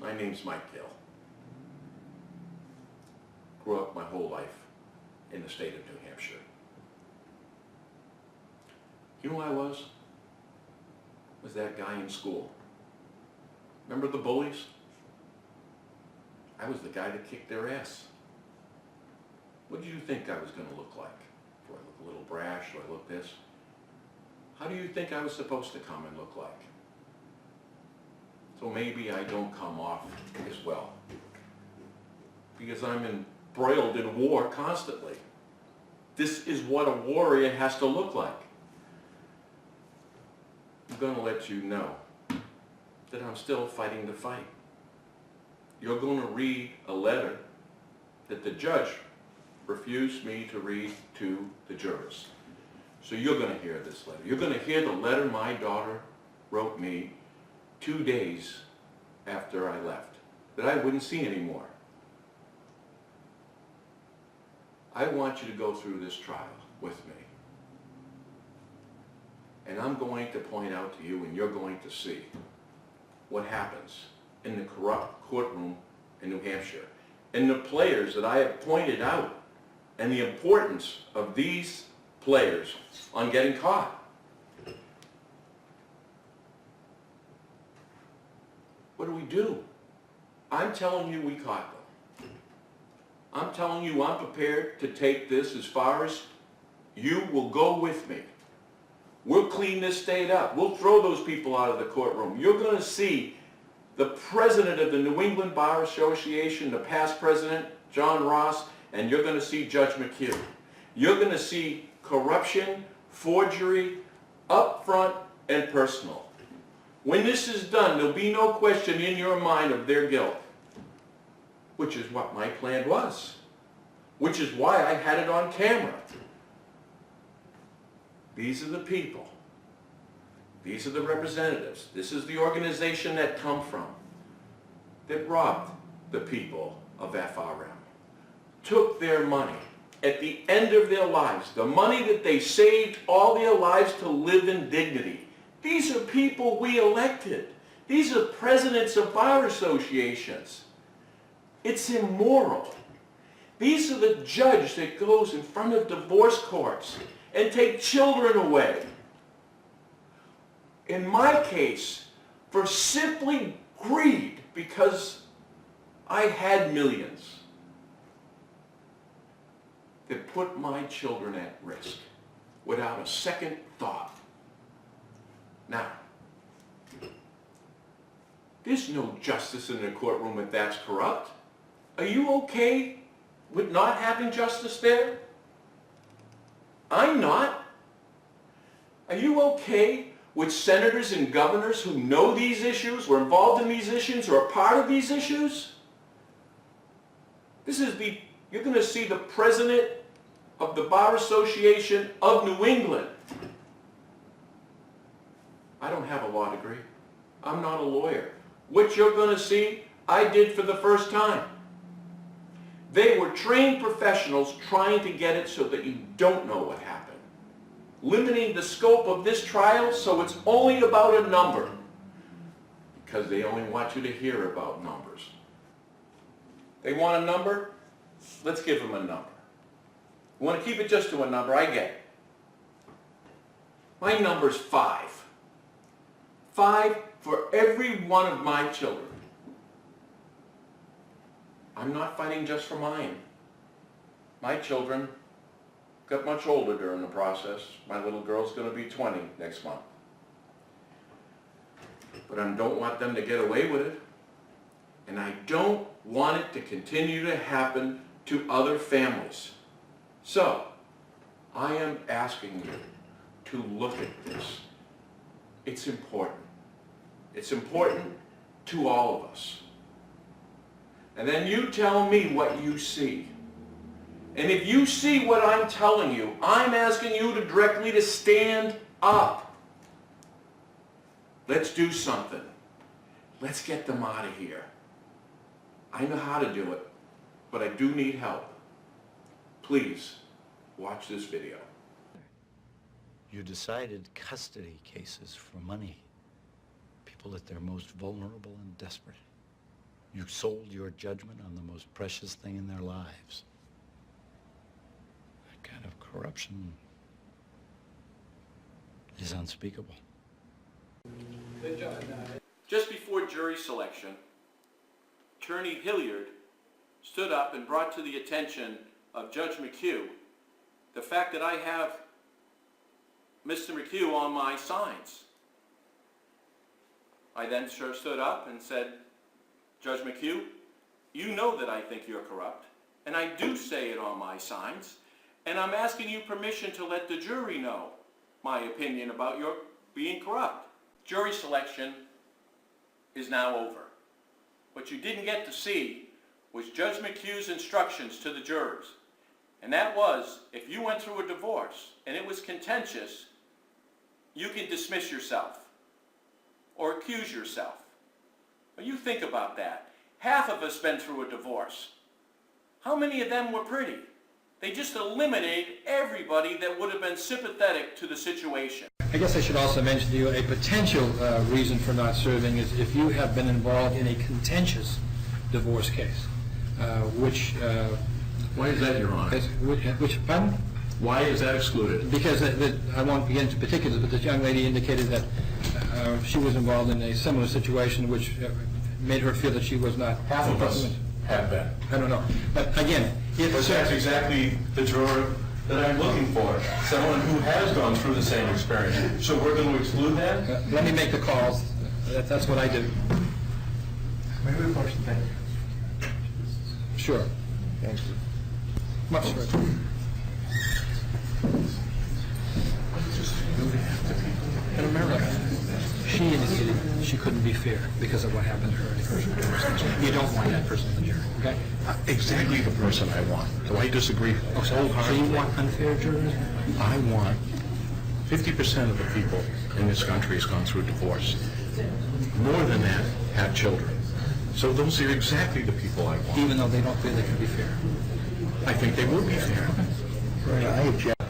My name's Mike Gill. Grew up my whole life in the state of New Hampshire. You know who I was? Was that guy in school. Remember the bullies? I was the guy that kicked their ass. What did you think I was going to look like? Do I look a little brash? Do I look this? How do you think I was supposed to come and look like? So maybe I don't come off as well. Because I'm embroiled in war constantly. This is what a warrior has to look like. I'm going to let you know that I'm still fighting the fight. You're going to read a letter that the judge refused me to read to the jurors. So you're going to hear this letter. You're going to hear the letter my daughter wrote me 2 days after I left, that I wouldn't see anymore. I want you to go through this trial with me. And I'm going to point out to you, and you're going to see what happens in the corrupt courtroom in New Hampshire, and the players that I have pointed out, and the importance of these players on getting caught. What do we do? I'm telling you we caught them. I'm telling you I'm prepared to take this as far as you will go with me. We'll clean this state up. We'll throw those people out of the courtroom. You're going to see the president of the New England Bar Association, the past president, John Ross, and you're going to see Judge McHugh. You're going to see corruption, forgery, upfront and personal. When this is done, there'll be no question in your mind of their guilt, which is what my plan was, which is why I had it on camera. These are the people. These are the representatives. This is the organization that come from, that robbed the people of FRM, took their money at the end of their lives, the money that they saved all their lives to live in dignity. These are people we elected. These are presidents of bar associations. It's immoral. These are the judge that goes in front of divorce courts and take children away. In my case, for simply greed, because I had millions, that put my children at risk without a second thought. Now, there's no justice in the courtroom if that's corrupt. Are you okay with not having justice there? I'm not. Are you okay with senators and governors who know these issues, were involved in these issues, or are part of these issues? You're going to see the president of the Bar Association of New England. I don't have a law degree. I'm not a lawyer. What you're going to see, I did for the first time. They were trained professionals trying to get it so that you don't know what happened. Limiting the scope of this trial so it's only about a number. Because they only want you to hear about numbers. They want a number? Let's give them a number. You want to keep it just to a number? I get it. My number's 5. 5 for every one of my children. I'm not fighting just for mine. My children got much older during the process. My little girl's going to be 20 next month. But I don't want them to get away with it. And I don't want it to continue to happen to other families. So, I am asking you to look at this. It's important. It's important to all of us. And then you tell me what you see. And if you see what I'm telling you, I'm asking you to directly to stand up. Let's do something. Let's get them out of here. I know how to do it, but I do need help. Please, watch this video. You decided custody cases for money. People at their most vulnerable and desperate. You sold your judgment on the most precious thing in their lives. That kind of corruption is unspeakable. Just before jury selection, Attorney Hilliard stood up and brought to the attention of Judge McHugh the fact that I have Mr. McHugh on my signs. I then stood up and said, Judge McHugh, you know that I think you're corrupt, and I do say it on my signs, and I'm asking you permission to let the jury know my opinion about your being corrupt. Jury selection is now over. What you didn't get to see was Judge McHugh's instructions to the jurors. And that was, if you went through a divorce and it was contentious, you can dismiss yourself or accuse yourself. Well, you think about that. Half of us been through a divorce. How many of them were pretty? They just eliminated everybody that would have been sympathetic to the situation. I guess I should also mention to you a potential reason for not serving is if you have been involved in a contentious divorce case, which... Why is that, Your Honor? Pardon? Why is that excluded? Because I won't get into particulars, but this young lady indicated that she was involved in a similar situation which made her feel that she was not... Half of us have been. I don't know. But again, if... But that's exactly the juror that I'm looking for, someone who has gone through the same experience. So we're going to exclude that? Let me make the calls. That's what I do. May we approach the bench? Sure. Thank you. Much further. In America, she indicated she couldn't be fair because of what happened to her in the first divorce. You don't want that person in the jury, okay? Exactly the person I want. So I disagree So you want unfair jurors? I want 50% of the people in this country has gone through divorce. More than that have children. So those are exactly the people I want. Even though they don't feel they can be fair. I think they will be fair.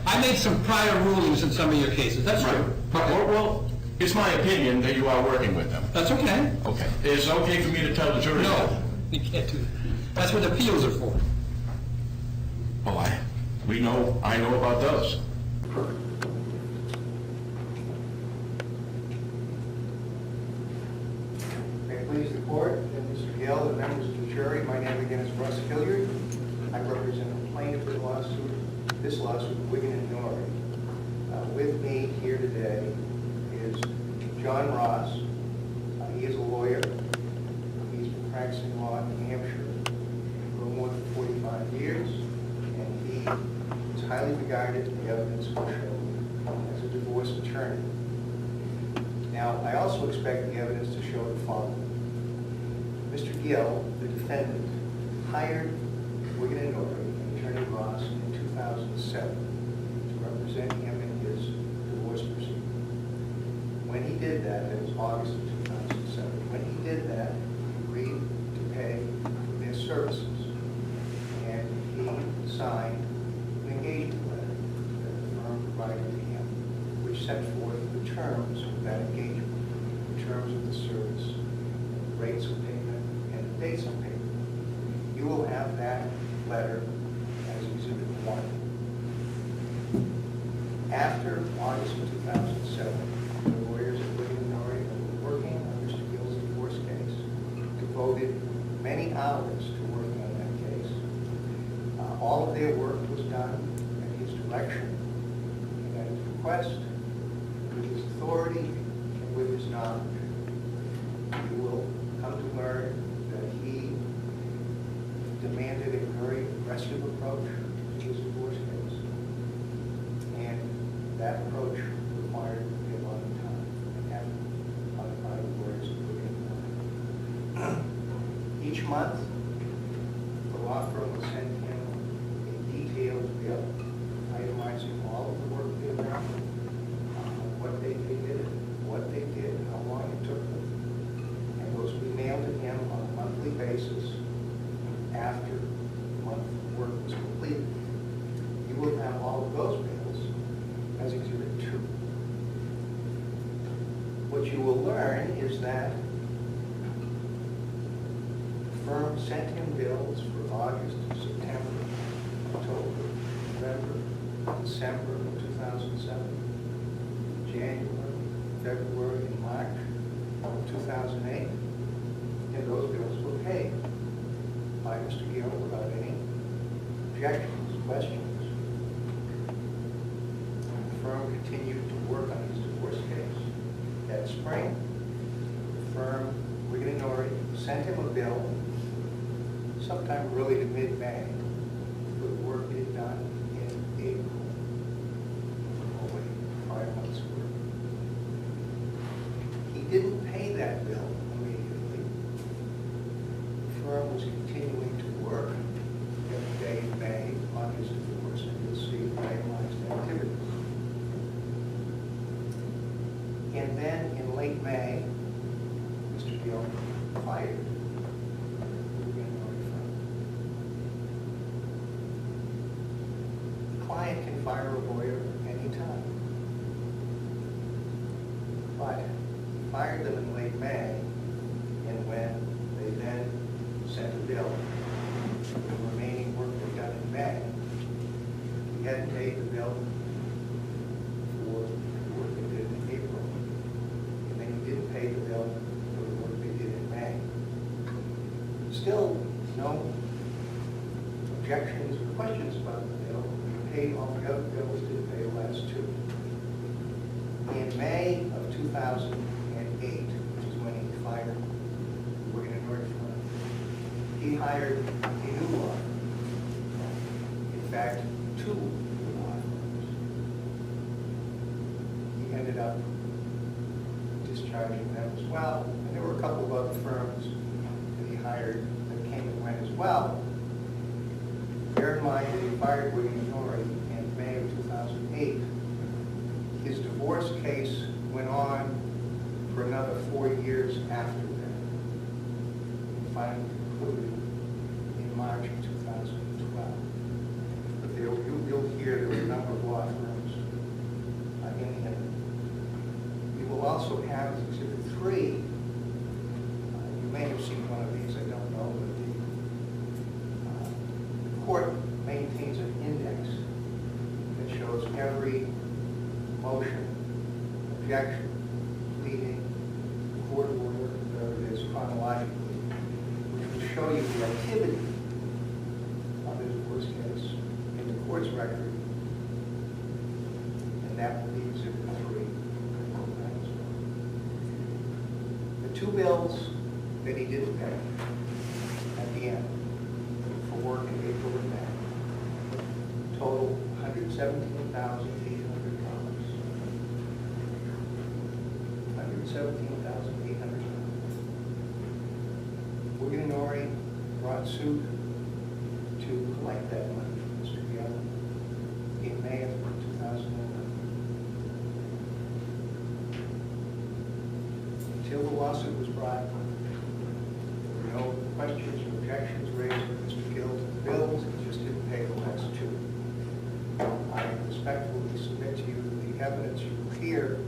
I made some prior rulings in some of your cases, that's true. Well, it's my opinion that you are working with them. That's okay. Okay. It's okay for me to tell the jury that? No, you can't do that. That's what appeals are for. Well, I know about those. May it please the court, and Mr. Gill, and members of the jury, my name again is Russ Hilliard. I represent the plaintiff in this lawsuit, Wiggin and Norrie. With me here today is John Ross. He is a lawyer. He's been practicing law in New Hampshire for more than 45 years, and he is highly regarded in the evidence will show as a divorce attorney. Now, I also expect the evidence to show the following. Mr. Gill, the defendant, hired Wiggin and Norrie and Attorney Ross in 2007 to represent him in his divorce proceeding. When he did that, it was August of 2007, when he did that, he agreed to pay for their services. And he signed an engagement letter that the firm provided to him, which set forth the terms of that engagement, the terms of the service, the rates of payment, and the dates of payment. You will have that letter as Exhibit 1. After August of 2007, the lawyers at Wiggin and Norrie that were working on Mr. Gill's divorce case devoted many hours to working on that case. All of their work was done at his direction and at his request, with his authority and with his knowledge. You will come to learn that he demanded a very aggressive approach to his divorce case, and that approach required a lot of time and effort on the part of the lawyers at Wiggin and Norrie. Each month, the law firm will send him a detailed bill itemizing all of the work they have done, what they did, what they did, how long it took them, and those will be mailed to him on a monthly basis after the month of work was completed. You will have all of those bills as Exhibit 2. What you will learn is that firm sent him bills for August, September, October, November, December of 2007, January, February, and March of 2008. And those bills were paid by Mr. Gill without any objections, questions. And the firm continued to work on his divorce case. That spring, the firm, Wigan & Norrie, sent him a bill sometime early to mid-May for the work he had done in April. Only 5 months' work. He didn't pay that bill immediately. The firm was continuing to work every day in May on his divorce, and you'll see itemized activities. And then in late May, Mr. Gill fired the Wigan & Norrie firm. The client can fire a lawyer anytime. But he fired them in late May, and when they then sent a bill for the remaining work they'd done in May, he hadn't paid the bill for the work they did in April. And then he didn't pay the bill for the work they did in May. Still, no objections or questions about the bill. He paid all the other bills, didn't pay the last two. In May of 2008, which is when he fired the Wigan & Norrie firm, he hired a new law firm. In fact, two new law firms. He ended up discharging them as well. And there were a couple of other firms that he hired that came and went as well. Bear in mind that he fired Wigan & Norrie in May of 2008. His divorce case went on for another 4 years after that. And finally concluded in March of 2012. But you'll hear there were a number of law firms in him. We will also have Exhibit 3. You may have seen one of these, I don't know, but the court maintains an index that shows every motion, objection, pleading, court order, whatever it is, chronologically, which will show you the activity of the divorce case in the court's record, and that will be Exhibit 3. The two bills that he didn't pay at the end for work in April and May total $117,800. $117,800. Wigan & Norrie brought suit to collect that money from Mr. Gill in May of 2011. Until the lawsuit was brought, there were no questions or objections raised with Mr. Gill to the bills. He just didn't pay the last two. I respectfully submit to you that the evidence you will hear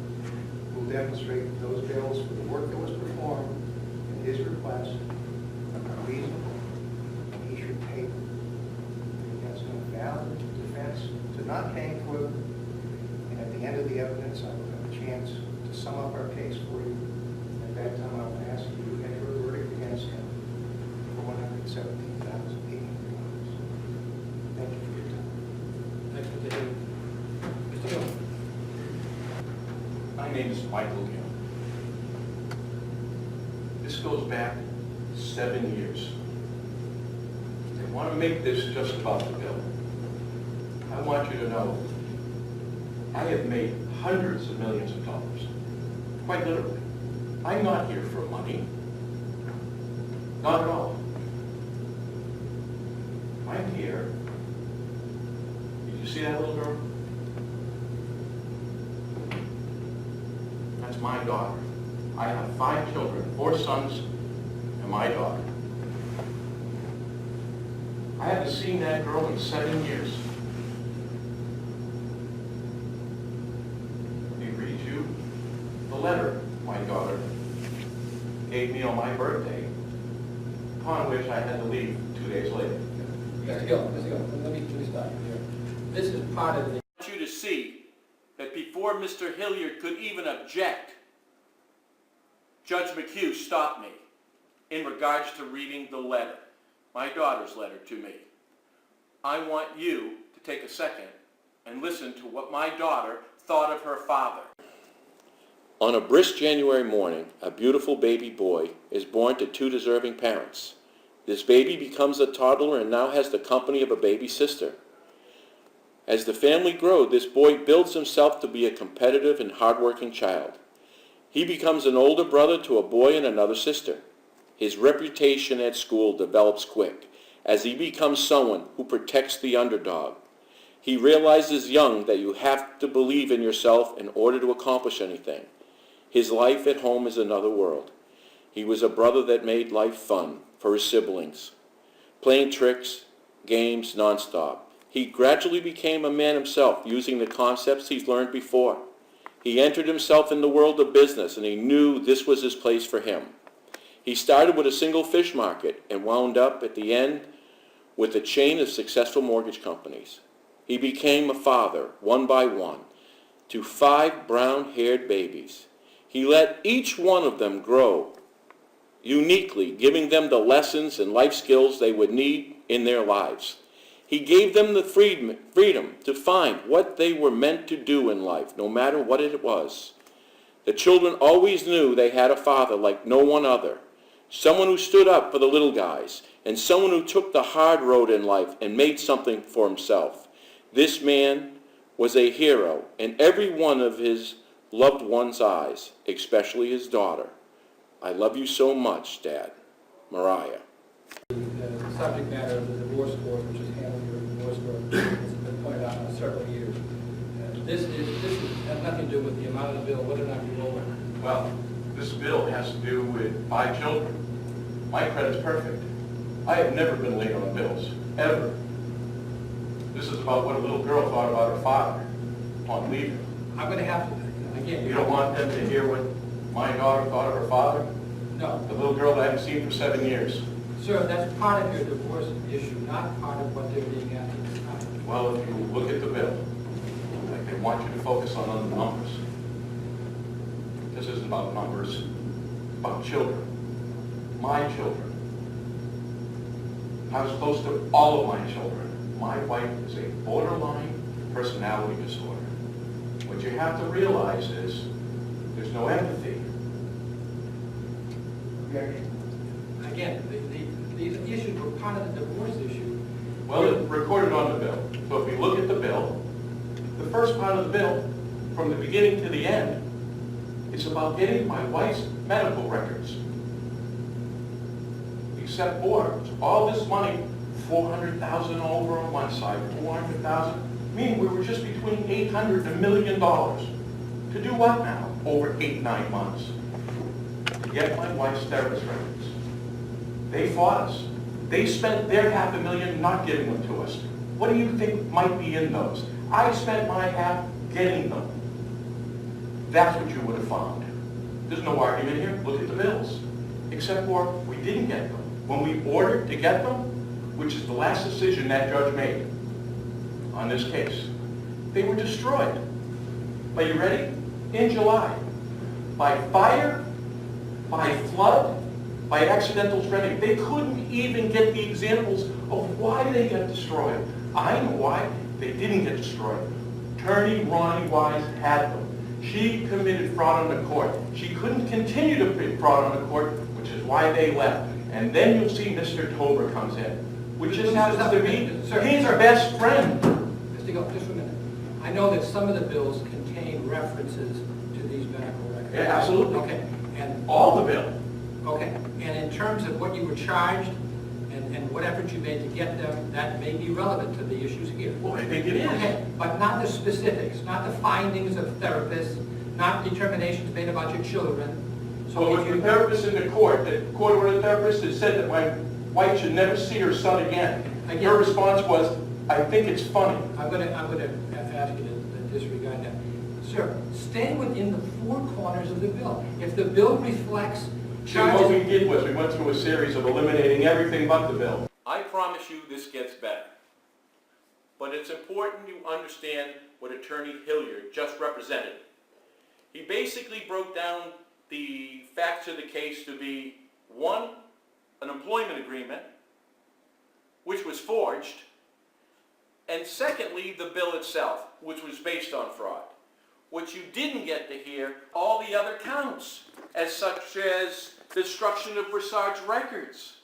will demonstrate that those bills for the work that was performed at his request are reasonable, and he should pay them. He has no valid defense to not paying for them, and at the end of the evidence, I will have a chance to sum up our case for you. At that time, I will ask you to enter a verdict against him for $117,800. Thank you for your time. Thanks for taking. Mr. Gill. My name is Michael Gill. This goes back 7 years. I want to make this just about the bill. I want you to know I have made hundreds of millions of dollars, quite literally. I'm not here for money. Not at all. I'm here. Did you see that little girl? That's my daughter. I have 5 children, 4 sons, and my daughter. I haven't seen that girl in 7 years. Let me read you the. the letter my daughter gave me on my birthday upon which I had to leave 2 days later. Mr. Gill, let me stop you here. This is part of the... I want you to see that before Mr. Hilliard could even object, Judge McHugh stopped me in regards to reading the letter, my daughter's letter to me. I want you to take a second and listen to what my daughter thought of her father. On a brisk January morning, a beautiful baby boy is born to two deserving parents. This baby becomes a toddler and now has the company of a baby sister. As the family grows, this boy builds himself to be a competitive and hardworking child. He becomes an older brother to a boy and another sister. His reputation at school develops quick as he becomes someone who protects the underdog. He realizes young that you have to believe in yourself in order to accomplish anything. His life at home is another world. He was a brother that made life fun for his siblings, playing tricks, games nonstop. He gradually became a man himself, using the concepts he's learned before. He entered himself in the world of business, and he knew this was his place for him. He started with a single fish market and wound up at the end with a chain of successful mortgage companies. He became a father, one by one, to 5 brown-haired babies. He let each one of them grow uniquely, giving them the lessons and life skills they would need in their lives. He gave them the freedom to find what they were meant to do in life, no matter what it was. The children always knew they had a father like no one other, someone who stood up for the little guys, and someone who took the hard road in life and made something for himself. This man was a hero in every one of his loved one's eyes, especially his daughter. I love you so much, Dad. Mariah. The subject matter of the divorce court, which is handling your divorce court, has been pointed out for several years. This has nothing to do with the amount of the bill, whether or not you owe it. Well, this bill has to do with 5 children. My credit's perfect. I have never been late on bills, ever. This is about what a little girl thought about her father upon leaving. I'm going to have to, again... You don't want them to hear what my daughter thought of her father? No. The little girl that I haven't seen for 7 years. Sir, that's part of your divorce issue, not part of what they're being asked at this time. Well, if you look at the bill, I want you to focus on the numbers. This isn't about numbers, it's about children. My children. I was close to all of my children. My wife is a borderline personality disorder. What you have to realize is there's no empathy. Again, these issues were part of the divorce issue. Well, it's recorded on the bill. So if you look at the bill, the first part of the bill, from the beginning to the end, is about getting my wife's medical records. Except for all this money, $400,000 over on one side, $400,000, meaning we were just between $800 and $1 million. To do what now? Over 8-9 months. To get my wife's therapist records. They fought us. They spent their $500,000 not giving them to us. What do you think might be in those? I spent my half getting them. That's what you would have found. There's no argument here. Look at the bills. Except for we didn't get them. When we ordered to get them, which is the last decision that judge made on this case, they were destroyed. Are you ready? In July. By fire, by flood, by accidental shredding. They couldn't even get the examples of why they got destroyed. I know why they didn't get destroyed. Attorney Ronnie Wise had them. She committed fraud on the court. She couldn't continue to commit fraud on the court, which is why they left. And then you'll see Mr. Tober comes in, which just happens to be his best friend. Mr. Gill, just a minute. I know that some of the bills contain references to these medical records. Yeah, absolutely. Okay. And All the bill. okay. And in terms of what you were charged and what effort you made to get them, that may be relevant to the issues here. Well, I think it is. Okay, but not the specifics, not the findings of therapists, not determinations made about your children. So with the therapist in the court ordered therapist that said that my wife should never see her son again. Her response was, I think it's funny. I'm going to ask you to disregard that. Sir, stay within the 4 corners of the bill. If the bill reflects See, what we did was we went through a series of eliminating everything but the bill. I promise you this gets better. But it's important you understand what Attorney Hilliard just represented. He basically broke down the facts of the case to be, one, an employment agreement, which was forged, and secondly, the bill itself, which was based on fraud. What you didn't get to hear, all the other counts, such as destruction of Broussard's records,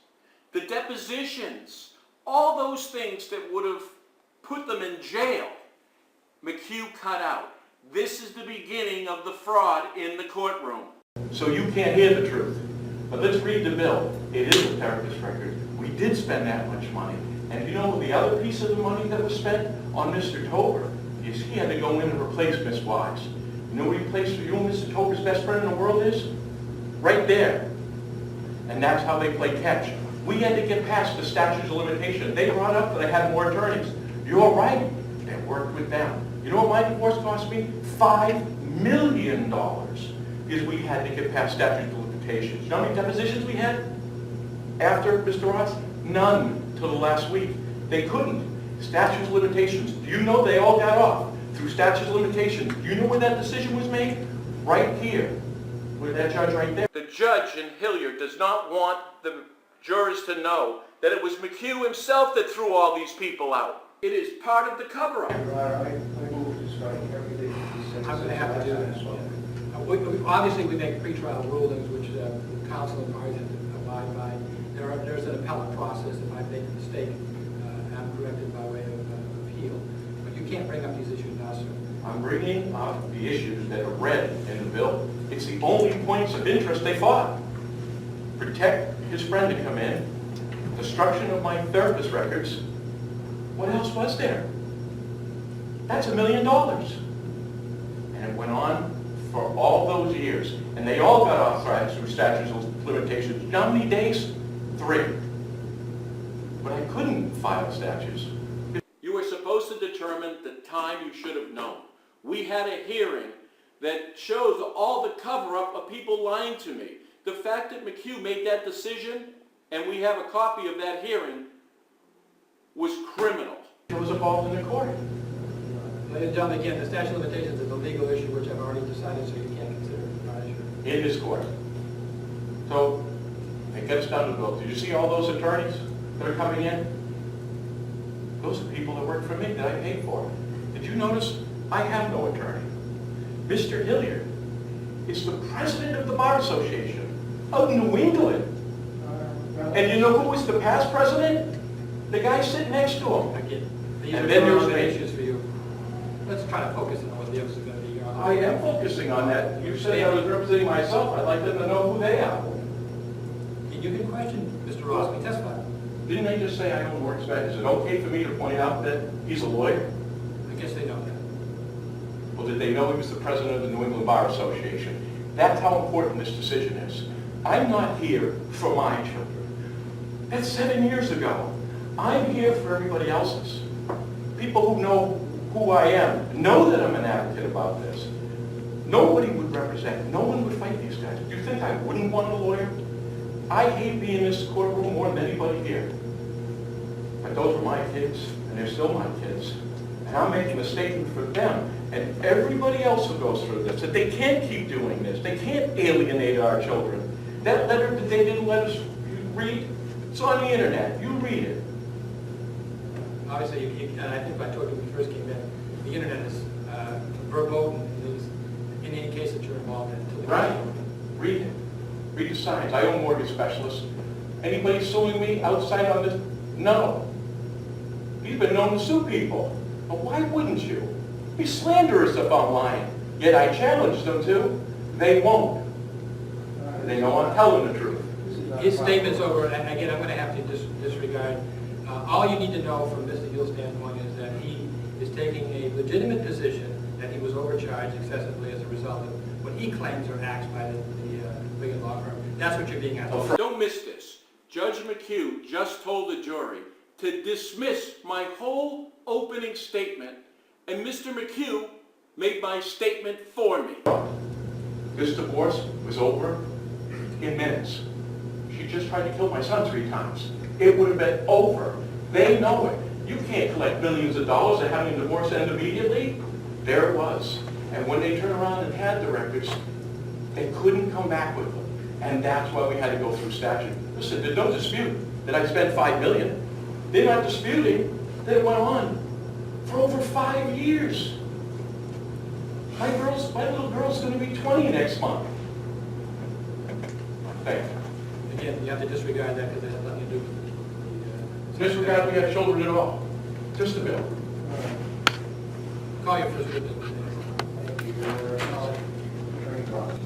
the depositions, all those things that would have put them in jail, McHugh cut out. This is the beginning of the fraud in the courtroom. So you can't hear the truth. But let's read the bill. It is a therapist record. We did spend that much money. And you know the other piece of the money that was spent on Mr. Tober is he had to go in and replace Miss Wise. You know what he replaced for you and Mr. Tober's best friend in the world is? Right there. And that's how they play catch. We had to get past the statute of limitations. They brought up that I had more attorneys. You're right. They worked with them. You know what my divorce cost me? $5 million. Because we had to get past statute of limitations. You know how many depositions we had after Mr. Ross? None till the last week. They couldn't. Statute of limitations. Do you know they all got off through statute of limitations? Do you know where that decision was made? Right here. With that judge right there. The judge in Hilliard does not want the jurors to know that it was McHugh himself that threw all these people out. It is part of the cover-up. Your Honor, I move to strike everything he said. I'm going to have to do that. Obviously, we make pretrial rulings, which counsel and parties have to abide by. There's an appellate process. If I make a mistake, I'm corrected by way of appeal. But you can't bring up these issues now, sir. I'm bringing up the issues that are read in the bill. It's the only points of interest they fought. Protect his friend to come in, destruction of my therapist records. What else was there? That's $1 million. And it went on for all those years. And they all got authorized through statutes of limitations. How many days? 3. But I couldn't file statutes. You were supposed to determine the time you should have known. We had a hearing that shows all the cover-up of people lying to me. The fact that McHugh made that decision, and we have a copy of that hearing, was criminal. It was involved in the court. Ladies and gentlemen, again, the statute of limitations is a legal issue which I've already decided, so you can't consider it. Not an issue. In this court. So, it gets down to the bill. Did you see all those attorneys that are coming in? Those are people that work for me that I paid for. Did you notice? I have no attorney. Mr. Hilliard is the president of the Bar Association of New England. And you know who was the past president? The guy sitting next to him. Again, these And are then there's relevant me. issues for you. Let's try to focus on what the others are going to be. I am focusing on that. You said I was representing myself. I'd like them to know who they are. You can question Mr. Ross. Testify. Didn't they just say I own works bad? Is it okay for me to point out that he's a lawyer? I guess they know that. Well, did they know he was the president of the New England Bar Association? That's how important this decision is. I'm not here for my children. That's 7 years ago. I'm here for everybody else's. People who know who I am, know that I'm an advocate about this. Nobody would represent, no one would fight these guys. Do you think I wouldn't want a lawyer? I hate being in this courtroom more than anybody here. But those were my kids, and they're still my kids. And I'm making a statement for them and everybody else who goes through this, that they can't keep doing this. They can't alienate our children. That letter that they didn't let us read, it's on the internet. You read it. Obviously, and I think I told you when we first came in, the internet is verboten in any case that you're involved in. Right. Read it. Read the signs. I own mortgage specialists. Anybody suing me outside on this? No. He's been known to sue people. But why wouldn't you? Be slanderous if I'm lying. Yet I challenge them to. They won't. They know I'm telling the truth. His statement's over, and again, I'm going to have to disregard. All you need to know from Mr. Hill's standpoint is that he is taking a legitimate position that he was overcharged excessively as a result of what he claims are acts by the Wigan law firm. That's what you're being asked. Don't miss this. Judge McHugh just told the jury to dismiss my whole opening statement, and Mr. McHugh made my statement for me. This divorce was over in minutes. She just tried to kill my son 3 times. It would have been over. They know it. You can't collect millions of dollars and having a divorce end immediately. There it was. And when they turned around and had the records, they couldn't come back with them. And that's why we had to go through statute. Listen, there's no dispute that I spent $5 million. They're not disputing that it went on for over 5 years. My little girl's going to be 20 next month. Thank you. Again, you have to disregard that because it has nothing to do with the... Disregard we have children at all. Just a bill. Call your first witness. Thank you, Attorney Cross.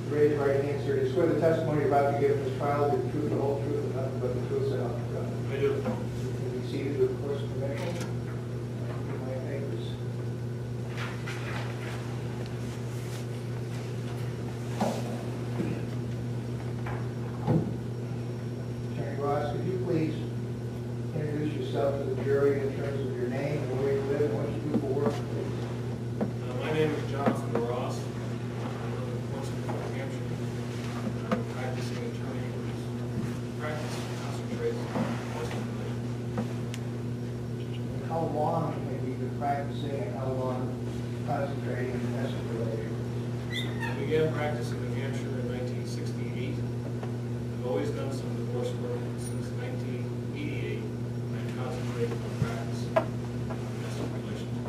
Raise your right hand, sir. Do you swear the testimony you're about to give in this trial will be the truth, the whole truth, and nothing but the truth, so help you God? I do. You can be seated with the course of permission. My papers. Attorney Ross, could you please introduce yourself to the jury in terms of your name and where you live and what you do for work, please? My name is Jonathan Ross. I live in Portsmouth, New Hampshire. I'm a practicing attorney whose practice concentrates on Western religion. How long have you been practicing and how long concentrating in domestic relations? I began practicing in New Hampshire in 1968. I've always done some divorce work since 1988. I've concentrated on practice on domestic relations.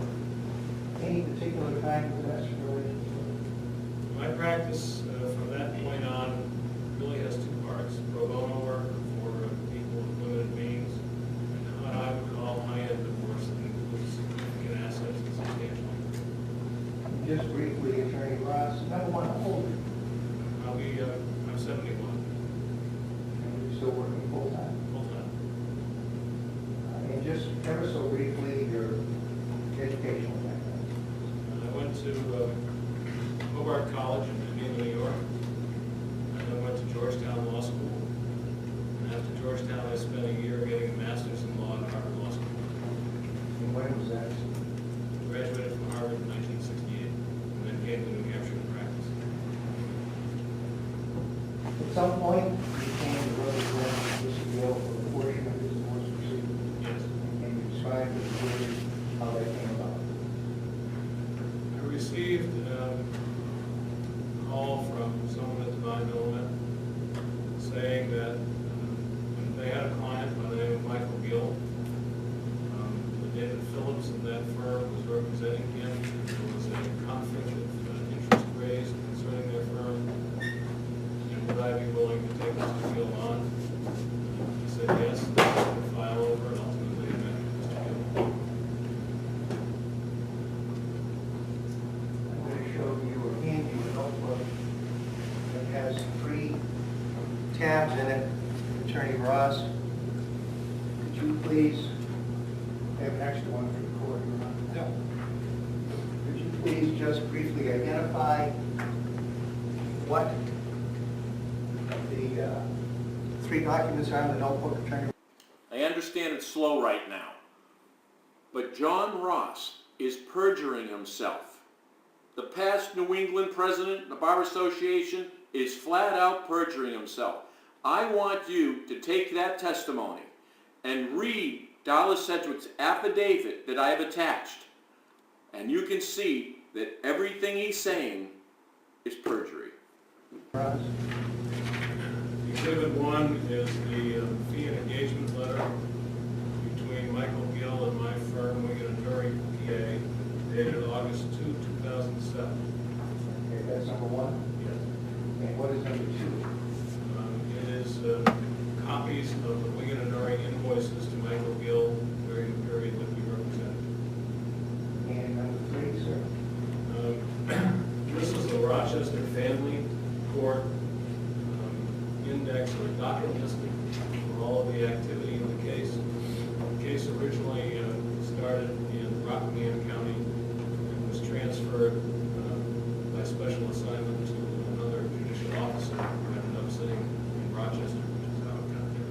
Any particular kind of domestic relations? My practice from that point on really has 2 parts. Pro bono work for people with limited means, and what I would call high-end divorce that includes significant assets and substantial income. Just briefly, Attorney Ross, number one, how old are you? I'm 71, And you're still working full-time? full-time. And just ever so briefly, your educational background. I went to Hobart College in New York, and then went to Georgetown Law School. And after Georgetown, I spent a year getting a master's in law at Harvard Law School. And when was that? Graduated from Harvard in 1968, and then came to New Hampshire to practice. At some point, you came to represent Mr. Gill for a portion of his divorce proceeding. Yes. Can you describe to the jury how that came about? I received a call from someone at Divine Middlemen saying that they had a client by the name of Michael Gill. David Phillips of that firm was representing him. There was a conflict of interest raised concerning their firm. And would I be willing to take Mr. Gill on? He said yes, they took the file over, and ultimately I met Mr. Gill. I'm going to show you or hand you a notebook that has 3 tabs in it. Attorney Ross, could you please have an extra one for the court? No. Could you please just briefly identify what the 3 documents are in the notebook, Attorney? I understand it's slow right now, but John Ross is perjuring himself. The past New England president of the Bar Association is flat out perjuring himself. I want you to take that testimony and read Darla Sedgwick's affidavit that I have attached, and you can see that everything he's saying is perjury. Ross? Exhibit 1 is the fee and engagement letter between Michael Gill and my firm, Wigan & Murray, PA, dated August 2, 2007. Okay, that's number 1. Yes. And what is number 2? It is copies of the Wigan & Murray invoices to Michael Gill during the period that we represented. And number 3, sir? This is the Rochester Family Court index or docket listing for all of the activity in the case. The case originally started in Rockingham County and was transferred by special assignment to another judicial officer who ended up sitting in Rochester, which is how it got there.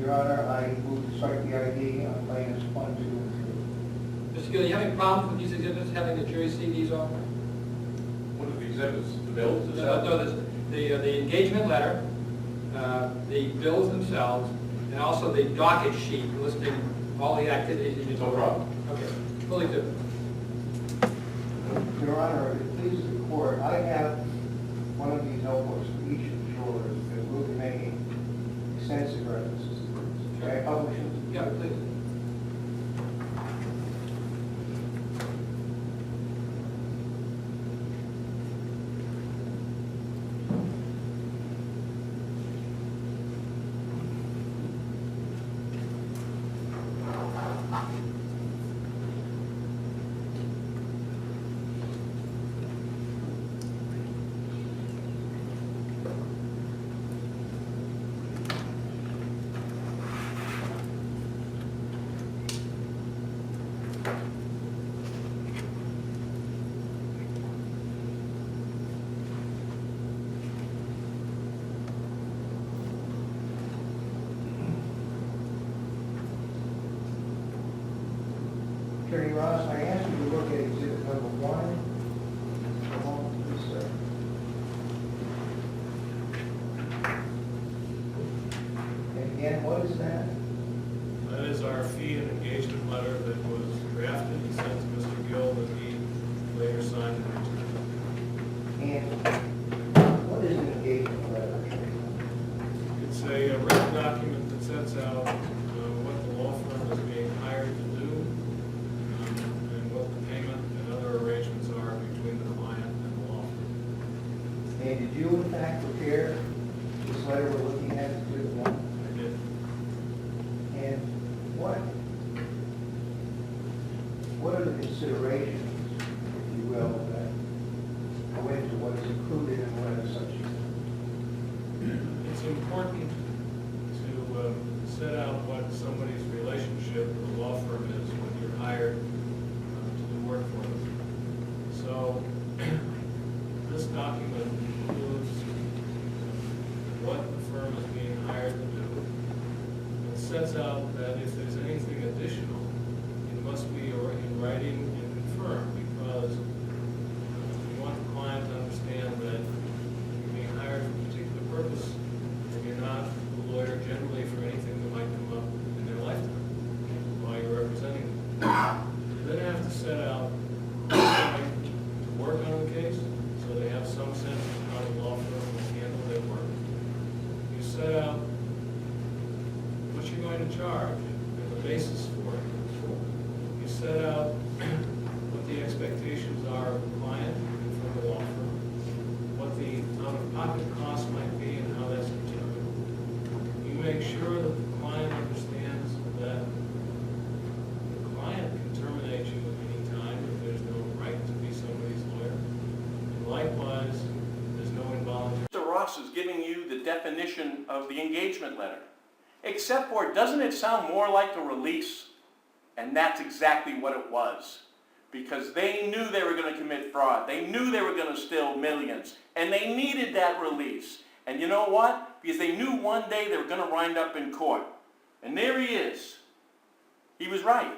Your Honor, I move to strike the ID on plaintiffs 1, 2, and Mr. Gill, you have any problems with these exhibits, having the jury see these all? When What are the exhibits, the bills? Is that- No, the engagement letter, the bills themselves, and also the docket sheet listing all the activities you did. No problem. Okay, fully good. Your Honor, if it pleases the court, I have one of these notebooks for each of the jurors, because we'll be making extensive references to this. Can I publish them? Yeah, please. Attorney Ross, I asked you to look at exhibit number 1. Come on, please, sir. And again, what is that? That is our fee and engagement letter that was drafted and sent to Mr. Gill that he later signed and returned. And what is an engagement letter? It's a written document that sets out what the law firm is being hired to do and what the payment and other arrangements are between the client and the law firm. And did you in fact prepare this letter we're looking at, exhibit 1? I did. And what are the considerations, if you will, that go into what is included in one of such? It's important to set out what somebody's relationship with the law firm is when you're hired to do work for them. So this document includes what the firm is being hired to do. It sets out that if there's anything additional, it must be in writing and confirmed, because we want the client to understand that you're being hired for a particular purpose, and you're not a lawyer generally for anything that might come up in their lifetime while you're representing them. You then have to set out to work on the case, so they have some sense of how the law firm will handle their work. You set out what you're going to charge and the basis for it. You set out what the expectations are of the client and from the law firm, what the out-of-pocket cost might be and how that's determined. You make sure that the client understands that the client can terminate you at any time if there's no right to be somebody's lawyer. And likewise, there's no involuntary. Mr. Ross is giving you the definition of the engagement letter. Except for, doesn't it sound more like a release? And that's exactly what it was. Because they knew they were going to commit fraud. They knew they were going to steal millions. And they needed that release. And you know what? Because they knew one day they were going to wind up in court. And there he is. He was right.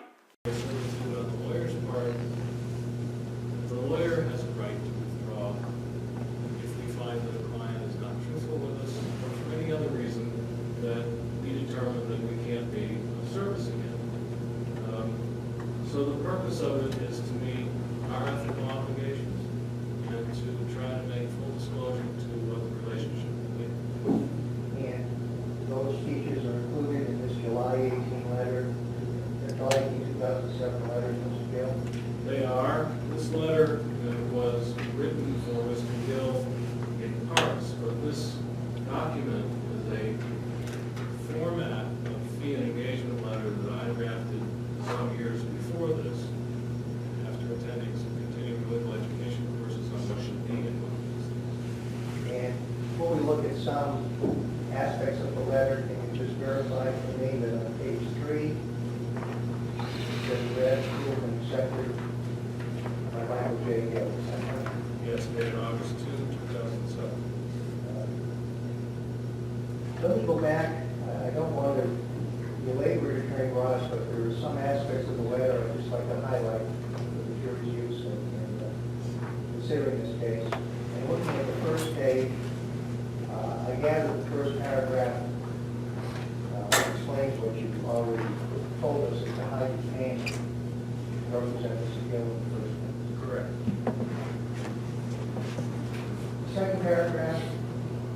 On the lawyer's part, the lawyer has a right to withdraw if we find that a client is not truthful with us or for any other reason that we determine that we can't be of service again. So the purpose of it is to meet our ethical obligations and to try to make full disclosure to what the relationship will be. And those features are included in this July 18 letter, the July 18, 2007 letter, Mr. Gill? They are. This letter was written for Mr. Gill in parts, but this document is a format of fee and engagement letter that I drafted some years before this, after attending some continuing legal education courses on what should be in one of these things. And before we look at some aspects of the letter, can you just verify for me that on page 3, it says that human sector, my language, is that right? Yes, dated August 2, 2007. Let me go back. I don't want to belabor Attorney Ross, but there are some aspects of the letter I'd just like to highlight for the jury's use in considering this case. gather the first paragraph explains what you've already told us as to how you came to represent Mr. Gill in the first place. Correct. The second paragraph,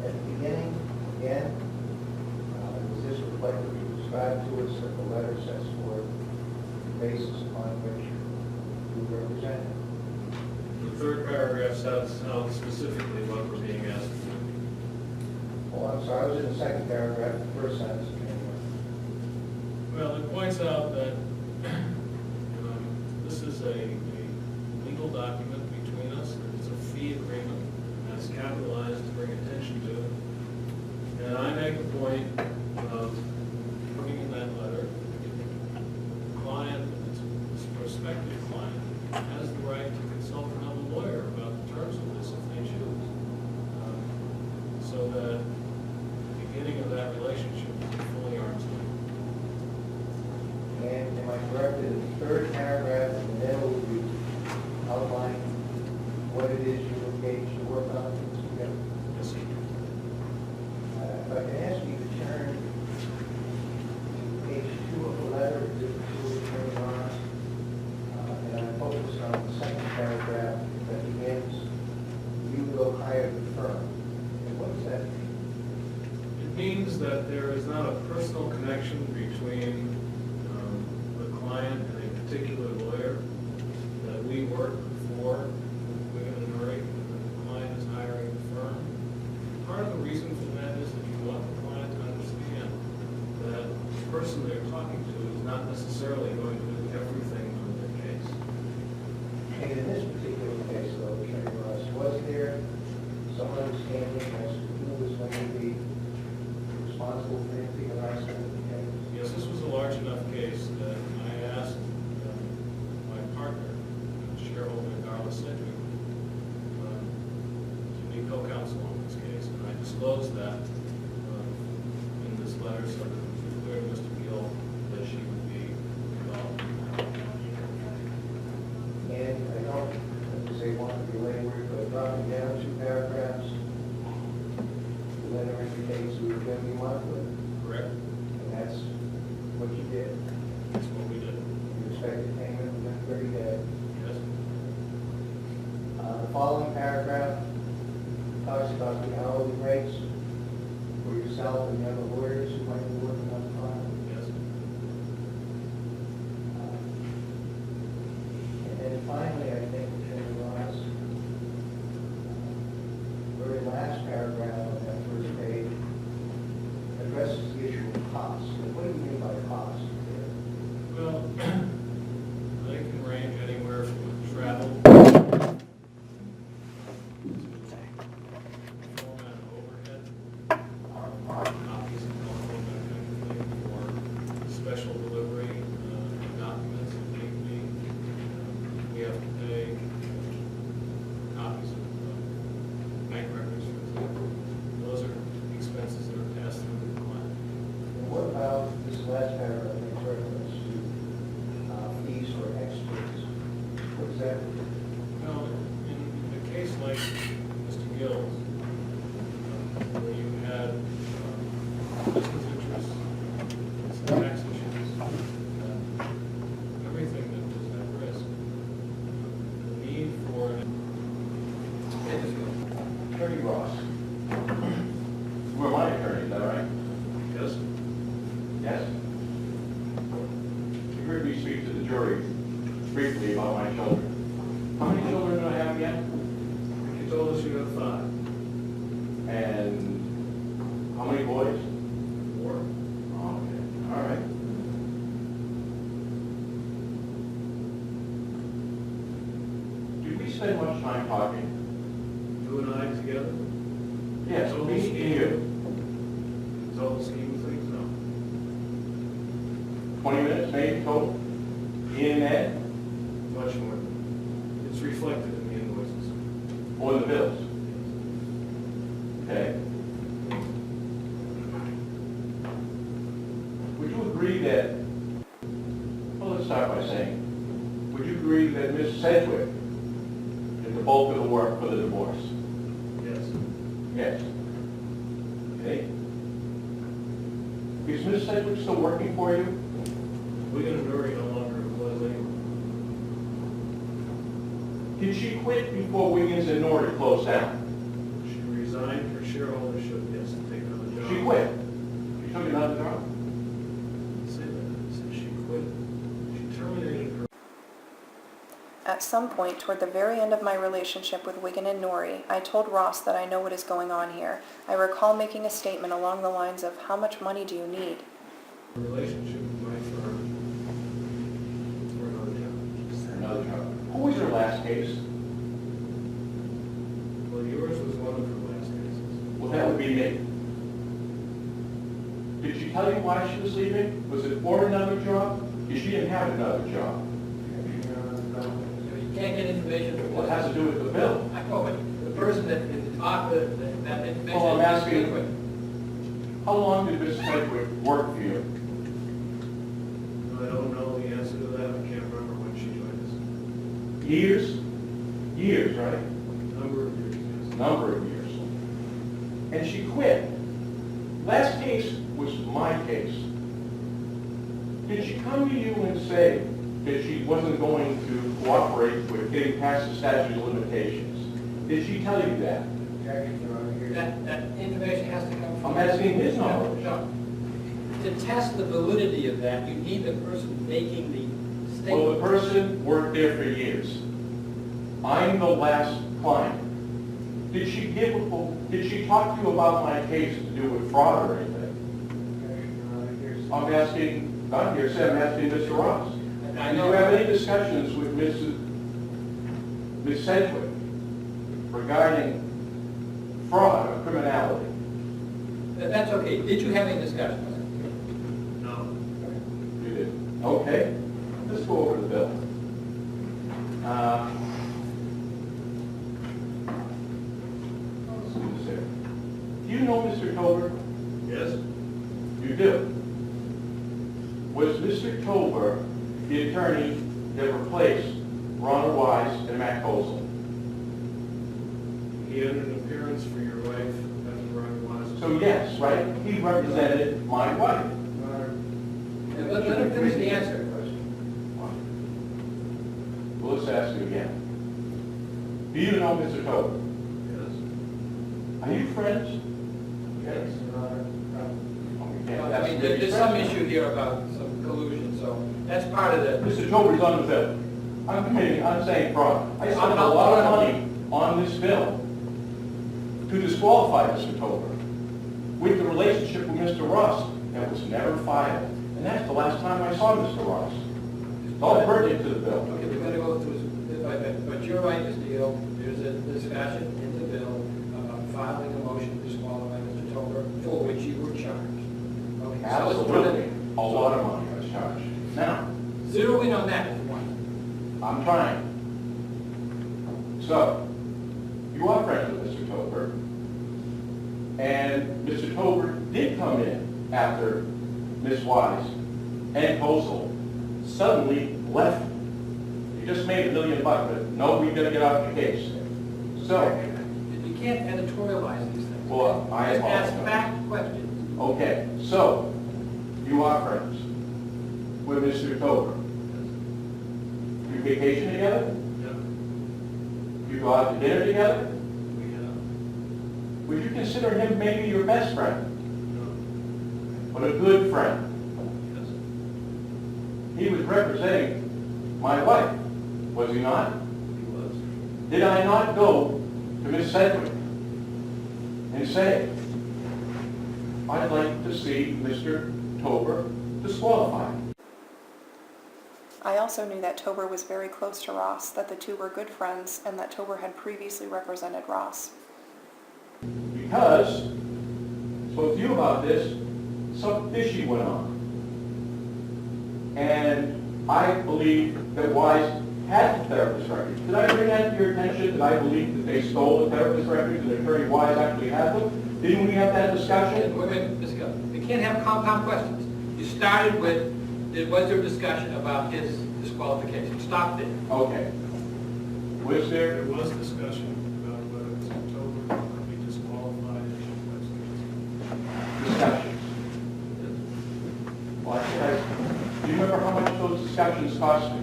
at the beginning, again, does this reflect what you described to us that the letter sets forth the basis upon which you represent him? The third paragraph sets out specifically what we're being asked to do. Well, I'm sorry, I was in the second paragraph, the first sentence. Well, it points out that this is a legal document between us. It's a fee agreement, and that's capitalized to bring attention to it. And I make a point of putting in that letter, the client, this prospective client, has the right to consult another lawyer about the terms of this if they choose. So that the beginning of that relationship is fully arm's length. And am I correct that in the third paragraph in the middle, you outline what it is you engaged to work on? Yes, sir. If I can ask you to turn to page 2 of the letter, exhibit 2 of Attorney Ross, and I'm focused on the second paragraph that begins, "You will hire the firm." And what does that mean? It means that there is not a personal connection between the client and a particular lawyer, that we work for Wigan and Murray, and the client is hiring the firm. Part of the reason for that is that you want the client to understand that the person they're talking to is not necessarily going to do everything on their case. And in this particular case, though, Attorney Ross, was there some understanding as to who was going to be responsible for anything around the case? Yes, this was a large enough case that I asked my partner, shareholder Darla Sedgwick, to be co-counsel on this case, and I disclosed that in this letter so that it was clear to Mr. Gill that she would be involved. And I don't, as I say, want to be labored, but dropping down 2 paragraphs, the letter indicates you were going to be monthly, Correct? and that's what you did. That's what we did. You expected payment within 30 days. Yes? The following paragraph talks about the hourly rates for yourself and the other lawyers who might be working on the file. Yes? And then finally, I think, Attorney Ross, the very last paragraph on that first page addresses the issue of cost. And what do you mean by cost here? Well, they can range anywhere from travel, format overhead, copies of telephone, that kind of thing, for special delivery, documents if need be. We have to pay copies of bank records, for example. Those are expenses that are passed through to the client. And what about this last paragraph in reference to fees for experts? What does that mean? Well, in a case like Mr. Gill's, where you had business interests, some tax issues, everything that was at risk, the need for Attorney Ross, you were my attorney, is that right? yes, Yes? You heard me speak to the jury briefly about my children. How many children do I have again? you told us you had 5, And how many boys? 4. Okay, all right. Did we spend much time talking? You and I together, Yes, me and you. total scheme of things, no. 20 minutes maybe total? Ian and Ed? Much more. It's reflected in the invoices. Or the bills? Okay. Would you agree that, well, let's start by saying, would you agree that Ms. Sedgwick did the bulk of the work for the divorce? Yes. Yes. Okay? Is Ms. Sedgwick still working for you? Wigan and Newry no longer employs anyone. Did she quit before Wiggins and Norrie closed down? She resigned for shareholdership, yes, and taken another job. She quit. She took another job. Say that, said she quit. She terminated her. At some point toward the very end of my relationship with Wigan and Norrie, I told Ross that I know what is going on here. I recall making a statement along the lines of, "How much money do you need?" Relationship with my firm for another job. Another job. Who was your last case? Well, yours was one of her last cases. Well, that would be me. Did she tell you why she was leaving? Was it for another job? Because she didn't have another job. You can't get information from Well, it has to do with the bill. I know, but the person that offered that information. Well, I'm is asking- Sedgwick. How long did Ms. Sedgwick work for you? I don't know the answer to that. I can't remember when she joined us. Years? Years, right? Number of years, yes. Number of years. And she quit. Last case was my case. Did she come to you and say that she wasn't going to cooperate with getting past the statute of limitations? Did she tell you that? That information has to come from. I'm asking his knowledge. No. To test the validity of that, you need the person making the statement. Well, the person worked there for years. I'm the last client. Did she talk to you about my case to do with fraud or anything? I'm asking, not here, I'm asking Mr. Ross. I Did know. you have any discussions with Ms. Sedgwick regarding fraud or criminality? That's okay. Did you have any discussions? No. You did. Okay. Let's go over the bill. Let's do this here. Do you know Mr. Tober? Yes? You do. Was Mr. Tober the attorney that replaced Ronald Wise and Matt Colson? He had an appearance for your wife as Ronnie was. So yes, right? He represented my wife. Let him finish the answer. Well, let's ask you again. Do you know Mr. Tober? Yes. Are you friends? Yes. I mean, there's some issue here about some collusion, so that's part of the. Mr. Tober's on the bill. I'm saying fraud. I spent a lot of money on this bill to disqualify Mr. Tober with the relationship with Mr. Ross that was never filed. And that's the last time I saw Mr. Ross. It's all pertinent to the bill. Okay, we're gonna go through, but you're right, Mr. Hill, there's a discussion in the bill about filing a motion to disqualify Mr. Tober, for which you were charged. Okay, so let's put Absolutely. it- A lot of money was charged. Now, Zero in on that if you want. I'm trying. So, you are friends with Mr. Tober. And Mr. Tober did come in after Ms. Wise and Kosel suddenly left. You just made $1 million, but no, we gotta get off the case. So, You can't editorialize these things. Well, I Just ask apologize. fact questions. okay, so, you are friends with Mr. Tober. You vacation together? Yeah. You go out to dinner together? We have. Would you consider him maybe your best friend, No. but a good friend? Yes. He was representing my wife, was he not? He was. Did I not go to Miss Sedgwick and say, I'd like to see Mr. Tober disqualified? I also knew that Tober was very close to Ross, that the two were good friends, and that Tober had previously represented Ross. Because, spoke to you about this, something fishy went on. And I believe that Wise had the therapist records. Did I bring that to your attention, that I believe that they stole the therapist records and Attorney Wise actually had them? Didn't we have that discussion? Wait a minute, Mr. Hill, you can't have compound questions. You started with, was there discussion about his disqualification? Stop there. Okay. Was There there, was discussion about whether Mr. Tober could be disqualified if he was. discussions cost me?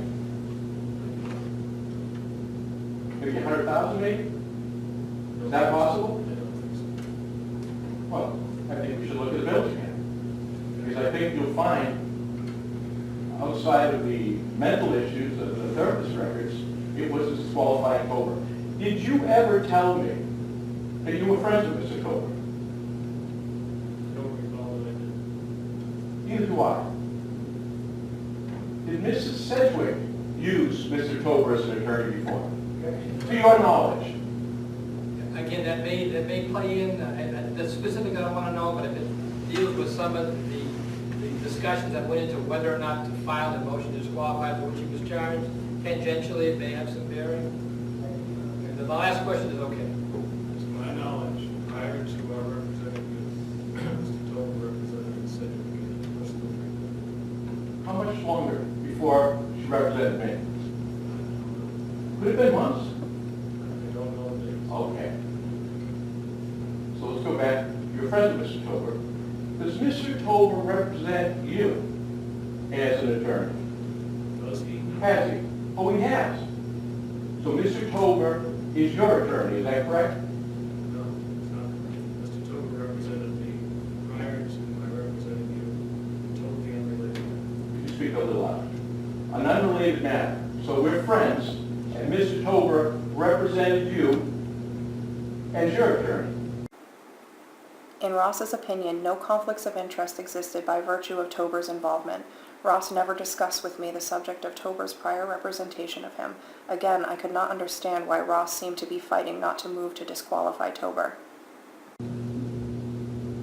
Maybe 100,000 maybe? Is that possible? I don't think so. Well, I think we should look at the bills again. Because I think you'll find, outside of the mental issues of the therapist records, it was a disqualifying Cobra. Did you ever tell me that you were friends with Mr. Cobra? I don't recall that I did. Neither do I. Did Mrs. Sedgwick use Mr. Cobra as an attorney before? To your knowledge? Again, that may play in, and the specific I don't want to know, but if it deals with some of the discussions that went into whether or not to file a motion to disqualify for which he was charged, tangentially, it may have some bearing. And the last question is okay. To my knowledge, prior to our representative, Mr. Tobin represented Sedgwick in personal treatment. How much longer before she represented me? Could have been months. I don't know the dates. Okay. So let's go back. You're friends with Mr. Tober. Does Mr. Tober represent you as an attorney? Does he? Has he? Oh, he has. So Mr. Tober is your attorney, is that correct? No, it's not. Mr. Tobin represented me prior to my representing you, totally unrelated. Could you speak a little louder? An unrelated matter. So we're friends, and Mr. Tober represented you as your attorney. In Ross's opinion, no conflicts of interest existed by virtue of Tober's involvement. Ross never discussed with me the subject of Tober's prior representation of him. Again, I could not understand why Ross seemed to be fighting not to move to disqualify Tober.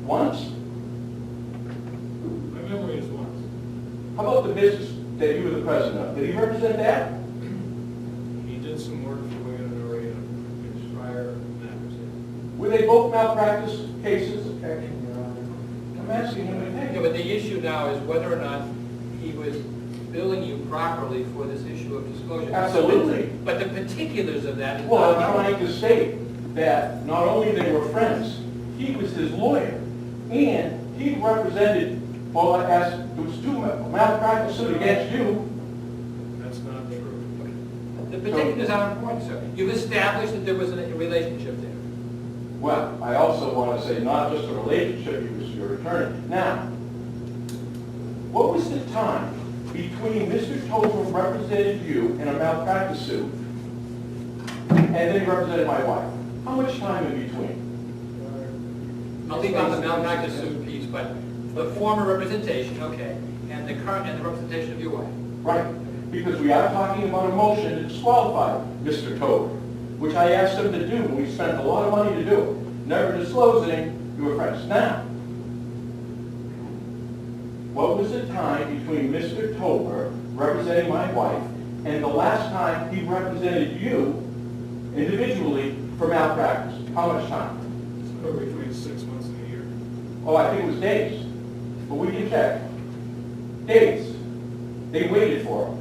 Once? My memory is once. How about the business that you were the president of? Did he represent that? He did some work for Wigan and Ori in prior matters. Were they both malpractice cases? I'm asking him Yeah, again. but the issue now is whether or not he was billing you properly for this issue of disclosure. Absolutely. But the particulars of that is Well, not I'm trying to state that not only they were friends, he was his lawyer, and he represented, well, as there was two malpractice suit against you. That's not true. The particulars are important, sir. You've established that there was a relationship there. Well, I also want to say not just a relationship, he was your attorney. Now, what was the time between Mr. Tober represented you in a malpractice suit and then he represented my wife? How much time in between? I'll leave out the malpractice suit piece, but the former representation, okay, and the current, and the representation of your wife. Right, because we are talking about a motion to disqualify Mr. Tober, which I asked him to do, and we spent a lot of money to do it. Never disclosing you were friends. Now, what was the time between Mr. Tober representing my wife and the last time he represented you individually for malpractice? How much time? Somewhere between 6 months and a year. Oh, I think it was days, but we can check. Days. They waited for him.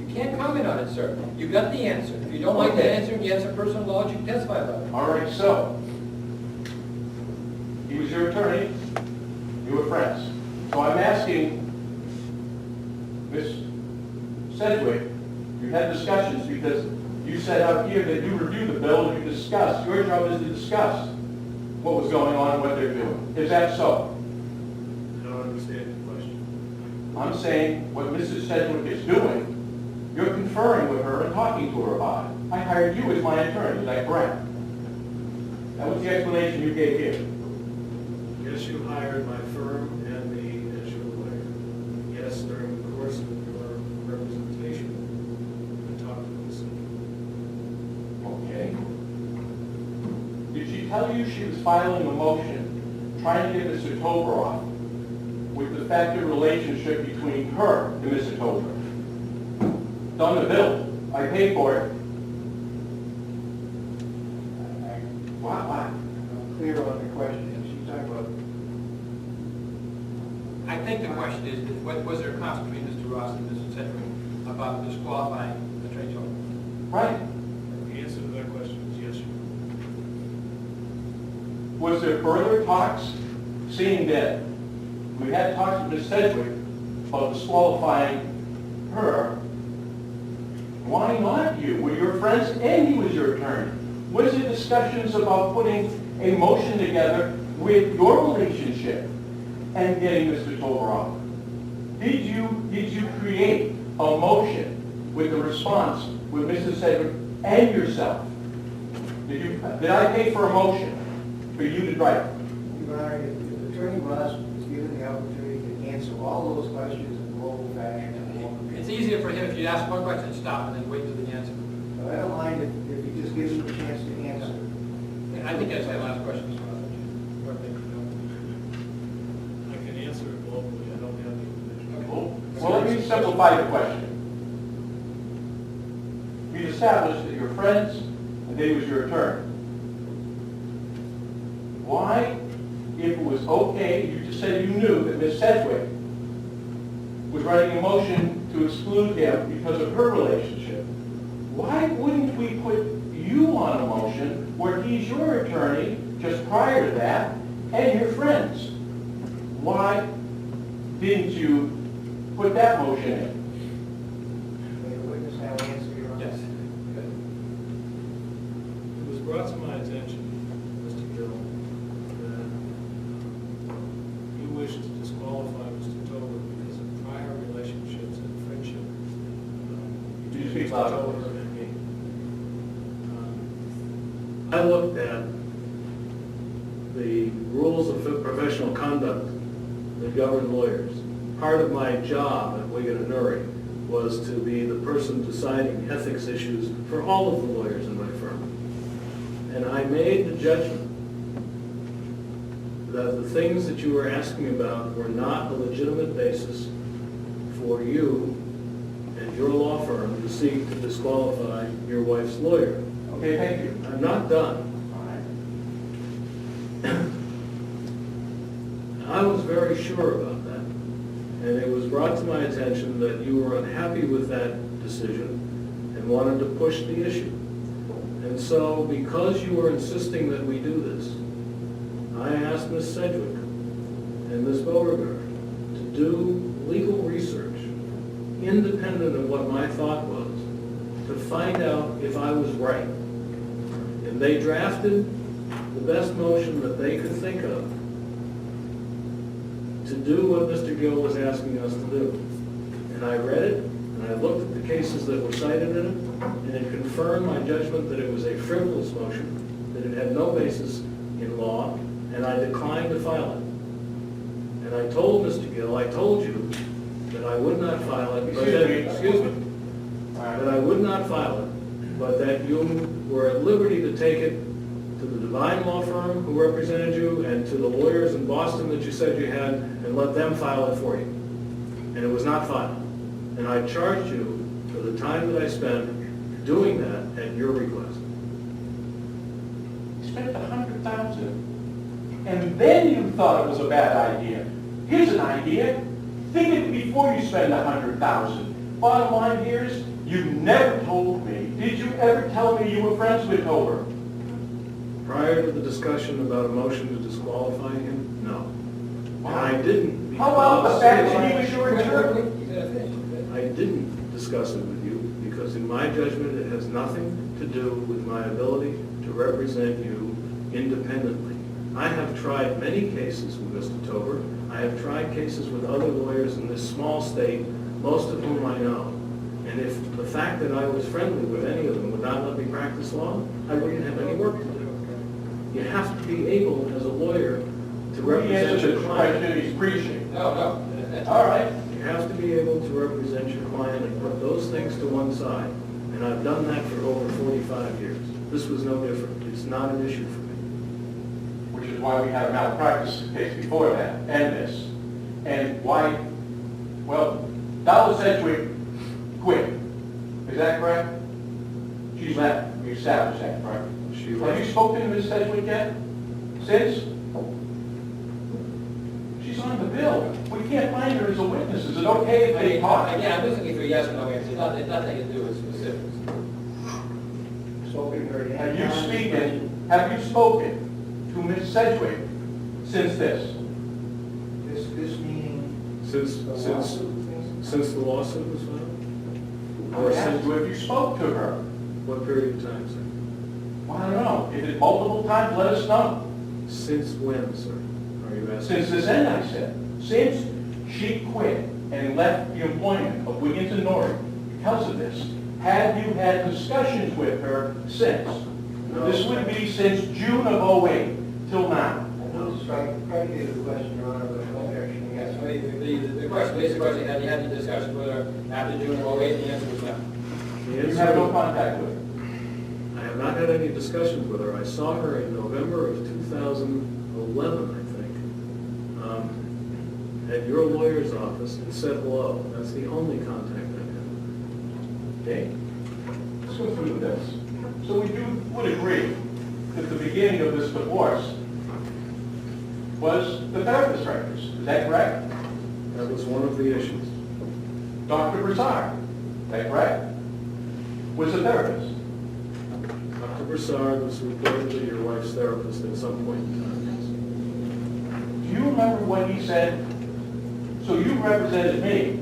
You can't comment on it, sir. You got the answer. If you don't like the Okay. answer and you have some personal knowledge, you can testify about it. All right, so, he was your attorney, you were friends. So I'm asking Ms. Sedgwick, you had discussions because you said out here that you reviewed the bill and you discussed. Your job is to discuss what was going on and what they're doing. Is that so? I don't understand the question. I'm saying what Mrs. Sedgwick is doing, you're conferring with her and talking to her about it. I hired you as my attorney, is that correct? That was the explanation you gave here. Yes, you hired my firm and me as your lawyer. Yes, during the course of your representation, I talked to Ms. Okay. Did she tell you she was filing a motion trying to get Mr. Tober off with the factor relationship between her and Mr. Tober? It's on the bill. I paid for it. Why? I'm clear on the question. She's talking about I think the question is, was there a conflict between Mr. Ross and Mr. Sedgwick about disqualifying Attorney Tober? Right. The answer to that question is yes, you Was there further talks, seeing that we had talks with Ms. Sedgwick, about disqualifying her, why not you? Were your friends and he was your attorney? Was there discussions about putting a motion together with your relationship and getting Mr. Tober off? Did you create a motion with the response with Mrs. Sedgwick and yourself? Did I pay for a motion for you to write? Your Honor, if Attorney Ross was given the opportunity to answer all those questions in global fashion, It's easier for him if you ask one question, stop, and then wait for the answer. I don't mind if he just gives him a chance to answer. And I think that's the last question as well. I can answer it globally, I don't have the information. Well, let me simplify the question. We established that you're friends and that he was your attorney. Why, if it was okay, you just said you knew that Ms. Sedgwick was writing a motion to exclude him because of her relationship, why wouldn't we put you on a motion where he's your attorney just prior to that and your friends? Why didn't you put that motion in? May the witness now answer, Your Honor? Yes. It was brought to my attention, Mr. Gill, that you wished to disqualify Mr. Tober because of prior relationships and friendship. Could you speak Mr. louder, Tober please? and me. I looked at the rules of professional conduct that govern lawyers. Part of my job at Wigan and Nuri was to be the person deciding ethics issues for all of the lawyers in my firm. And I made the judgment that the things that you were asking about were not a legitimate basis for you and your law firm to seek to disqualify your wife's lawyer. Okay, thank you. I'm not done. All right. I was very sure about that, and it was brought to my attention that you were unhappy with that decision and wanted to push the issue. And so, because you were insisting that we do this, I asked Ms. Sedgwick and Ms. Beauregard to do legal research, independent of what my thought was, to find out if I was right. And they drafted the best motion that they could think of to do what Mr. Gill was asking us to do. And I read it, and I looked at the cases that were cited in it, and it confirmed my judgment that it was a frivolous motion, that it had no basis in law, and I declined to file it. And I told Mr. Gill, I told you that I would not file it, but that, excuse me, that I would not file it, but that you were at liberty to take it to the Divine Law Firm who represented you and to the lawyers in Boston that you said you had, and let them file it for you. And it was not filed. And I charged you for the time that I spent doing that at your request. You spent $100,000, and then you thought it was a bad idea. Here's an idea. Think it before you spend $100,000. Bottom line here is, you never told me. Did you ever tell me you were friends with Tober? Prior to the discussion about a motion to disqualify him, no. And I didn't. How about the because- fact that he was your attorney? You gotta finish. I didn't discuss it with you because in my judgment, it has nothing to do with my ability to represent you independently. I have tried many cases with Mr. Tober. I have tried cases with other lawyers in this small state, most of whom I know. And if the fact that I was friendly with any of them would not let me practice law, I wouldn't have any work to do. You have to be able, as a lawyer, to He represent answered your the client. question he's preaching. No, that's All right. You have to be able to represent your client and put those things to one side. And I've done that for over 45 years. This was no different. It's not an issue for me. Which is why we had a malpractice case before that, and this. And why, well, Dollar Sedgwick quit. Is that correct? She left. We established that, correct? She Have left. you spoken to Ms. Sedgwick yet? Since? She's on the bill. We can't find her as a witness. Is it okay if they talk? Again, I'm just looking for a yes or no answer. It's nothing to do with specifics. Spoken very. Have you spoken to Ms. Sedgwick since this? This meeting, Since Since the lawsuit was filed? I asked you if you spoke to her. What period of time, sir? Well, I don't know. If it's multiple times, let us know. Since when, sir? Are you asking? Since this end, I said. Since she quit and left the employment of Wiggins and Norrie because of this, have you had discussions with her since? No. This would be since June of '08 till now. I'm just trying to get the question, Your Honor, but I don't actually Yes, answer. well, the question, basic question, have you had any discussions with her after June of '08? The answer was no. The You answer have no is- contact with her. I have not had any discussions with her. I saw her in November of 2011, I think, at your lawyer's office and said hello. That's the only contact I've Okay? Let's go through this. So we would agree that the beginning of this divorce was the therapist records. Is that correct? had. That was one of the issues. Dr. Broussard, is that correct? Was a therapist. Dr. Broussard was reportedly your wife's therapist at some point in time. Do you remember what he said? So you represented me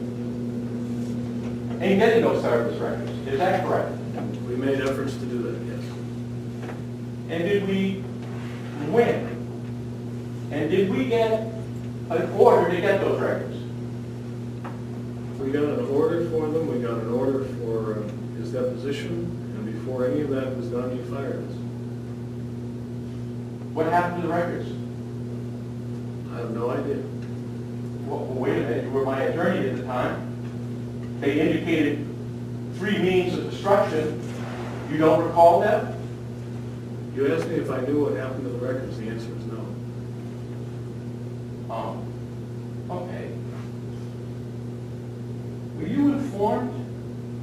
in getting those therapist records. Is that correct? Yes. We made efforts to do that, yes. And did we win? And did we get an order to get those records? We got an order for them. We got an order for his deposition. And before any of that was done, you fired us. What happened to the records? I have no idea. Well, wait a minute, you were my attorney at the time. They indicated 3 means of destruction. You don't recall them? You asked me if I knew what happened to the records. The answer is no. Okay. Were you informed?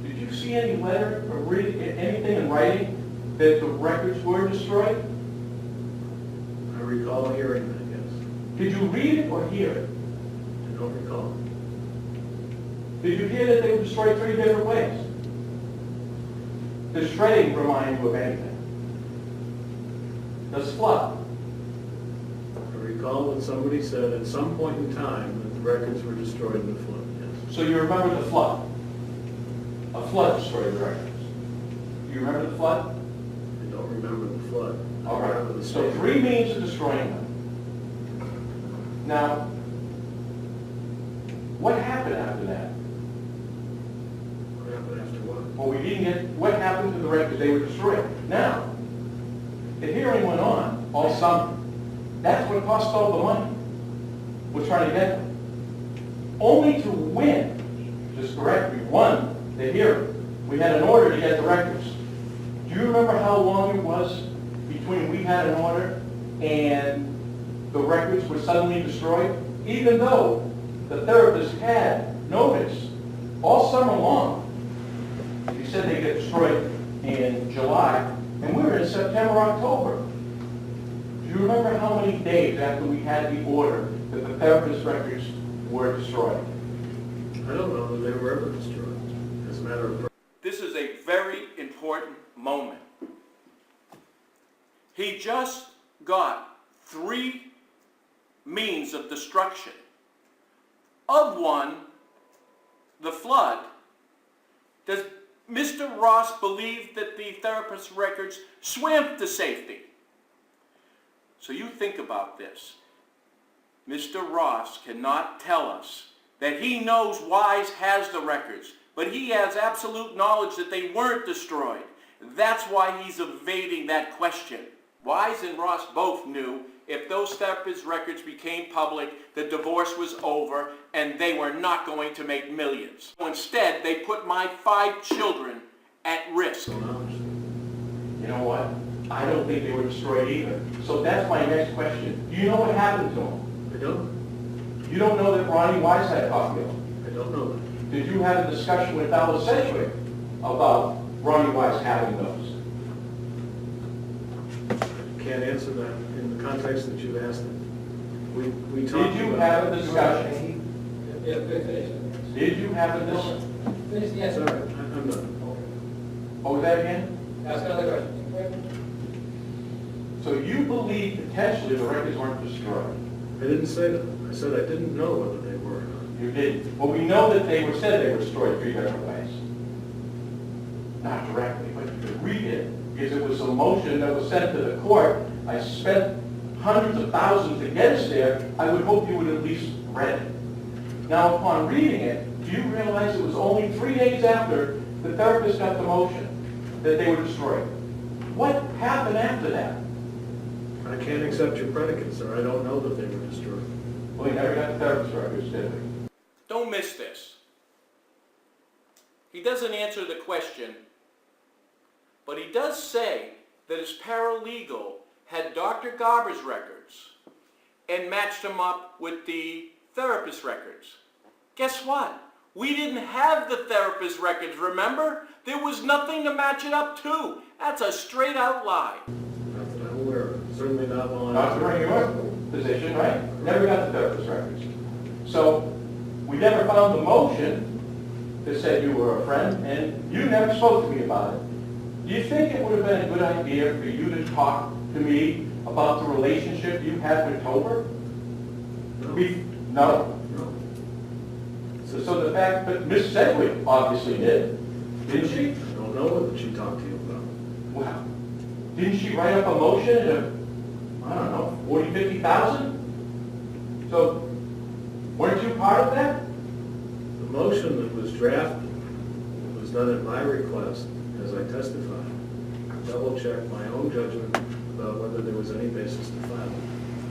Did you see any letter or read anything in writing that the records were destroyed? I recall hearing that, yes. Did you read it or hear it? I don't recall. Did you hear that they were destroyed 3 different ways? Does shredding remind you of anything? Does flood? I recall that somebody said at some point in time that the records were destroyed in the flood, yes. So you remember the flood? A flood destroyed the records. Do you remember the flood? I don't remember the flood. I All remember right. the So statement. 3 means of destroying them. Now, what happened after that? What happened after what? Well, we didn't get, what happened to the records? They were destroyed. Now, the hearing went on all summer. That's what cost all the money. We're trying to get them. Only to win, which is correct, we won the hearing. We had an order to get the records. Do you remember how long it was between we had an order and the records were suddenly destroyed? Even though the therapist had notice all summer long. He said they get destroyed in July, and we were in September, October. Do you remember how many days after we had the order that the therapist records were destroyed? I don't know that they were ever destroyed. As a matter of This is a very important moment. He just got 3 means of destruction. Of one, the flood. Does Mr. Ross believe that the therapist's records swam to safety? So you think about this. Mr. Ross cannot tell us that he knows Wise has the records, but he has absolute knowledge that they weren't destroyed. That's why he's evading that question. Wise and Ross both knew if those therapist records became public, the divorce was over and they were not going to make millions. Instead, they put my 5 children at risk. You know what? I don't think they were destroyed either. So that's my next question. Do you know what happened to them? I don't. You don't know that Ronnie Wise had a copy of them. I don't know that. Did you have a discussion with Dollar Sedgwick about Ronnie Wise having those? I can't answer that in the context that you've asked it. We talked Did you about- have a discussion? Yeah, finish. Did you have a discussion? Finish the Sorry, answer. I'm done. What was that again? Ask another question. So you believe potentially the records weren't destroyed? I didn't say that. I said I didn't know whether they were or not. You didn't. Well, we know that they were said they were destroyed 3 different ways. Not directly, but you could read it, because it was a motion that was sent to the court. I spent hundreds of thousands to get us there. I would hope you would at least read it. Now, upon reading it, do you realize it was only 3 days after the therapist got the motion that they were destroyed? What happened after that? I can't accept your predicate, sir. I don't know that they were destroyed. Well, he never got the therapist records, did we? Don't miss this. He doesn't answer the question, but he does say that his paralegal had Dr. Garber's records and matched them up with the therapist's records. Guess what? We didn't have the therapist's records, remember? There was nothing to match it up to. That's a straight out lie. Not that I'm aware of. Certainly not while Not I'm... during your position, right? Never got the therapist records. So, we never found the motion that said you were a friend, and you never spoke to me about it. Do you think it would have been a good idea for you to talk to me about the relationship you had with Tober? No. No. So the fact that Miss Sedgwick obviously did, didn't she? I don't know what she talked to you about. Well, didn't she write up a motion of, I don't know, 40, 50,000? So, weren't you part of that? The motion that was drafted was done at my request, as I testified. Double-checked my own judgment about whether there was any basis to file it.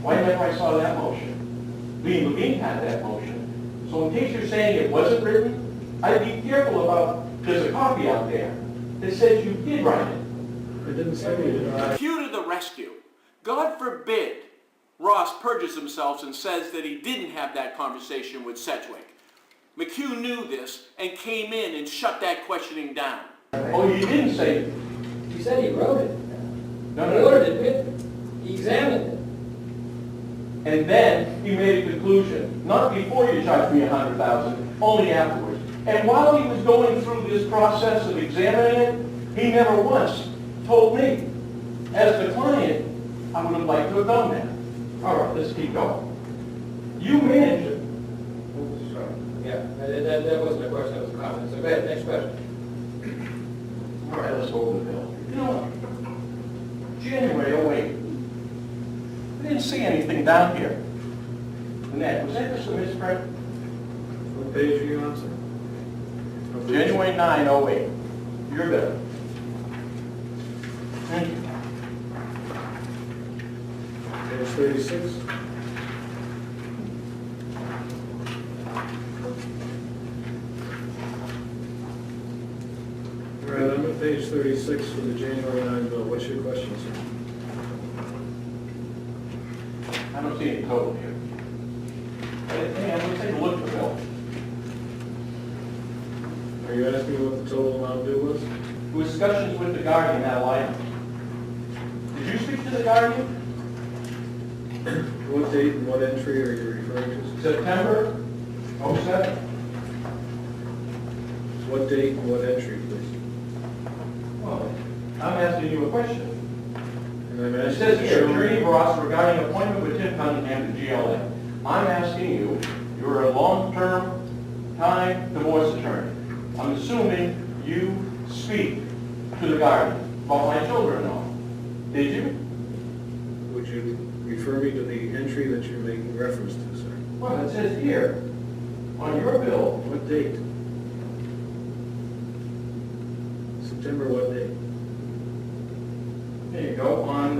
Why never I saw that motion? Lee Levine had that motion. So in case you're saying it wasn't written, I'd be careful about, there's a copy out there that says you did write it. I didn't say you did. McHugh to the rescue. God forbid Ross perjures himself and says that he didn't have that conversation with Sedgwick. McHugh knew this and came in and shut that questioning down. Oh, you didn't say, He said he wrote it. no, He no, ordered no. it written. He examined it. And then he made a conclusion, not before you charged me 100,000, only afterwards. And while he was going through this process of examining it, he never once told me. As the client, I would have liked to have done that. All right, let's keep going. You managed it. Yeah, that wasn't a question, that was a comment. So go ahead, next question. All right, let's go over the bill. You know what? January 08. I didn't see anything down here. Annette, was that just a misprint? What page are you on, sir? January 9, 08. Your bill. Thank you. Page 36. All right, I'm at page 36 for the January 9 bill. What's your question, sir? I don't see any total here. Hey, let's take a look at the bill. Are you asking what the total amount due was? Discussions with the Guardian ad litem. Did you speak to the Guardian? What date and what entry are you referring to? September 07? What date and what entry, please? Well, I'm asking you a question. And I'm It asking says you to here, show Attorney me. Ross regarding appointment with Tim Cunningham to GLA. I'm asking you, you're a long-term time divorce attorney. I'm assuming you speak to the Guardian about my children-in-law. Did you? Would you refer me to the entry that you're making reference to, sir? Well, it says here, on your bill, What date? September what date? there you go, on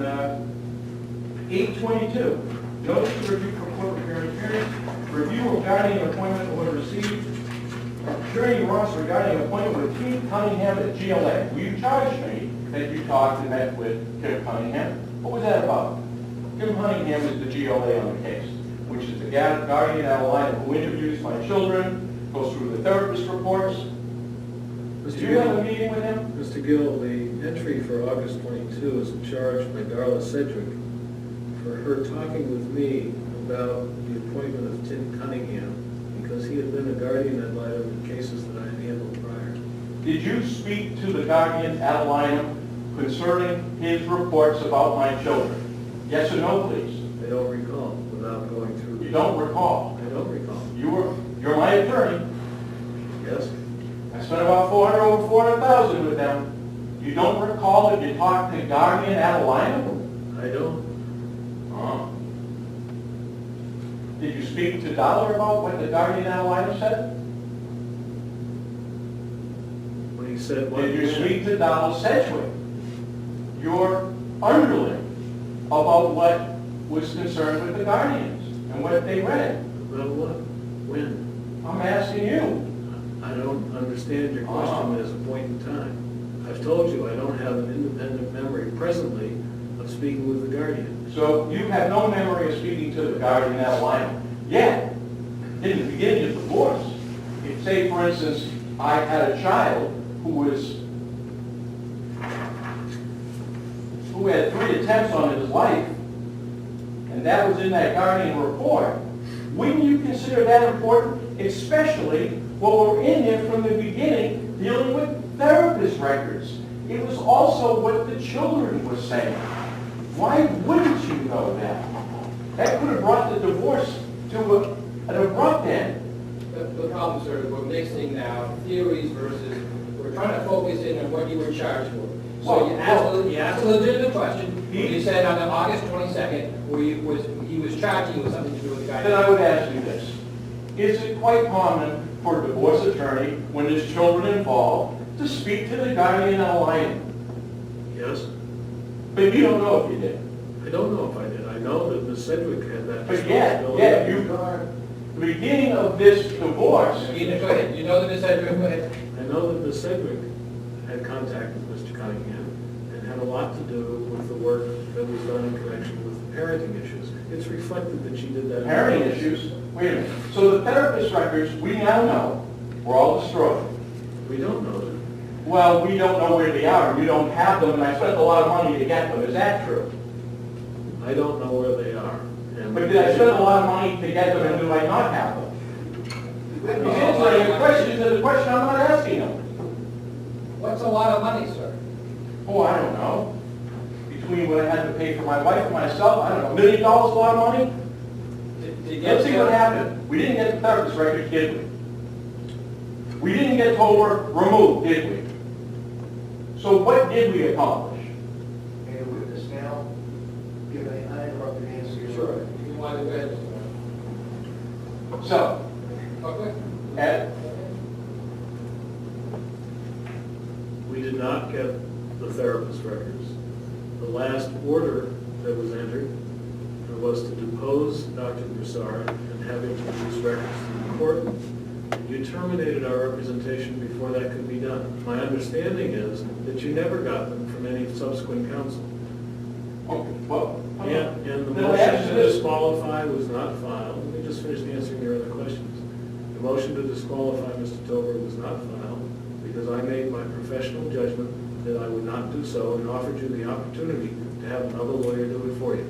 8/22. Notice to review for court appearance, review of Guardian appointment order received. Attorney Ross regarding appointment with Tim Cunningham at GLA. Will you charge me that you talked and met with Tim Cunningham? What was that about? Tim Cunningham is the GLA on the case, which is the guardian ad litem who interviews my children, goes through the therapist reports. Did you have a meeting with him? Mr. Gill, the entry for August 22 is a charge by Darla Sedgwick for her talking with me about the appointment of Tim Cunningham because he had been a guardian ad litem in cases that I had handled prior. Did you speak to the guardian ad litem concerning his reports about my children? Yes or no, please? I don't recall without going through. You don't recall. I don't recall. You're my my attorney. Yes? I spent about over 400,000 with them. You don't recall that you talked to guardian Adelina? I don't. Did you speak to Dollar about what the guardian Adelina said? When he said what? Did you speak to Donald Sedgwick, your underling, about what was concerned with the guardians and what they read? About what? When? I'm asking you. I don't understand your question as a point in time. I've told you I don't have an independent memory presently of speaking with the guardian. So you have no memory of speaking to the guardian Adelina. Yet, in the beginning of the divorce, if, say, for instance, I had a child who had 3 attempts on his life, and that was in that guardian report, wouldn't you consider that important? Especially what we're in there from the beginning, dealing with therapist records. It was also what the children were saying. Why wouldn't you know that? That could have brought the divorce to an abrupt end. The problem, sir, is we're mixing now theories versus, we're trying to focus in on what you were charged for. So you asked a legitimate question. You said on August 22nd, where he was charging you with something to do with the guy. Then I would ask you this. Is it quite common for a divorce attorney, when there's children involved, to speak to the guardian Adelina? Yes? But you don't know if you did. I don't know if I did. I know that Ms. Sedgwick had that But responsibility. yet, you, the beginning of this divorce, Go ahead. You know that Ms. Sedgwick, go ahead. I know that Ms. Sedgwick had contact with Mr. Cunningham and had a lot to do with the work that was done in connection with the parenting issues. It's reflected that she did that. parenting issues, wait a minute. So the therapist records, we now know, were all destroyed. We don't know that. Well, we don't know where they are, we don't have them, and I spent a lot of money to get them. Is that true? I don't know where they are. And But did I spend a lot of money to get them, and do I not have them? He's answering a question to the question I'm not asking him. What's a lot of money, sir? Oh, I don't know. Between what I had to pay for my wife and myself, I don't know, $1 million a lot of money? Let's see what happened. We didn't get the therapist records, did we? We didn't get Tolbert removed, did we? So what did we accomplish? May the witness now give an uninterrupted answer to your Sure. question. You want to go ahead, Mr. So, Okay. Ed, we did not get the therapist records. The last order that was entered was to depose Dr. Broussard and have him produce records to the court. You terminated our representation before that could be done. My understanding is that you never got them from any subsequent counsel. okay, well, And the Then I motion ask to this. disqualify was not filed. Let me just finish answering your other questions. The motion to disqualify Mr. Tober was not filed because I made my professional judgment that I would not do so and offered you the opportunity to have another lawyer do it for you.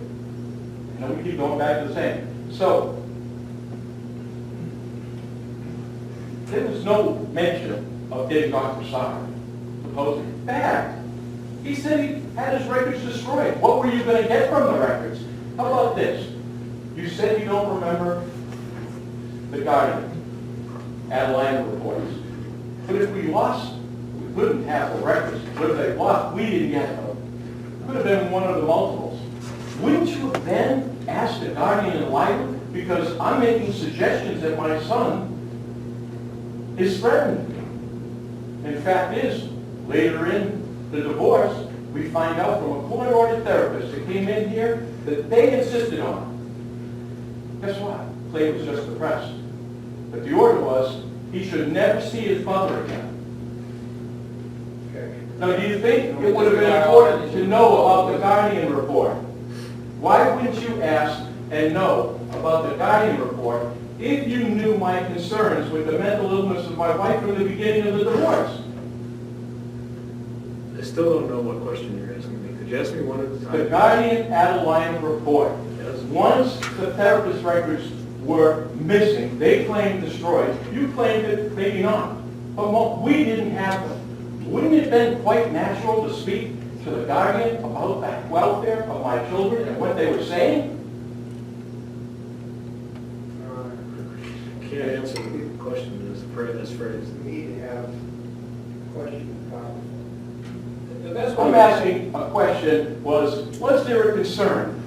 and we keep going back to the same. So, there was no mention of getting Dr. Broussard deposed. In fact, he said he had his records destroyed. What were you going to get from the records? How about this? You said you don't remember the Guardian, Adelina reports. But if we lost, we wouldn't have the records. But if they lost, we didn't get them. It could have been one of the multiples. Wouldn't you have then asked the Guardian in Lyman? Because I'm making suggestions that my son is threatened. In fact is, later in the divorce, we find out from a court-ordered therapist that came in here that they insisted on. Guess what? Clay was just depressed. But the order was, he should never see his mother again. Now, do you think it would have been important to know about the Guardian report? Why wouldn't you ask and know about the Guardian report if you knew my concerns with the mental illness of my wife from the beginning of the divorce? I still don't know what question you're asking me. Could you ask me one at a The time? Guardian Adelina report. Yes. Once the therapist records were missing, they claimed destroyed. You claimed it, maybe not. But we didn't have them. Wouldn't it have been quite natural to speak to the Guardian about the welfare of my children and what they were saying? can't answer the question as phrased. It's me to have question and comment. The best way. I'm asking a question was there a concern?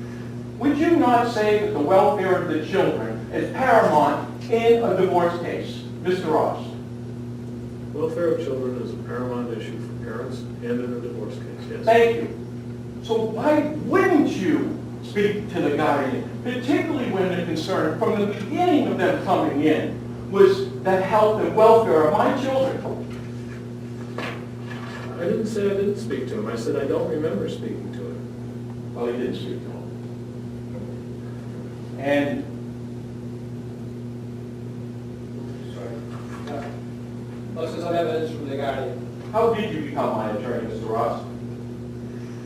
Would you not say that the welfare of the children is paramount in a divorce case, Mr. Ross? Welfare of children is a paramount issue for parents and in a divorce case, yes. Thank you. So why wouldn't you speak to the guardian, particularly when the concern from the beginning of them coming in was the health and welfare of my children? I didn't say I didn't speak to him. I said I don't remember speaking to him. Well, he didn't speak to him. And Let's get some evidence from the guardian. how did you become my attorney, Mr. Ross?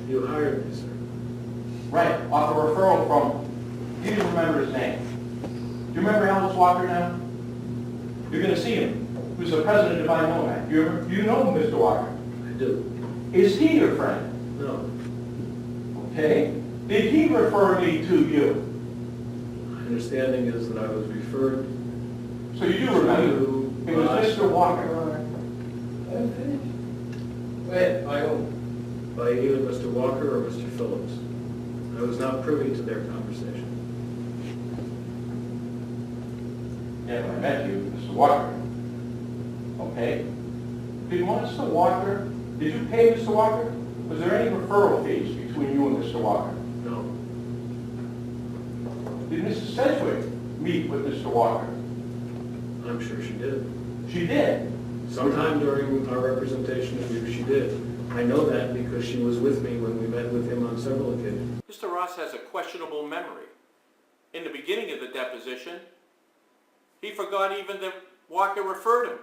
You hired me, sir. Right, off a referral from, you didn't remember his name. Do you remember Alice Walker now? You're gonna see him, who's the president of Divine Nomad. Do you know Mr. Walker? I do. Is he your friend? No. Okay. Did he refer me to you? My understanding is that I was referred So you do remember? to It was Mr. Walker. Let him finish. Go ahead, by whom? by either Mr. Walker or Mr. Phillips. I was not privy to their conversation. Yeah, when I met you, Mr. Walker. Okay. Did Mr. Walker, did you pay Mr. Walker? Was there any referral fees between you and Mr. Walker? No. Did Mrs. Sedgwick meet with Mr. Walker? I'm sure she did. She did. Sometime during our representation of you, she did. I know that because she was with me when we met with him on several occasions. Mr. Ross has a questionable memory. In the beginning of the deposition, he forgot even that Walker referred him.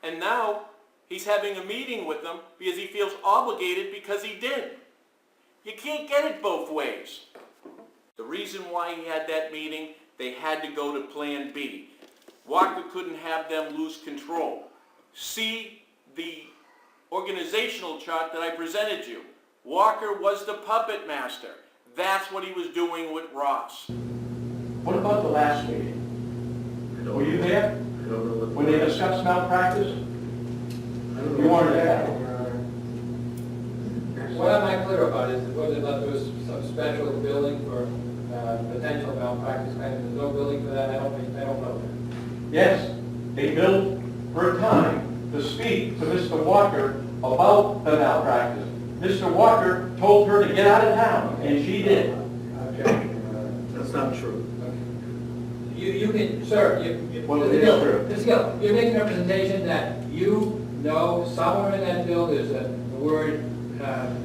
And now, he's having a meeting with them because he feels obligated because he did. You can't get it both ways. The reason why he had that meeting, they had to go to Plan B. Walker couldn't have them lose control. See the organizational chart that I presented you. Walker was the puppet master. That's what he was doing with Ross. What about the last meeting? I don't Were you there? I don't know what. When they discussed malpractice? I don't know You what- weren't there. What am I clear about is whether or not there was some special billing for potential malpractice claims. There's no billing for that. I don't know. Yes, they billed her time to speak to Mr. Walker about the malpractice. Mr. Walker told her to get out of town, and she did. That's not true. You can, sir, Well, it is true. Mr. Gill, you're making a representation that you know somewhere in that bill there's a word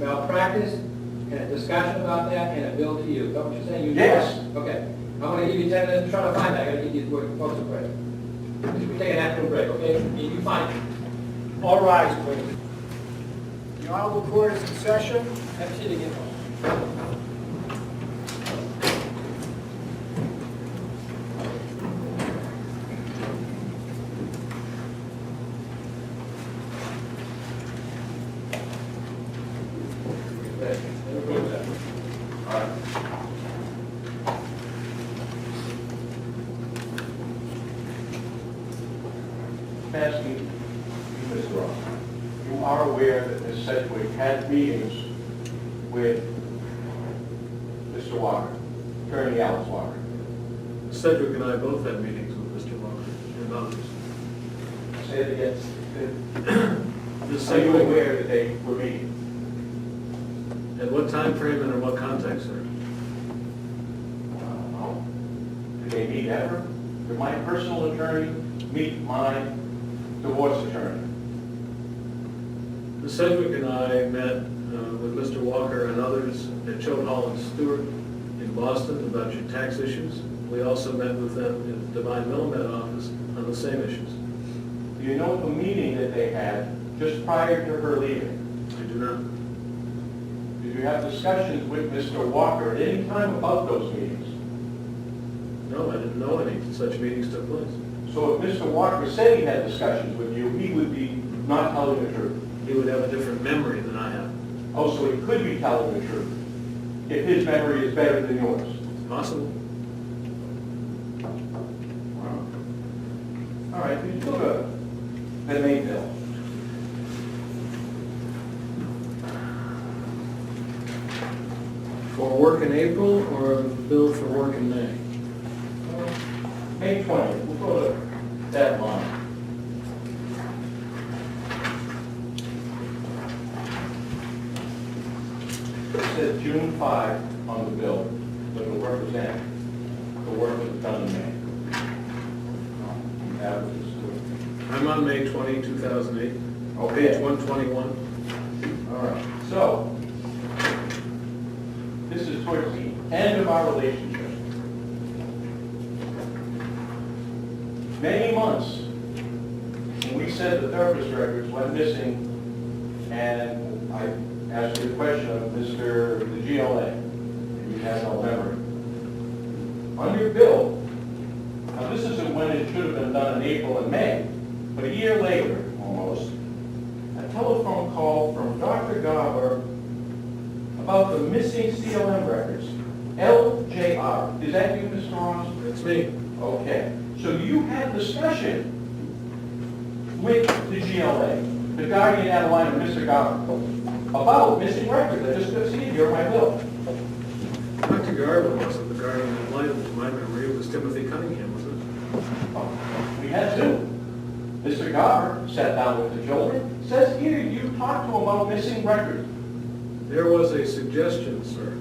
malpractice and a discussion about that and a bill to you. Is that what you're saying? You know? Yes. Okay. I'm going to give you 10 minutes to try to find that. I got to give these folks a break. We take an afternoon break, okay? You find it. All rise, please. The honorable court is in session. Have a seat again. Asking you, Mr. Ross, you are aware that Ms. Sedgwick had meetings with Mr. Walker, Attorney Alice Walker. Cedric and I both had meetings with Mr. Walker and others. Say it again. Ms. Are you Sedgwick, aware that they were meeting? at what time frame and in what context, sir? Did they meet ever? Did my personal attorney meet my divorce attorney? Ms. Sedgwick and I met with Mr. Walker and others at Choate Hall and Stewart in Boston about your tax issues. We also met with them in the Divine Millimet office on the same issues. Do you know the meeting that they had just prior to her leaving? I do not. Did you have discussions with Mr. Walker at any time about those meetings? No, I didn't know any such meetings took place. So if Mr. Walker said he had discussions with you, he would be not telling the truth. He would have a different memory than I have. Oh, so he could be telling the truth, if his memory is better than yours. Possible. Well, All right, you still got that main bill. For work in April or a bill for work in May? May 20th, we'll go to that line. It says June 5 on the bill, but the work was in. The work was done in May. That was I'm on May 20, 2008. Okay. Page 121. all right. So, this is towards the end of our relationship. Many months, when we said the therapist records went missing, and I asked you a question of the GLA, and you had no memory. On your bill, now this isn't when it should have been done in April and May, but a year later, almost, a telephone call from Dr. Garber about the missing CLM records. LJR. Is that you, Mr. Ross? That's me. Okay. So you had discussion with the GLA, the guardian ad litem, Mr. Garber, about missing records. I just couldn't see it here on my bill. Dr. Garber wasn't the guardian ad litem to my memory. It was Timothy Cunningham, wasn't it? We had two. Mr. Garber sat down with the children, says here you talked to him about missing records. There was a suggestion, sir,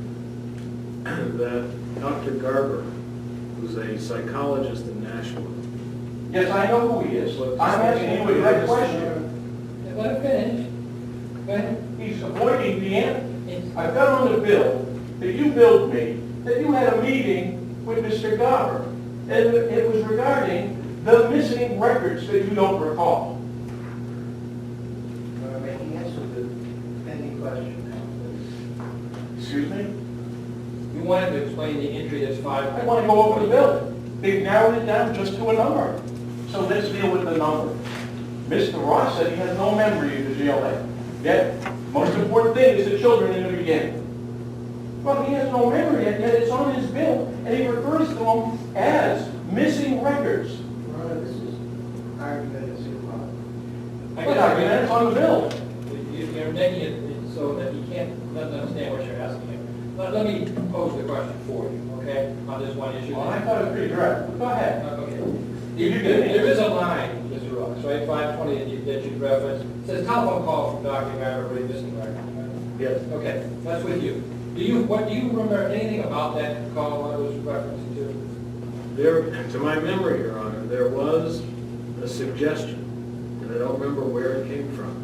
that Dr. Garber, who's a psychologist in Nashua. Yes, I know who he is. I'm asking you a direct question. Let him finish. Go ahead. He's avoiding the answer. I've got on the bill that you billed me, that you had a meeting with Mr. Garber, and it was regarding the missing records that you don't recall. May he answer the pending question now, please? Excuse me? You wanted to explain the entry that's 5. I want to go over the bill. They've narrowed it down just to a number. So let's deal with the number. Mr. Ross said he has no memory of the GLA. Yet, most important thing is the children in the beginning. Well, he has no memory, yet it's on his bill, and he refers to them as missing records. Your Honor, this is argument is improper. What argument? It's on the bill. You're making it so that he can't understand what you're asking him. Let me pose the question for you, okay, on this one issue. Well, I thought it was pretty direct. Go ahead. Okay. You get it. There is a line, Mr. Ross, right, 520 that you referenced. It says telephone call from Dr. Garber for a missing record. Yes. Okay, that's with you. Do you remember anything about that call, what it was referencing to? There, to my memory, Your Honor, there was a suggestion, and I don't remember where it came from,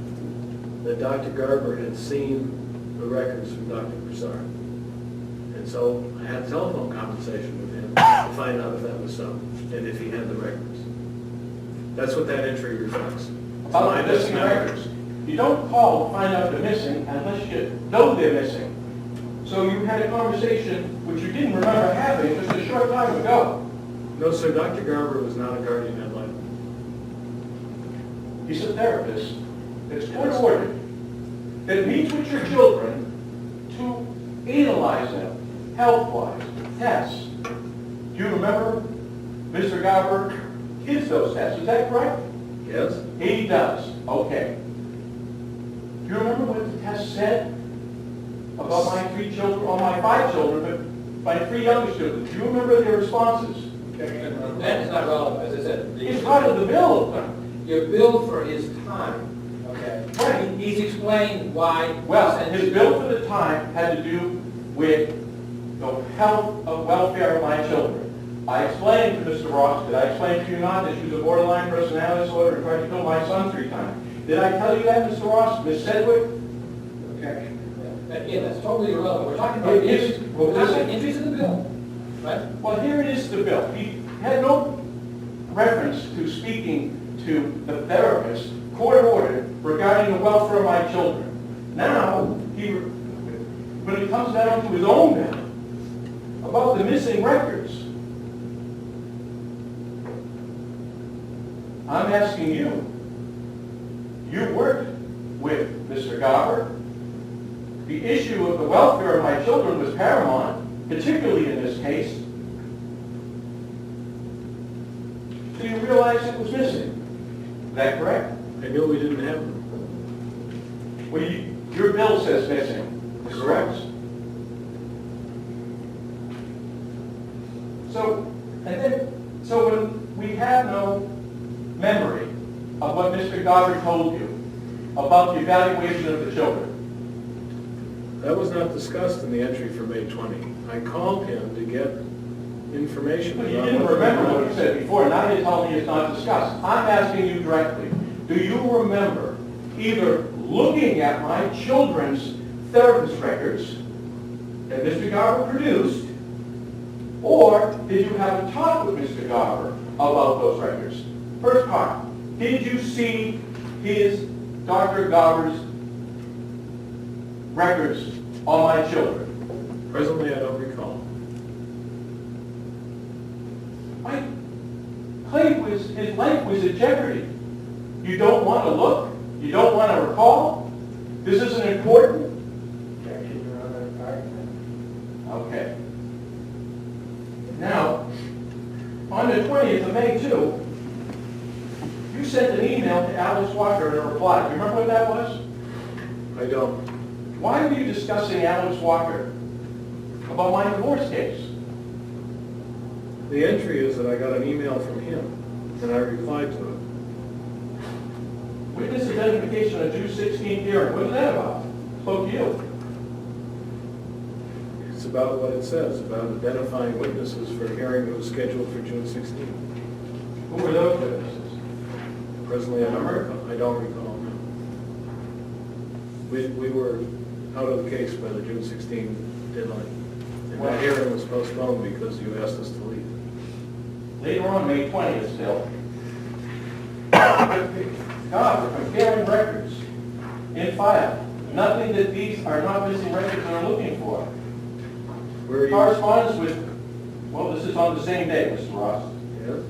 that Dr. Garber had seen the records from Dr. Broussard. And so I had a telephone conversation with him to find out if that was so, and if he had the records. That's what that entry reflects. About the missing records. You don't call to find out they're missing unless you know they're missing. So you had a conversation which you didn't remember having just a short time ago. No, sir, Dr. Garber was not a guardian ad litem. He's a therapist that's court-ordered, that meets with your children to analyze them, health-wise, tests. Do you remember Mr. Garber gives those tests, is that correct? Yes? He does, okay. Do you remember what the test said about my 3 children, or my 5 children, but my 3 younger students? Do you remember their responses? That is not relevant, as I said. It's part of the bill. You're billed for his time, okay? Right. He's explained why. Well, his bill for the time had to do with the health of welfare of my children. I explained to Mr. Ross, did I explain to you not that she was a borderline personality disorder and tried to kill my son 3 times? Did I tell you that, Mr. Ross? Ms. Sedgwick? Okay. Again, that's totally irrelevant. We're talking about It is. entries in the bill, right? Well, here it is, the bill. He had no reference to speaking to the therapist, court-ordered, regarding the welfare of my children. Now, when it comes down to his own bill, about the missing records, I'm asking you, you worked with Mr. Garber. The issue of the welfare of my children was paramount, particularly in this case. So you realize it was missing. Is that correct? I knew we didn't have them. Well, your bill says missing, Mr. Rex. So when we have no memory of what Mr. Goddard told you about the evaluation of the children, That was not discussed in the entry for May 20. I called him to get information well, about... you didn't remember what you said before, now you're telling me it's not discussed. I'm asking you directly, do you remember either looking at my children's therapist records that Mr. Garber produced, or did you have a talk with Mr. Garber about those records? First part, did you see Dr. Garber's records on my children? Presently, I don't recall. His life was in jeopardy. You don't want to look? You don't want to recall? This isn't important? Objection, Your Honor. Okay. Now, on the 20th of May, too, you sent an email to Alice Walker in a reply. Do you remember what that was? I don't. Why were you discussing Alice Walker about my divorce case? The entry is that I got an email from him, and I replied to it. Witness identification on June 16th hearing. What is that about? Spoke to you. It's about what it says, about identifying witnesses for a hearing that was scheduled for June 16th. Who were those witnesses? Presently, I don't recall. No. We were out of the case by the June 16 deadline. And that hearing was postponed because you asked us to leave. Later on, May 20th still. God, we're comparing records in file. Nothing that these are not missing records that are looking for. Where are you? Correspondence with, well, this is on the same day, Mr. Ross. Yes?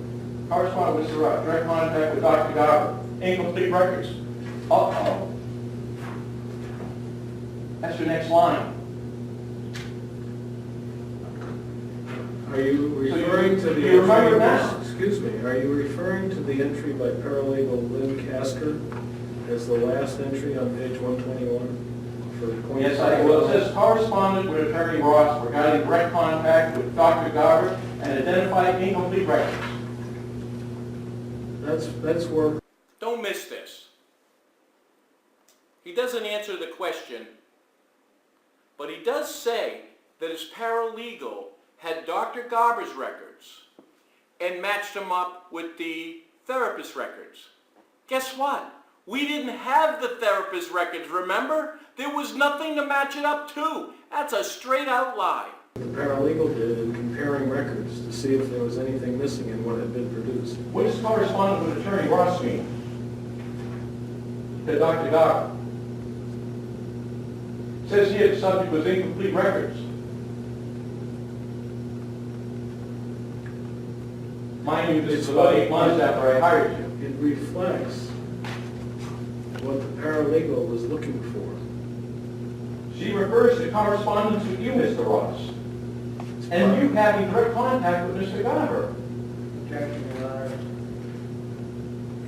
Correspondence with Mr. Ross, direct contact with Dr. Garber, incomplete records. Uh-oh. That's your next line. Are you referring to the you remember entry? now? Excuse me. Are you referring to the entry by paralegal Lynn Casker as the last entry on page 121 for point? Yes, I will. It says correspondence with Attorney Ross regarding direct contact with Dr. Garber and identified incomplete records. That's where. Don't miss this. He doesn't answer the question, but he does say that his paralegal had Dr. Garber's records and matched them up with the therapist records. Guess what? We didn't have the therapist records, remember? There was nothing to match it up to. That's a straight out lie. The paralegal did in comparing records to see if there was anything missing in what had been produced. What does correspondence with Attorney Ross mean? To Dr. Garber. It says here the subject was incomplete records. Mind you, this is about 8 months after I hired you. It reflects what the paralegal was looking for. She refers to correspondence with you, Mr. Ross. And you having direct contact with Mr. Garber. Objection, Your Honor.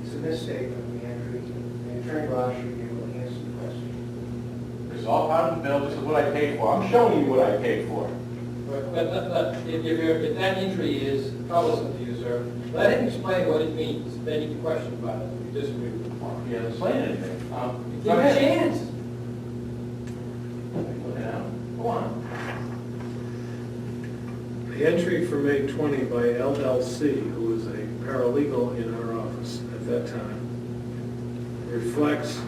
It's a mistake of the entry. The Attorney Ross should be able to answer the question. This is all part of the bill. This is what I paid for. I'm showing you what I paid for. But if that entry is troublesome to you, sir, let him explain what it means. Then you can question about it if you disagree with him. You haven't explained anything. Go Give him a ahead. chance. Go on. The entry for May 20 by LLC, who was a paralegal in our office at that time, reflects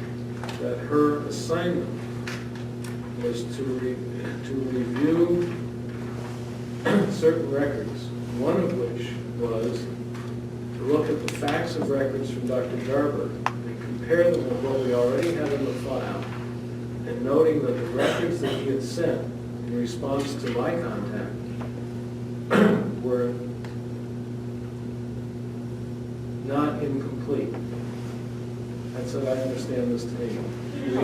that her assignment was to review certain records, one of which was to look at the facts of records from Dr. Garber and compare them with what we already had in the file, and noting that the records that he had sent in response to my contact were not incomplete. That's what I understand this to mean.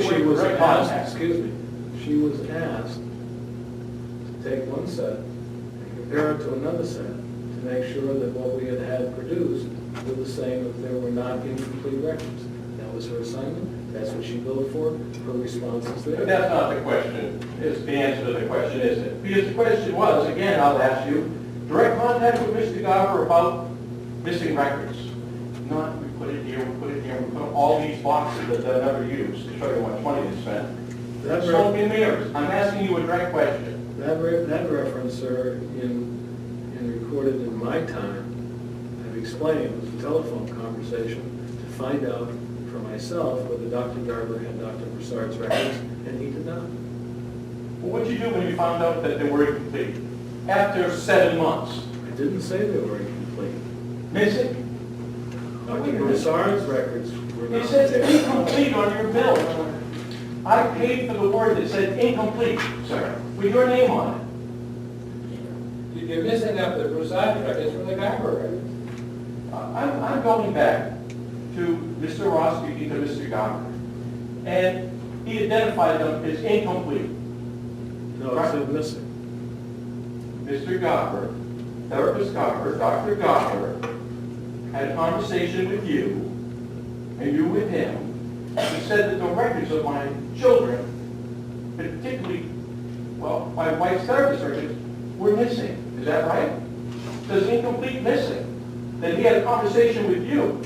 She was asked, excuse me, she was asked to take one set and compare it to another set to make sure that what we had produced were the same, if there were not incomplete records. That was her assignment, that's what she billed for, her response is But there. that's not the question, is the answer to the question, is it? Because the question was, again, I'll ask you, direct contact with Mr. Garber about missing records. Not, we put it here, we put it here, we put all these boxes that they'll never use to show you what money they spent. That Smoke and mirrors. I'm asking you a direct question. That reference, sir, in recorded in my time, I've explained, was a telephone conversation to find out for myself whether Dr. Garber had Dr. Broussard's records, and he did not. Well, what'd you do when you found out that they were incomplete? After 7 months? I didn't say they were incomplete. Missing? Dr. Broussard's records were It not says there. incomplete on your bill. I paid for the word that said incomplete, sir, with your name on it. You're missing up the Broussard records from the Garber records. I'm going back to Mr. Ross speaking to Mr. Garber, and he identified them as incomplete. No, it said missing. Mr. Garber, therapist Garber, Dr. Garber, had a conversation with you, and you with him, and he said that the records of my children, particularly, well, my wife's therapist records, were missing. Is that right? Says incomplete missing. That he had a conversation with you.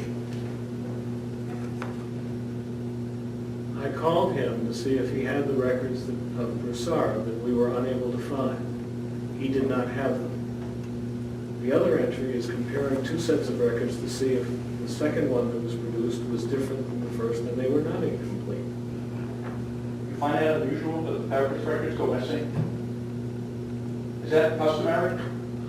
I called him to see if he had the records of Broussard that we were unable to find. He did not have them. The other entry is comparing two sets of records to see if the second one that was produced was different than the first, and they were not incomplete. You find that unusual that the therapist records go missing? Is that customary?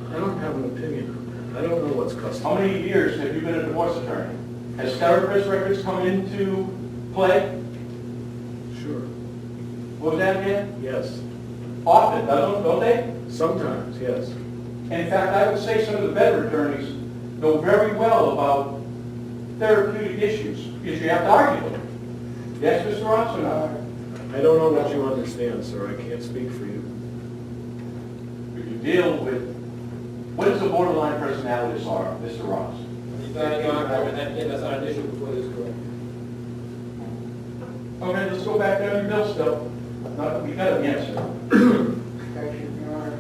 I don't have an opinion on that. I don't know what's How customary. many years have you been a divorce attorney? Has therapist records come into play? Sure. What was that again? Yes. Often, don't they? Sometimes, yes. In fact, I would say some of the better attorneys know very well about therapeutic issues, because you have to argue them. Yes, Mr. Ross, or not? I don't know what you understand, sir. I can't speak for you. You deal with, what is a borderline personality disorder, Mr. Ross? He's not a doctor, and that's not an issue before this court. Okay, let's go back down your bill still. Not that we got an answer.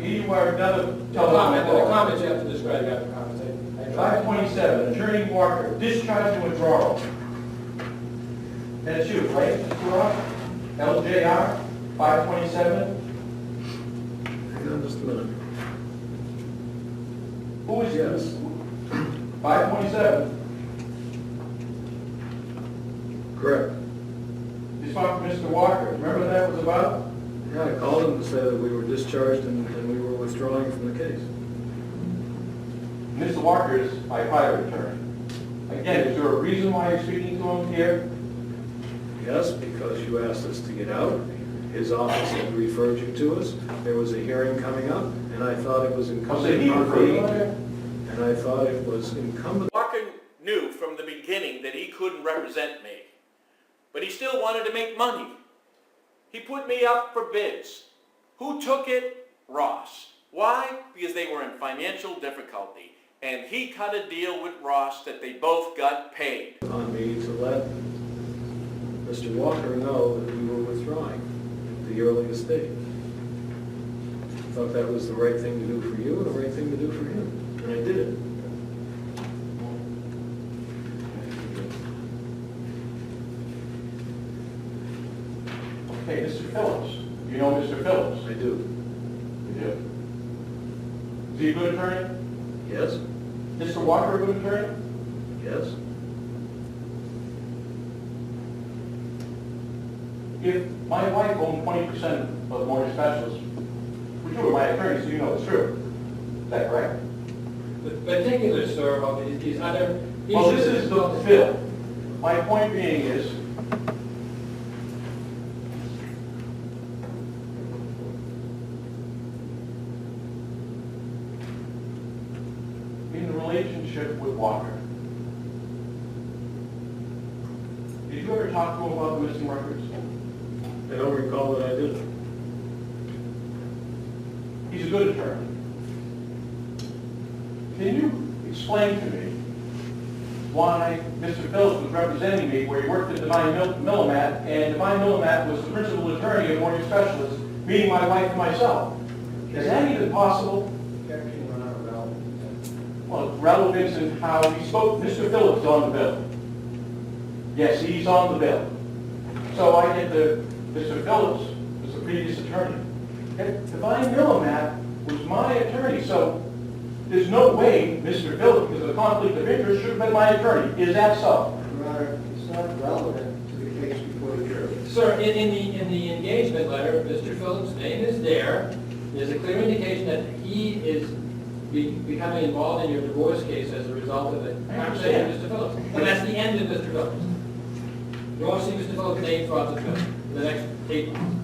You are another The comment, the telephone. comments you have to describe, you have to comment. 527, Attorney Walker, discharge and withdrawal. That's you, right, Mr. Ross? LJR, 527. Hang on just a minute. Who is Yes. this? 527. Correct. You spoke to Mr. Walker. Remember what that was about? Yeah, I called him to say that we were discharged and we were withdrawing from the case. Mr. Walker is my private attorney. Again, is there a reason why you're speaking to him here? Yes, because you asked us to get out. His office had referred you to us. There was a hearing coming up, and I thought it was I'll say incumbent he on referred me. you there. And I thought it was incumbent. Walker knew from the beginning that he couldn't represent me, but he still wanted to make money. He put me up for bids. Who took it? Ross. Why? Because they were in financial difficulty, and he cut a deal with Ross that they both got paid. On me to let Mr. Walker know that we were withdrawing at the earliest stage. I thought that was the right thing to do for you and the right thing to do for him, and I did it. Okay, Mr. Phillips. You know Mr. Phillips? I do. You do. Is he a good attorney? Yes? Mr. Walker a good attorney? Yes? If my wife owned 20% of Mortgage Specialists, which you were my attorney, so you know it's true. Is that correct? The particulars, sir, of these other issues. Well, this is the bill. My point being is, in the relationship with Walker, did you ever talk to him about the missing records? I don't recall that I did. He's a good attorney. Can you explain to me why Mr. Phillips was representing me where he worked at Divine Millimat, and Divine Millimat was the principal attorney and mortgage specialist, meeting my wife and myself? Is that even possible? Objection, Your Honor, relevant. Well, relevance in how he spoke. Mr. Phillips is on the bill. Yes, he's on the bill. So I get Mr. Phillips was the previous attorney. And Divine Millimat was my attorney, so there's no way Mr. Phillips, because of conflict of interest, should have been my attorney. Is that so? Your Honor, it's not relevant to the case before the jury. Sir, in the engagement letter, Mr. Phillips' name is there. There's a clear indication that he is becoming involved in your divorce case as a result of the conversation with Mr. Phillips. And that's the end of Mr. Phillips. You won't see Mr. Phillips' name throughout the film in the next 8 months.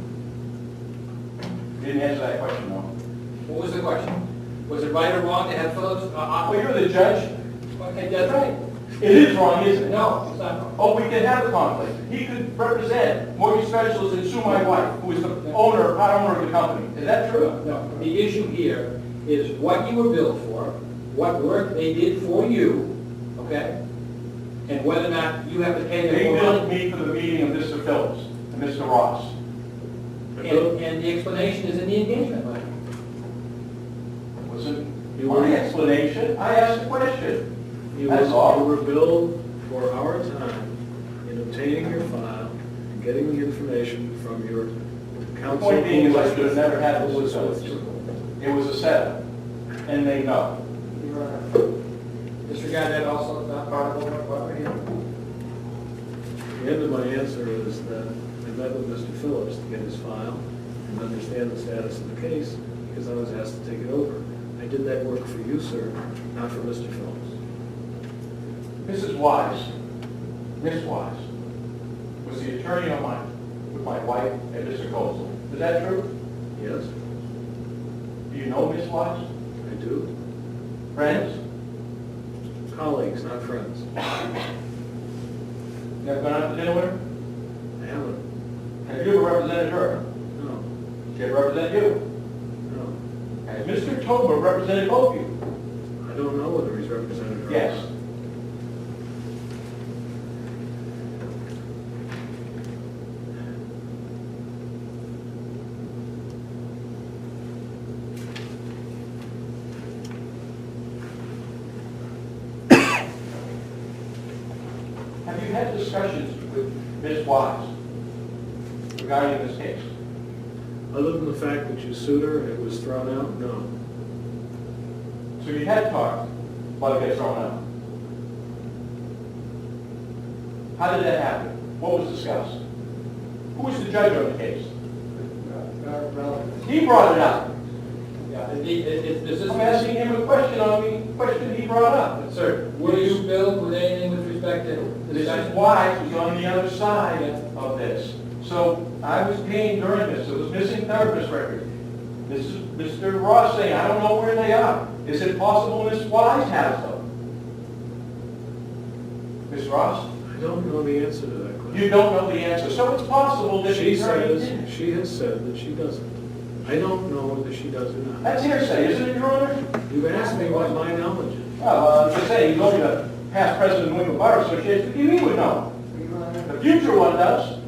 You didn't answer that question, though. What was the question? Was it right or wrong to have Phillips? Well, you're the judge. Okay, that's right. It is wrong, isn't it? No, it's not wrong. Oh, we can have a conflict. He could represent mortgage specialist and sue my wife, who is the owner, part owner of the company. Is that true? No, the issue here is what you were billed for, what work they did for you, okay? And whether or not you have to pay They them more billed money. me for the meeting of Mr. Phillips and Mr. Ross. And the explanation is in the engagement letter. It wasn't my explanation. I asked a question. That's You all. were billed for our time in obtaining your file and getting the information from your The counsel. point being is I should have never had who this was with with you. It was a setup, and they know. Your Honor, Disregard that also, it's not part of what we're here. The end of my answer is that I met with Mr. Phillips to get his file and understand the status of the case because I was asked to take it over. I did that work for you, sir, not for Mr. Phillips. Mrs. Wise, Miss Wise, was the attorney on with my wife and Mr. Colson. Is that true? Yes, Do you know Miss Wise? I do. Friends? Colleagues, not friends. Never gone out to dinner with her? I haven't. Have you ever represented her? No, She ever represented you? no. Has Mr. Tober represented both of you? I don't know whether he's represented or not. Yes. Have you had discussions with Ms. Wise regarding this case? Other than the fact that you sued her and it was thrown out, no. So you had talked about it gets thrown out. How did that happen? What was discussed? Who was the judge on the case? not relevant. He brought it up. Yeah, this is. I'm asking him a question on the question he brought up. Sir, were you billed with anything with respect to the This judge? is why it was on the other side of this. So I was paying during this. It was missing therapist record. This is Mr. Ross saying, I don't know where they are. Is it possible Ms. Wise has them? Ms. Ross? I don't know the answer to that question. You don't know the answer. So it's possible that She the attorney says, did. she has said that she doesn't. I don't know whether she does or not. That's hearsay, isn't it, Your Honor? You've asked me what my knowledge is. Well, I'm just saying, he's only the past president of the New England Bar Association. He would know. Your Honor, The future one does.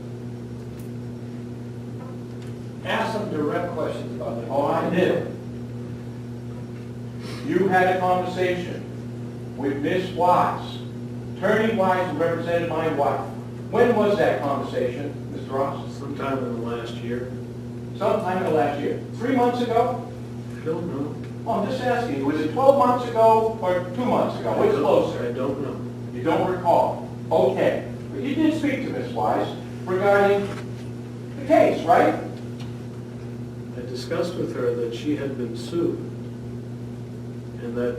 Ask some direct questions about that. Oh, I did. You had a conversation with Miss Wise, Attorney Wise, who represented my wife. When was that conversation, Mr. Ross? Sometime in the last year. Sometime in the last year. 3 months ago? I don't know. Oh, I'm just asking, was it 12 months ago or 2 months ago? Which I closer? don't know. You don't recall? Okay. But you did speak to Miss Wise regarding the case, right? I discussed with her that she had been sued, and that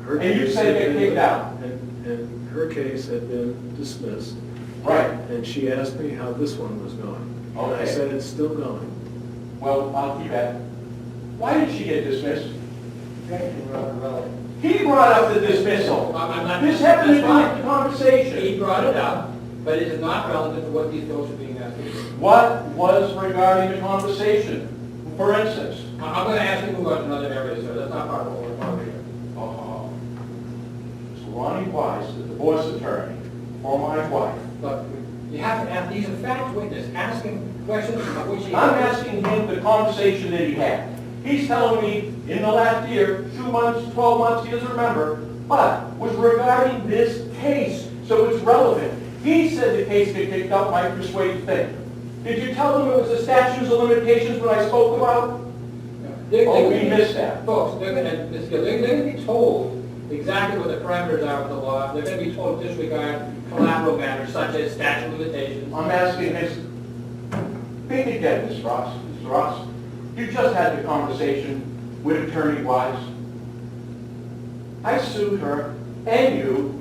her And you case said had it been- kicked out. And her case had been dismissed, Right. and she asked me how this one was going. And I Okay. said it's still going. Well, I'll keep that. Why did she get dismissed? objection, Your Honor, relevant. He brought up the dismissal. I'm not. This happened in that's the fine. conversation. He brought it up, but it is not relevant to what these bills are being asked to do. What was regarding the conversation? For instance. I'm going to ask you to move on to another area, sir. That's not part of what we're talking about. Oh, Ronnie Wise, the divorce attorney for my wife. Look, you have to ask, he's a fact witness, ask him questions about which he... I'm asking him the conversation that he had. He's telling me in the last year, 2 months, 12 months, he doesn't remember, but was regarding this case, so it's relevant. He said the case get kicked out might persuade thing. Did you tell him it was the statutes of limitations what I spoke about? Oh, we missed that. Folks, they're gonna be told exactly what the parameters are of the law. They're gonna be told to disregard collateral matters such as statute of limitations. I'm asking this, think again, Ms. Ross. Ms. Ross, you just had the conversation with Attorney Wise. I sued her and you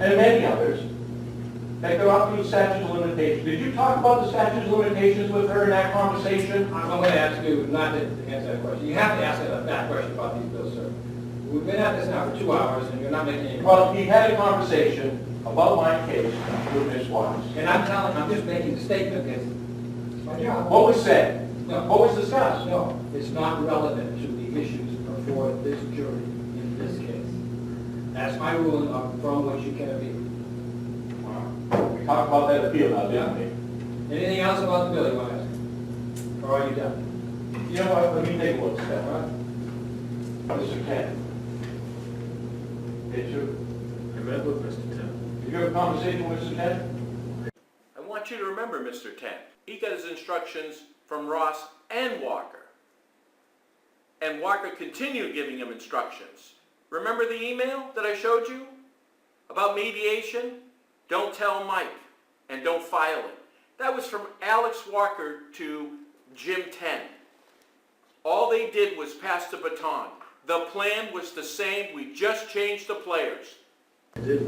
and many others that go up to the statute of limitations. Did you talk about the statute of limitations with her in that conversation? I'm going to ask you not to answer that question. You have to ask that question about these bills, sir. We've been at this now for 2 hours, and you're not making any... Well, he had a conversation about my case with Ms. Wise. And I'm just making the statement, it's my job. What was said? No. What was discussed? No, it's not relevant to the issues before this jury in this case. That's my ruling from which you can appeal. We talked about that appeal now, didn't we? Anything else about the bill you want to ask? Or are you done? You know what, let me take a look at that, right? Mr. Kent. Did you I met with Mr. Tennant. have a conversation with Mr. Kent? I want you to remember, Mr. Tent, he got his instructions from Ross and Walker. And Walker continued giving him instructions. Remember the email that I showed you about mediation? Don't tell Mike and don't file it. That was from Alex Walker to Jim Tenn. All they did was pass the baton. The plan was the same, we just changed the players. I did.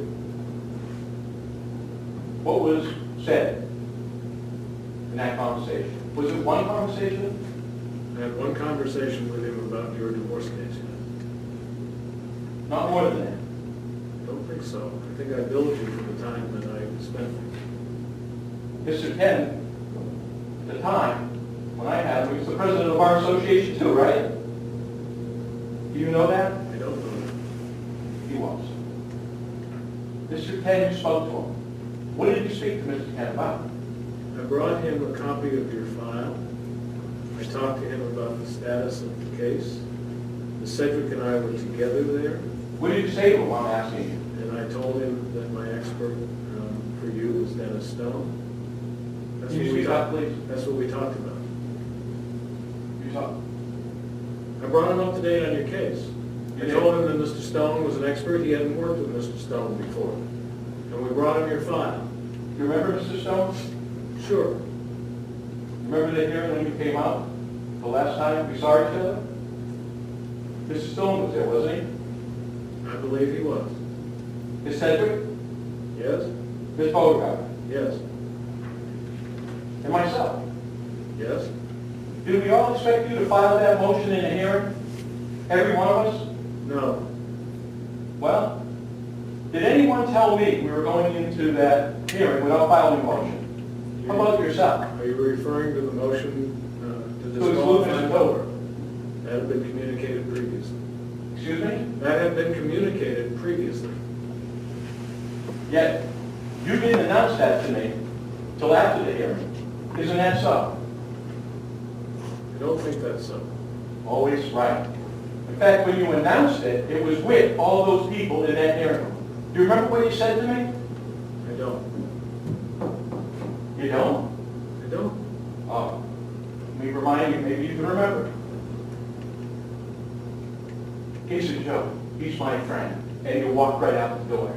What was said in that conversation? Was it one conversation? I had one conversation with him about your divorce case. Not more than that. I don't think so. I think I billed you for the time that I spent. Mr. Kent, at the time, when I had him, he was the president of our association too, right? Do you know that? I don't know. He was. Mr. Kent, you spoke to him. What did you speak to Mr. Kent about? I brought him a copy of your file. I talked to him about the status of the case. Cedric and I were together there, What did you say to him while I'm asking you? and I told him that my expert for you was Dennis Stone. That's Can you what we speak up, talked. please? That's what we talked about. You talk. I brought him up to date on your case. You I did? told him that Mr. Stone was an expert. He hadn't worked with Mr. Stone before, and we brought him your file. You remember Mr. Stone? Sure. Remember that hearing when you came out? The last time we saw each other? Mr. Stone was there, wasn't he? I believe he was. Ms. Cedric? Yes? Ms. Beauregard? Yes? And myself? Yes? Did we all expect you to file that motion in a hearing? Every one of us? No. Well, did anyone tell me we were going into that hearing without filing a motion? How about yourself? Are you referring to the motion to To exclude Mr. Dover? That had been communicated previously. Excuse me? That had been communicated previously. Yet, you didn't announce that to me till after the hearing. Isn't that so? I don't think that's so. Always right. In fact, when you announced it, it was with all those people in that hearing. Do you remember what you said to me? I don't. You don't? I don't. Oh, let me remind you, maybe you can remember. Case of Joe, he's my friend, and you walked right out the door.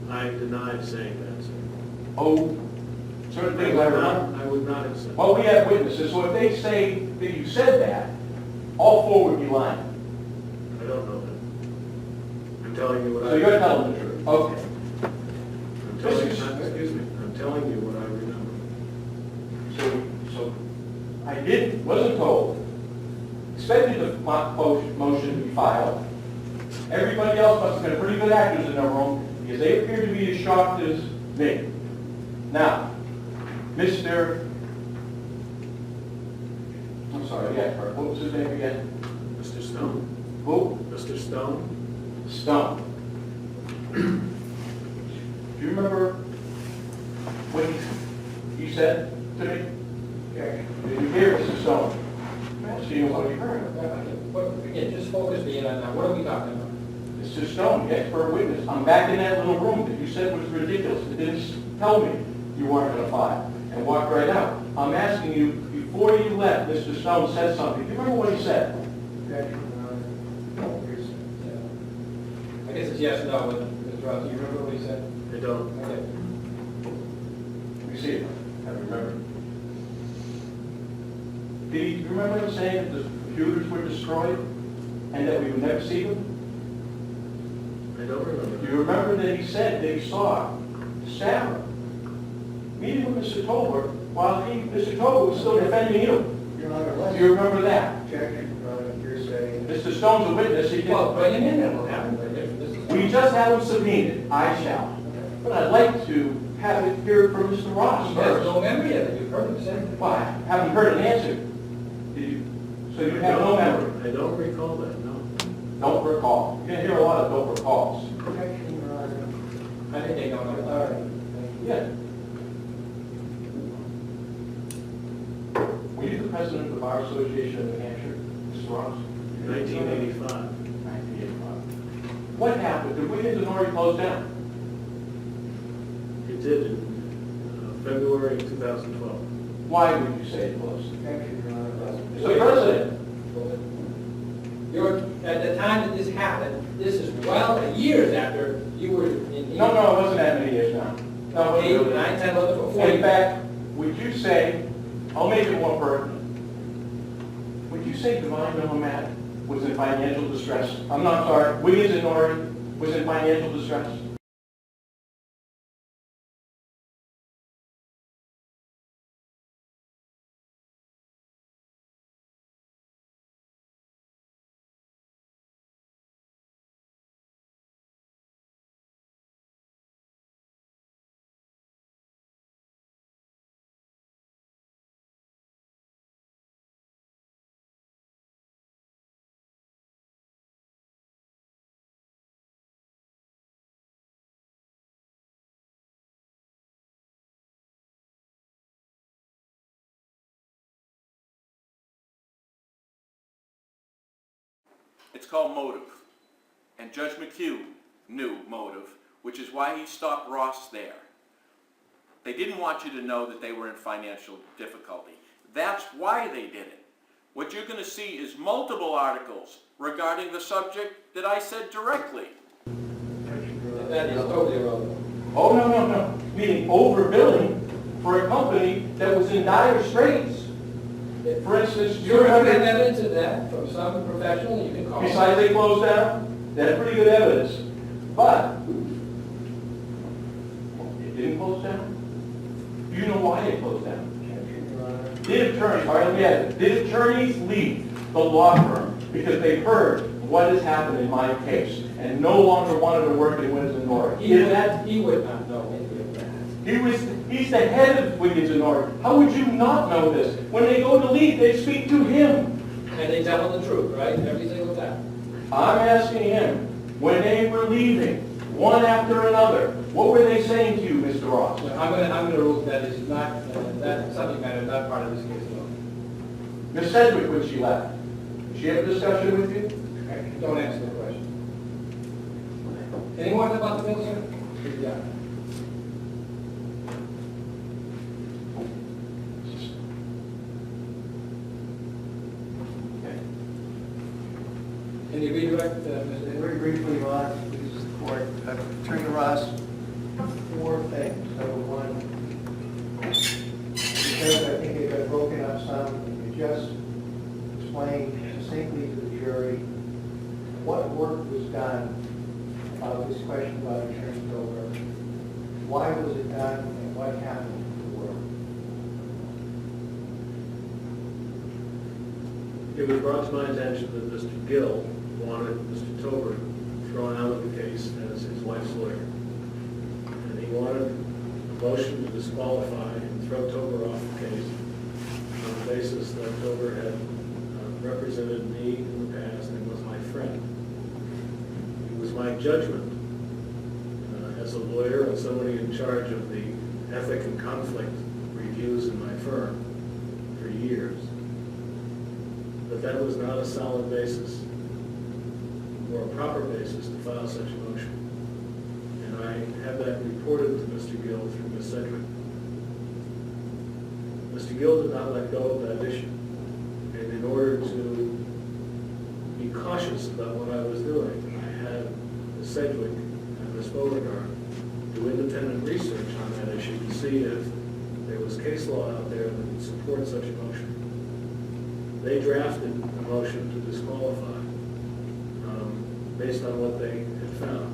I denied saying that, sir. Oh, certain things I remember. I would not have said. Well, we have witnesses, so if they say that you said that, all four would be lying. I don't know that. I'm telling you what I. So you're telling the truth. Okay. I'm telling you, excuse me, I'm telling you what I remember. So I wasn't told, expected the motion to be filed. Everybody else must have been pretty good actors in their room, because they appear to be as shocked as me. Now, Mr. I'm sorry, yeah, what was his name again? Mr. Stone? Who? Mr. Stone? Stone. Do you remember what he said to me? Did you hear Mr. Stone? I'm asking you what you heard. Again, just focus me in on that. What are we talking about? Mr. Stone, the expert witness, I'm back in that little room that you said was ridiculous. It didn't tell me you weren't going to file, and walked right out. I'm asking you, before you left, Mr. Stone said something. Do you remember what he said? I guess it's yes or no, but Mr. Ross, do you remember what he said? I don't. Okay. Let me see it. I remember. Do you remember him saying that the computers were destroyed and that we would never see them? I don't remember. Do you remember that he said that he saw Sarah meeting with Mr. Tolbert while Mr. Tolbert was still defending you? Your Honor, Do let's you remember that? objection, Your Honor, you're saying. Mr. Stone's a witness. He Well, can, bring him in and we'll have him. But if this is- we just have him subpoenaed. I shall. But I'd like to have it heard from Mr. Ross He has first. no memory of it. You've heard him say it. Well, I haven't heard an answer. Did you? So you have no memory? I don't recall that, no. Don't recall. You can hear a lot of don't recalls. Objection, Your Honor. I think they don't know. All right. Yeah. Were you the president of the Bar Association of New Hampshire, Mr. Ross? 1985. 1985. What happened? Did Wiggins and Norrie close down? It did in February 2012. Why would you say it closed? Objection, Your Honor. Mr. President, At the time that this happened, this is well years after you were in. no, it wasn't that many years now. No, it 8, wasn't. 9, 10, 11, 14. In fact, would you say, I'll make it more pertinent, would you say Divine Millimat was in financial distress? I'm not sorry, Wiggins and Norrie was in financial distress? It's called motive. And Judge McHugh knew motive, which is why he stopped Ross there. They didn't want you to know that they were in financial difficulty. That's why they did it. What you're going to see is multiple articles regarding the subject that I said directly. That is totally irrelevant. Oh, no. Meaning overbilling for a company that was in dire straits. For instance, you Sure, if you have remember, evidence of that from some professional, you can call. besides they closed down, they had pretty good evidence. But, it didn't close down? Do you know why they closed down? Objection, Your Honor. Did attorneys, all right, let me ask you, did attorneys leave the law firm because they heard what has happened in my case and no longer wanted to work in Wiggins and Norrie? He would not know any of that. He's the head of Wiggins and Norrie. How would you not know this? When they go to leave, they speak to him. And they tell him the truth, right? Every single time. I'm asking him, when they were leaving, one after another, what were they saying to you, Mr. Ross? I'm gonna rule that is not, that subject matter is not part of this case at all. Miss Sedgwick, when she left, did she have a discussion with you? Don't answer the question. Any more about the bill, sir? Yeah. Okay. Can you redirect, Mr. Henry? Very briefly, Your Honor, please, the court. Attorney Ross, 4 things. Number one, because I think it got broken up some, you just explain succinctly to the jury what work was done about this question about Attorney Dover. Why was it done and what happened to the work? It was brought to my attention that Mr. Gill wanted Mr. Tober thrown out of the case as his wife's lawyer. And he wanted a motion to disqualify and throw Tober off the case on the basis that Tober had represented me in the past and was my friend. It was my judgment a lawyer and somebody in charge of the ethic and conflict reviews in my firm for years. But that was not a solid basis or a proper basis to file such a motion. And I had that reported to Mr. Gill through Ms. Sedgwick. Mr. Gill did not let go of that issue. And in order to be cautious about what I was doing, I had Ms. Sedgwick and Ms. Beauregard do independent research on that issue to see if there was case law out there that would support such a motion. They drafted a motion to disqualify based on what they had found.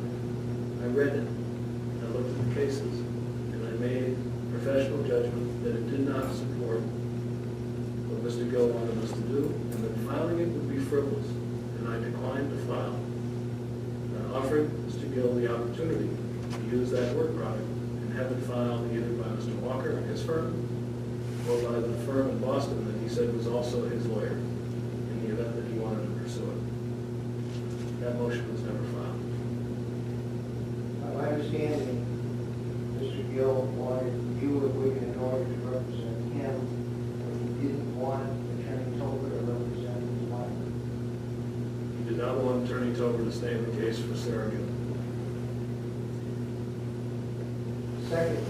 I read it, I looked at the cases, and I made professional judgment that it did not support what Mr. Gill wanted us to do, and that filing it would be frivolous, and I declined to file. I offered Mr. Gill the opportunity to use that work product and have it filed either by Mr. Walker and his firm, or by the firm in Boston that he said was also his lawyer, in the event that he wanted to pursue it. That motion was never filed. My understanding, Mr. Gill wanted you at Wigan in order to represent him, but he didn't want Attorney Tolbert to represent his wife. He did not want Attorney Tolbert to stay in the case for Sarah Gill. Second,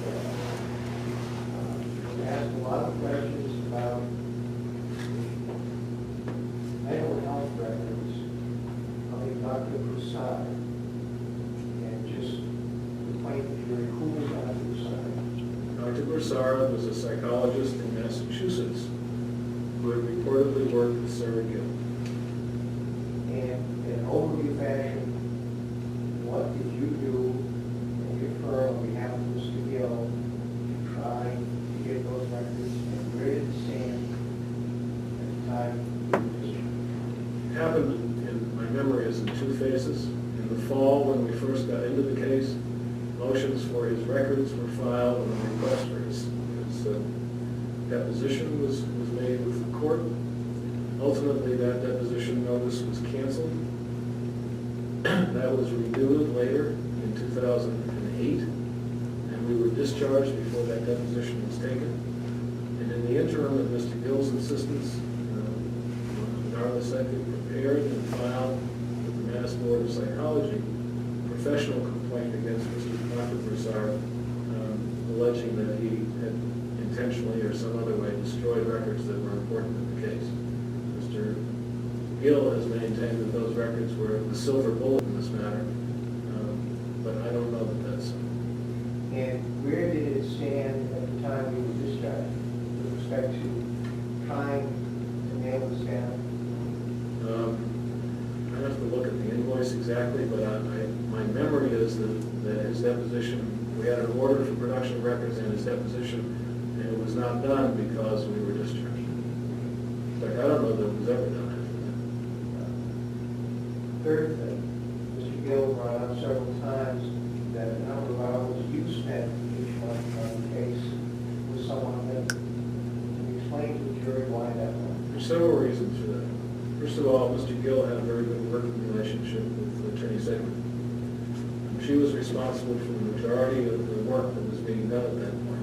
we asked a lot of questions about mental health records of Dr. Broussard, and just explain to you who was Dr. Broussard. Dr. Broussard was a psychologist in Massachusetts who had reportedly worked with Sarah Gill. And in an overview fashion, what did you do in your firm on behalf of Mr. Gill to try to get those records, and where did it stand at the time you were discharged? It happened, in my memory, is in two phases. In the fall, when we first got into the case, motions for his records were filed, and a request for his deposition was made with the court. Ultimately, that deposition notice was canceled. That was renewed later in 2008, and we were discharged before that deposition was taken. And in the interim, at Mr. Gill's insistence, Darla Sedgwick prepared and filed with the Mass Board of Psychology a professional complaint against Dr. Broussard, alleging that he had intentionally or some other way destroyed records that were important in the case. Mr. Gill has maintained that those records were the silver bullet in this matter, but I don't know that that's so. And where did it stand at the time you were discharged with respect to trying to nail this down? I have to look at the invoice exactly, but my memory is that his deposition, we had an order for production of records in his deposition, and it was not done because we were discharged. In fact, I don't know that it was ever done after that. Third thing, Mr. Gill brought up several times that the number of hours you spent each month on the case was somewhat limited. Can you explain to the jury why that was? There's several reasons for that. First of all, Mr. Gill had a very good working relationship with Attorney Sedgwick. She was responsible for the majority of the work that was being done at that point.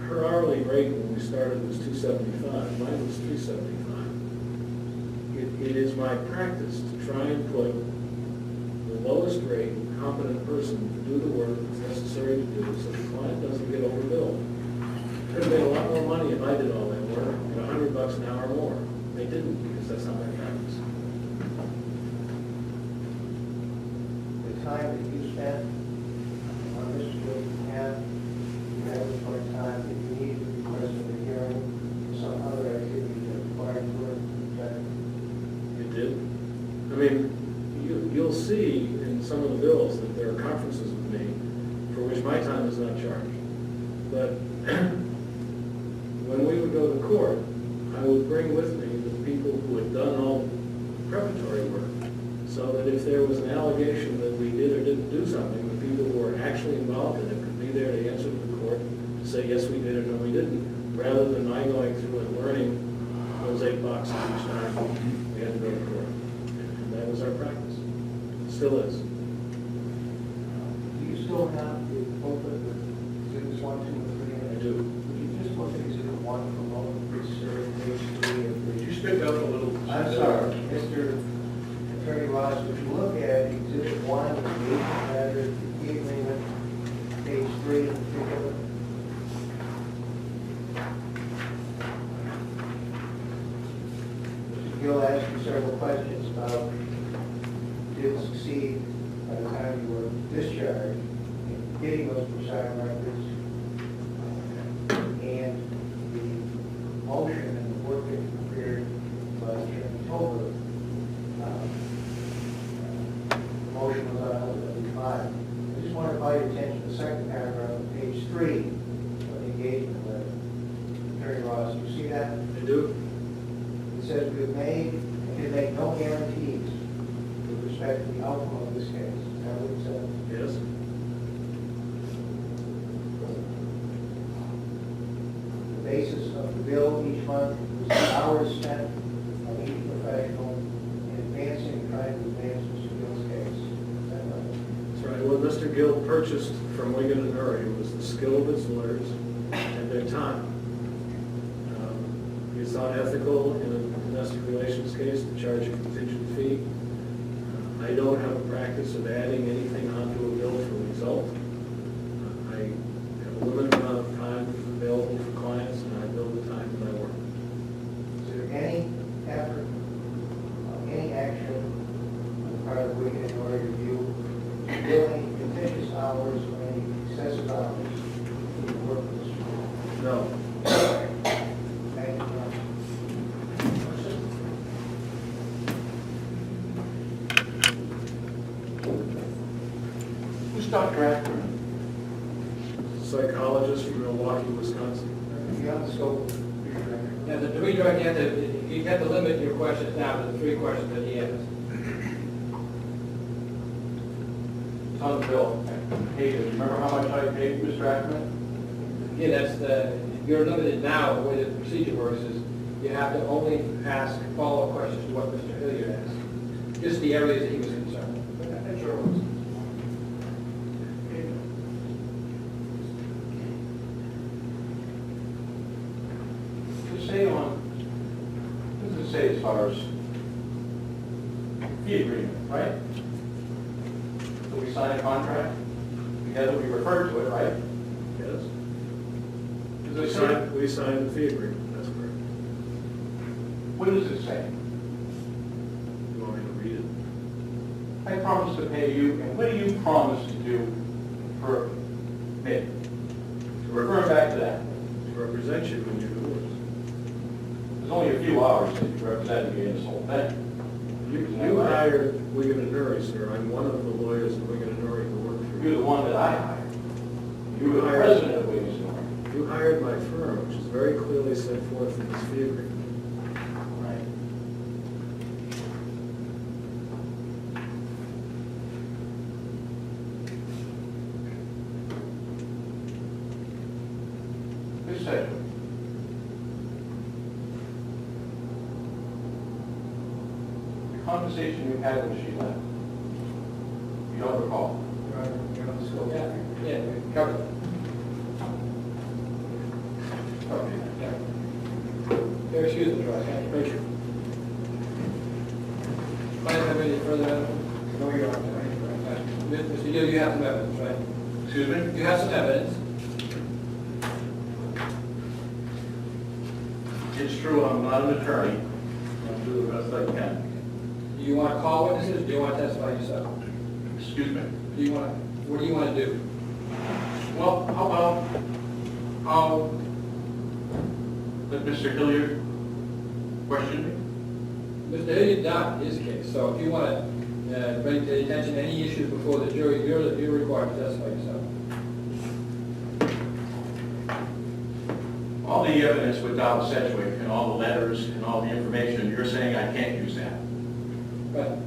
Her hourly rate when we started was $275. Mine was $375. It is my practice to try and put the lowest rate competent person to do the work that's necessary to do so the client doesn't get overbilled. It could have made a lot more money if I did all that work, at $100 an hour more. They didn't, because that's not my practice. The time that you spent on Mr. Gill's behalf, you had at one time that you needed to request a hearing or some other activity that required work from the judge. It did. I mean, you'll see in some of the bills that there are conferences with me for which my time is not charged. But when we would go to court, I would bring with me the people who had done all the preparatory work, so that if there was an allegation that we did or didn't do something, the people who were actually involved in it could be there to answer to the court, to say, yes, we did or no, we didn't, rather than my going through and learning those 8 boxes each time we had to go to court. And that was our practice. It still is. Do you you still have the both of the exhibits 1, 2, and 3? I do. Would you just look at exhibit 1 for a moment, please, sir, page 3 and Could you speak up a little? I'm sorry, Mr. Attorney Ross, would you look at exhibit 1, the engagement letter, the agreement, page 3 in particular? Mr. Gill asked you several questions about did it succeed by the time you were discharged in getting those Poseidon records, and the motion and the work that you prepared by Chairman Tolbert. The motion was on October 5. I just want to call your attention to the second paragraph on page 3 of the engagement letter. Attorney Ross, you see that? I do. It says we have made and can make no guarantees with respect to the outcome of this case. Is that what it says? Yes. The basis of the bill each month was the hours spent on each professional in advancing and trying to advance Mr. Gill's case. Is that right? That's right. What Mr. Gill purchased from Wigan and Murray was the skill of his lawyers and their time. It's unethical in a domestic relations case to charge a contingent fee. I don't have a practice of adding anything onto a bill for a result. I have a limited amount of time available for clients, and I bill the time that I work. Is there any effort, any action on the part of Wigan and Murray review, billing fictitious hours or any excessive hours in the work of Mr. Gill? No. Thank you, Your Honor. Who's Dr. Akron? Psychologist from Milwaukee, Wisconsin. Beyond the scope of your record. Now, the redirect, you have to limit your questions now to the 3 questions that he asked. It's on the bill. Hey, do you remember how much I paid Mr. Ackerman? Again, you're limited now, the way the procedure works is you have to only ask follow-up questions to what Mr. Hilliard asked. Just the areas that he was concerned with. I'm sure it was. Does it say does it say as far as fee agreement, right? So we sign a contract together, we refer to it, right? Yes. Does it say, We signed the fee agreement, that's correct. what does it say? You want me to read it? I promise to pay you, and what do you promise to do for me? To refer back to that. To represent you when you're divorced. There's only a few hours that you represented me in this whole thing. You hired Wigan and Murray, sir. I'm one of the lawyers at Wigan and Murray who work for You're you. the one that I hired. You were the president of Williams and Murray. You hired my firm, which is very clearly set forth in this fee agreement. Right. Ms. Sedgwick. The conversation you had when she left, you don't recall? Beyond the scope of your record. Yeah, we covered it. Okay. Yeah. Your excuse me, Ross. Thank you. Client, have any further evidence? No, Your Honor. Mr. Gill, you have some evidence, right? Excuse me? You have some evidence. It's true, I'm not an attorney. I'll do the best I can. Do you want to call witnesses, or do you want to testify yourself? Excuse me. What do you want to do? Well, how about, I'll let Mr. Hilliard question me? Mr. Hilliard doubted his case, so if you want to bring to the attention any issues before the jury, you're required to testify yourself. All the evidence with Donald Sedgwick and all the letters and all the information, you're saying I can't use that. But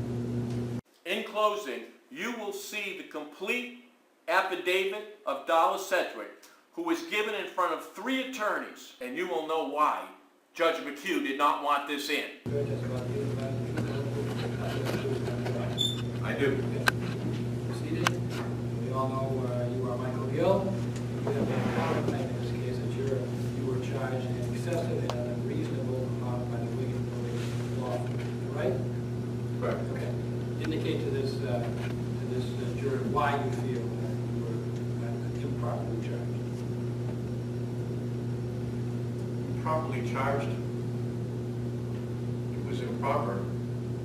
In closing, you will see the complete affidavit of Dallas Sedgwick, who was given in front of 3 attorneys, and you will know why Judge McHugh did not want this in. I do. Proceeded. We all know jury why you feel that you were improperly charged. Improperly charged? It was improper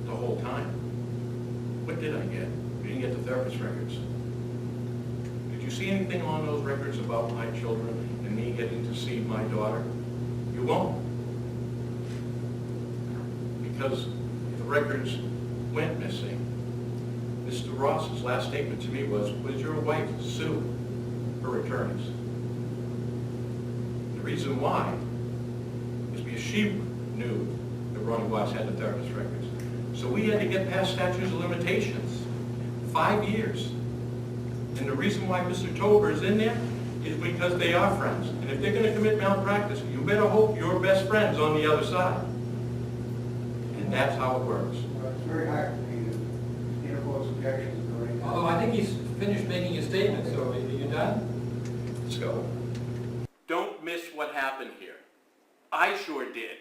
the whole time. What did I get? You didn't get the therapist records. Did you see anything on those records about my children and me getting to see my daughter? You won't. Because the records went missing. Mr. Ross's last statement to me was your wife sue her attorneys? The reason why is because she knew that Ronnie Watts had the therapist records. So we had to get past statutes of limitations. 5 years. And the reason why Mr. Tober is in there is because they are friends. And if they're going to commit malpractice, you better hope your best friend's on the other side. And that's how it works. Well, it's very hard for me to interpose objections or anything. Although I think he's finished making his statement, so are you done? Let's go. Don't miss what happened here. I sure did.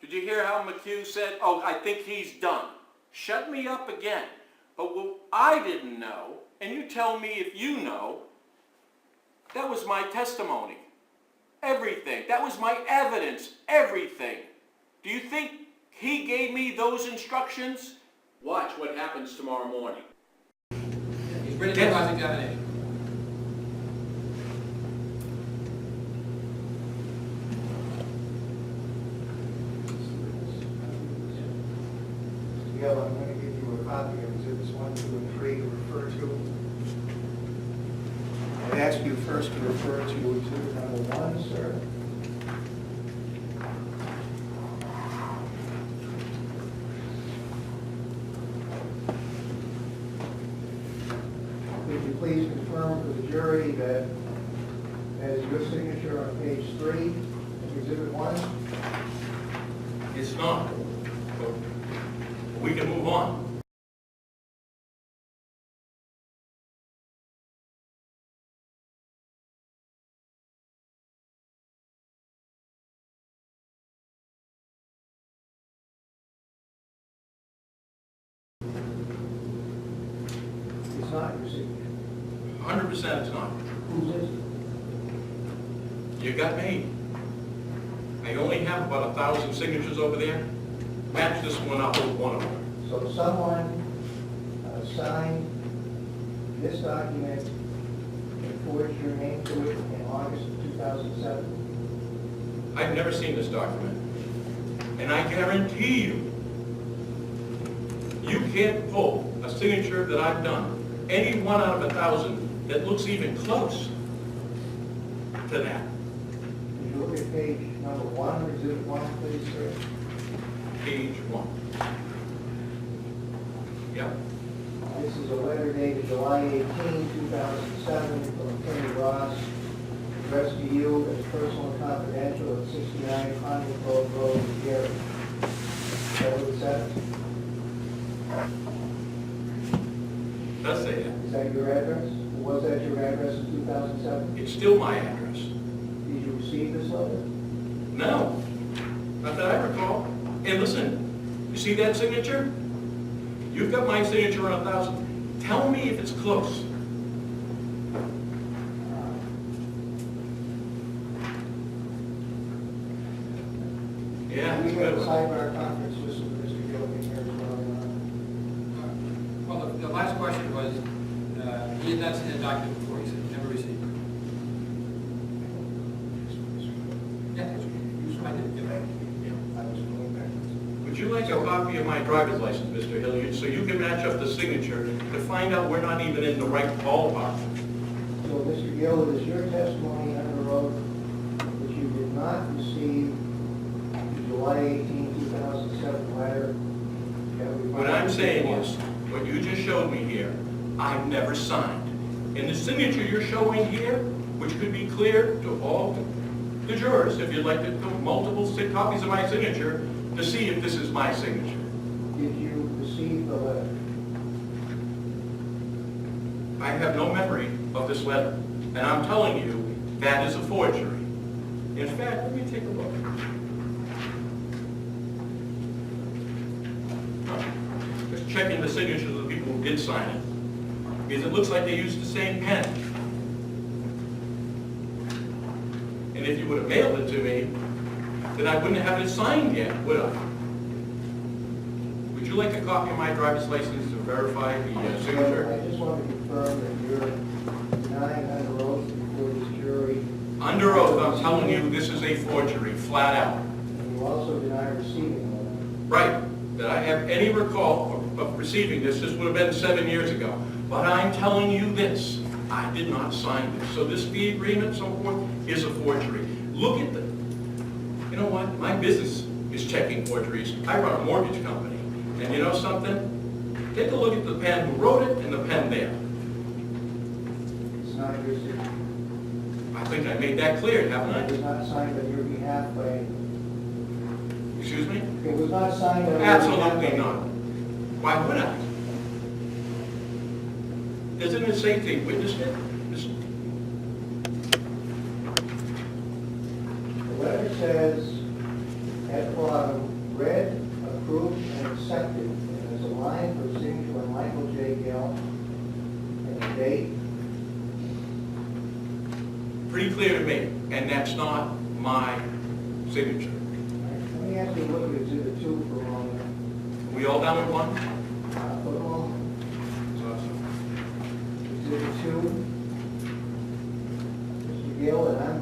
Did you hear how McHugh said, oh, I think he's done? Shut me up again. But what I didn't know, and you tell me if you know, that was my testimony. Everything. That was my evidence. Everything. Do you think he gave me those instructions? Watch what happens tomorrow morning. He's ready to cross-examination. Gail, I'm going to give you a copy of Exhibits 1, 2, and 3 to refer to. I'd ask you first to refer to Exhibit number 1, sir. Could you please confirm for the jury that is your signature on page 3 of Exhibit 1? It's not. But we can move on. It's not your signature. 100% it's not. Whose is it? You got me. I only have about 1,000 signatures over there. Match this one up with one of them. So someone signed this document and forged your name to it in August of 2007? I've never seen this document. And I guarantee you, you can't pull a signature that I've done, any one out of 1,000 that looks even close to that. Could you look at page number 1, or Exhibit 1, please, sir? Page 1. Yep. This is a letter dated July 18, 2007, from Attorney Ross, addressed to you as personal and confidential at 69 Conway Road, Gary. Is that what it says? Does say that. Is that your address? Was that your address in 2007? It's still my address. Did you receive this letter? No, not that I recall. And listen, you see that signature? You've got my signature on 1,000. Tell me if it's close. Yeah, We it's had a good. sidebar conference with Mr. Gilligan here as well. Well, the last question was, he had not seen the document before, he said he never received it. Yeah, that's right. I did, yeah. I was going backwards. Would you like a copy of my driver's license, Mr. Hilliard, so you can match up the signature to find out we're not even in the right ballpark? So, Mr. Gill, it is your testimony under oath that you did not receive the July 18, 2007 letter? What I'm saying is, what you just showed me here, I've never signed. And the signature you're showing here, which could be clear to all the jurors, if you'd like to do multiple copies of my signature to see if this is my signature. Did you receive the letter? I have no memory of this letter, and I'm telling you, that is a forgery. In fact, let me take a look. Just checking the signatures of the people who did sign it. because it looks like they used the same pen. And if you would have mailed it to me, then I wouldn't have it signed yet, would I? Would you like a copy of my driver's license to verify the signature? I just want to confirm that you're denying under oath before this jury, Under oath, I'm telling you, this is a forgery, flat out. and you also deny receiving one. Right, that I have any recall of receiving this. This would have been 7 years ago. But I'm telling you this, I did not sign this. So this fee agreement, so forth, is a forgery. Look at the, you know what, my business is checking forgeries. I run a mortgage company. And you know something? Take a look at the pen who wrote it and the pen there. It's not your signature. I think I made that clear, haven't It was I? not signed on your behalf by, Excuse me? it was not signed on your behalf. Absolutely not. Why would I? Doesn't it say they witnessed it? The letter says, at the bottom, read, approved, and accepted. And there's a line for signature by Michael J. Gill, and the date. Pretty clear to me, and that's not my signature. Let me ask you to look at Exhibit 2 for a moment. We all down with one? Put on Exhibit 2. Mr. Gill, and I'm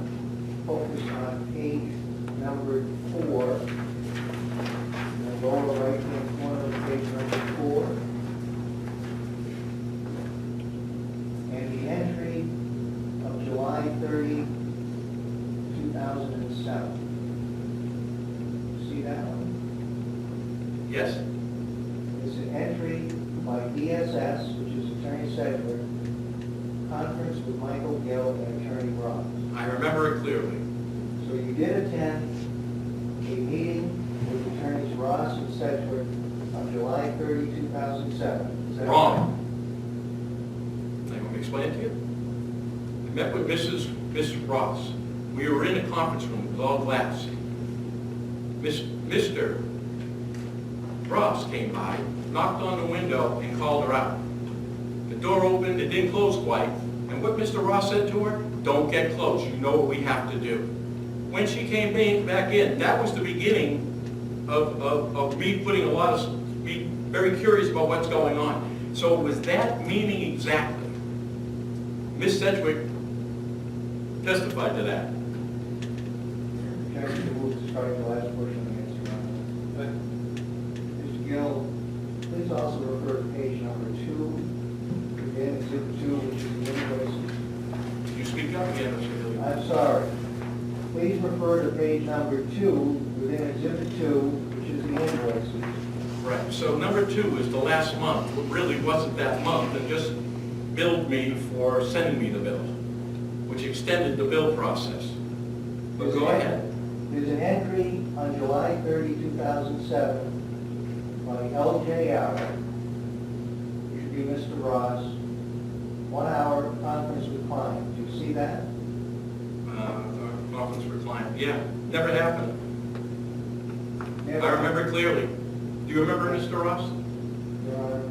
focused on page number 4. In the lower right-hand corner of page number 4. And the entry of July 30, 2007. See that one? Yes? It's an entry by DSS, which is Attorney Sedgwick, conference with Michael Gill and Attorney Ross. I remember it clearly. So you did attend a meeting with Attorneys Ross and Sedgwick on July 30, 2007. Is that Wrong. Let me explain it to you. I met with Mrs. Ross. We were in a conference room with all glass. Mr. Ross came by, knocked on the window, and called her out. The door opened, it didn't close quite, and what Mr. Ross said to her, don't get close, you know what we have to do. When she came back in, that was the beginning of me putting me very curious about what's going on. So it was that meeting exactly. Miss Sedgwick testified to that. Objection to move to strike the last portion of the answer. But, Mr. Gill, please also refer to page number 2, again, Exhibit 2, which is the invoices. Can you speak up again, Mr. Hilliard? I'm sorry. Please refer to page number 2 within Exhibit 2, which is the invoices. Right, so number 2 is the last month. It really wasn't that month, and just billed me for sending me the bill, which extended the bill process. But go ahead. There's an entry on July 30, 2007 by LJR, which should be Mr. Ross, 1 hour conference with client. Do you see that? Conference for client, yeah, never happened. Never. I remember clearly. Do you remember, Mr. Ross? Your Honor.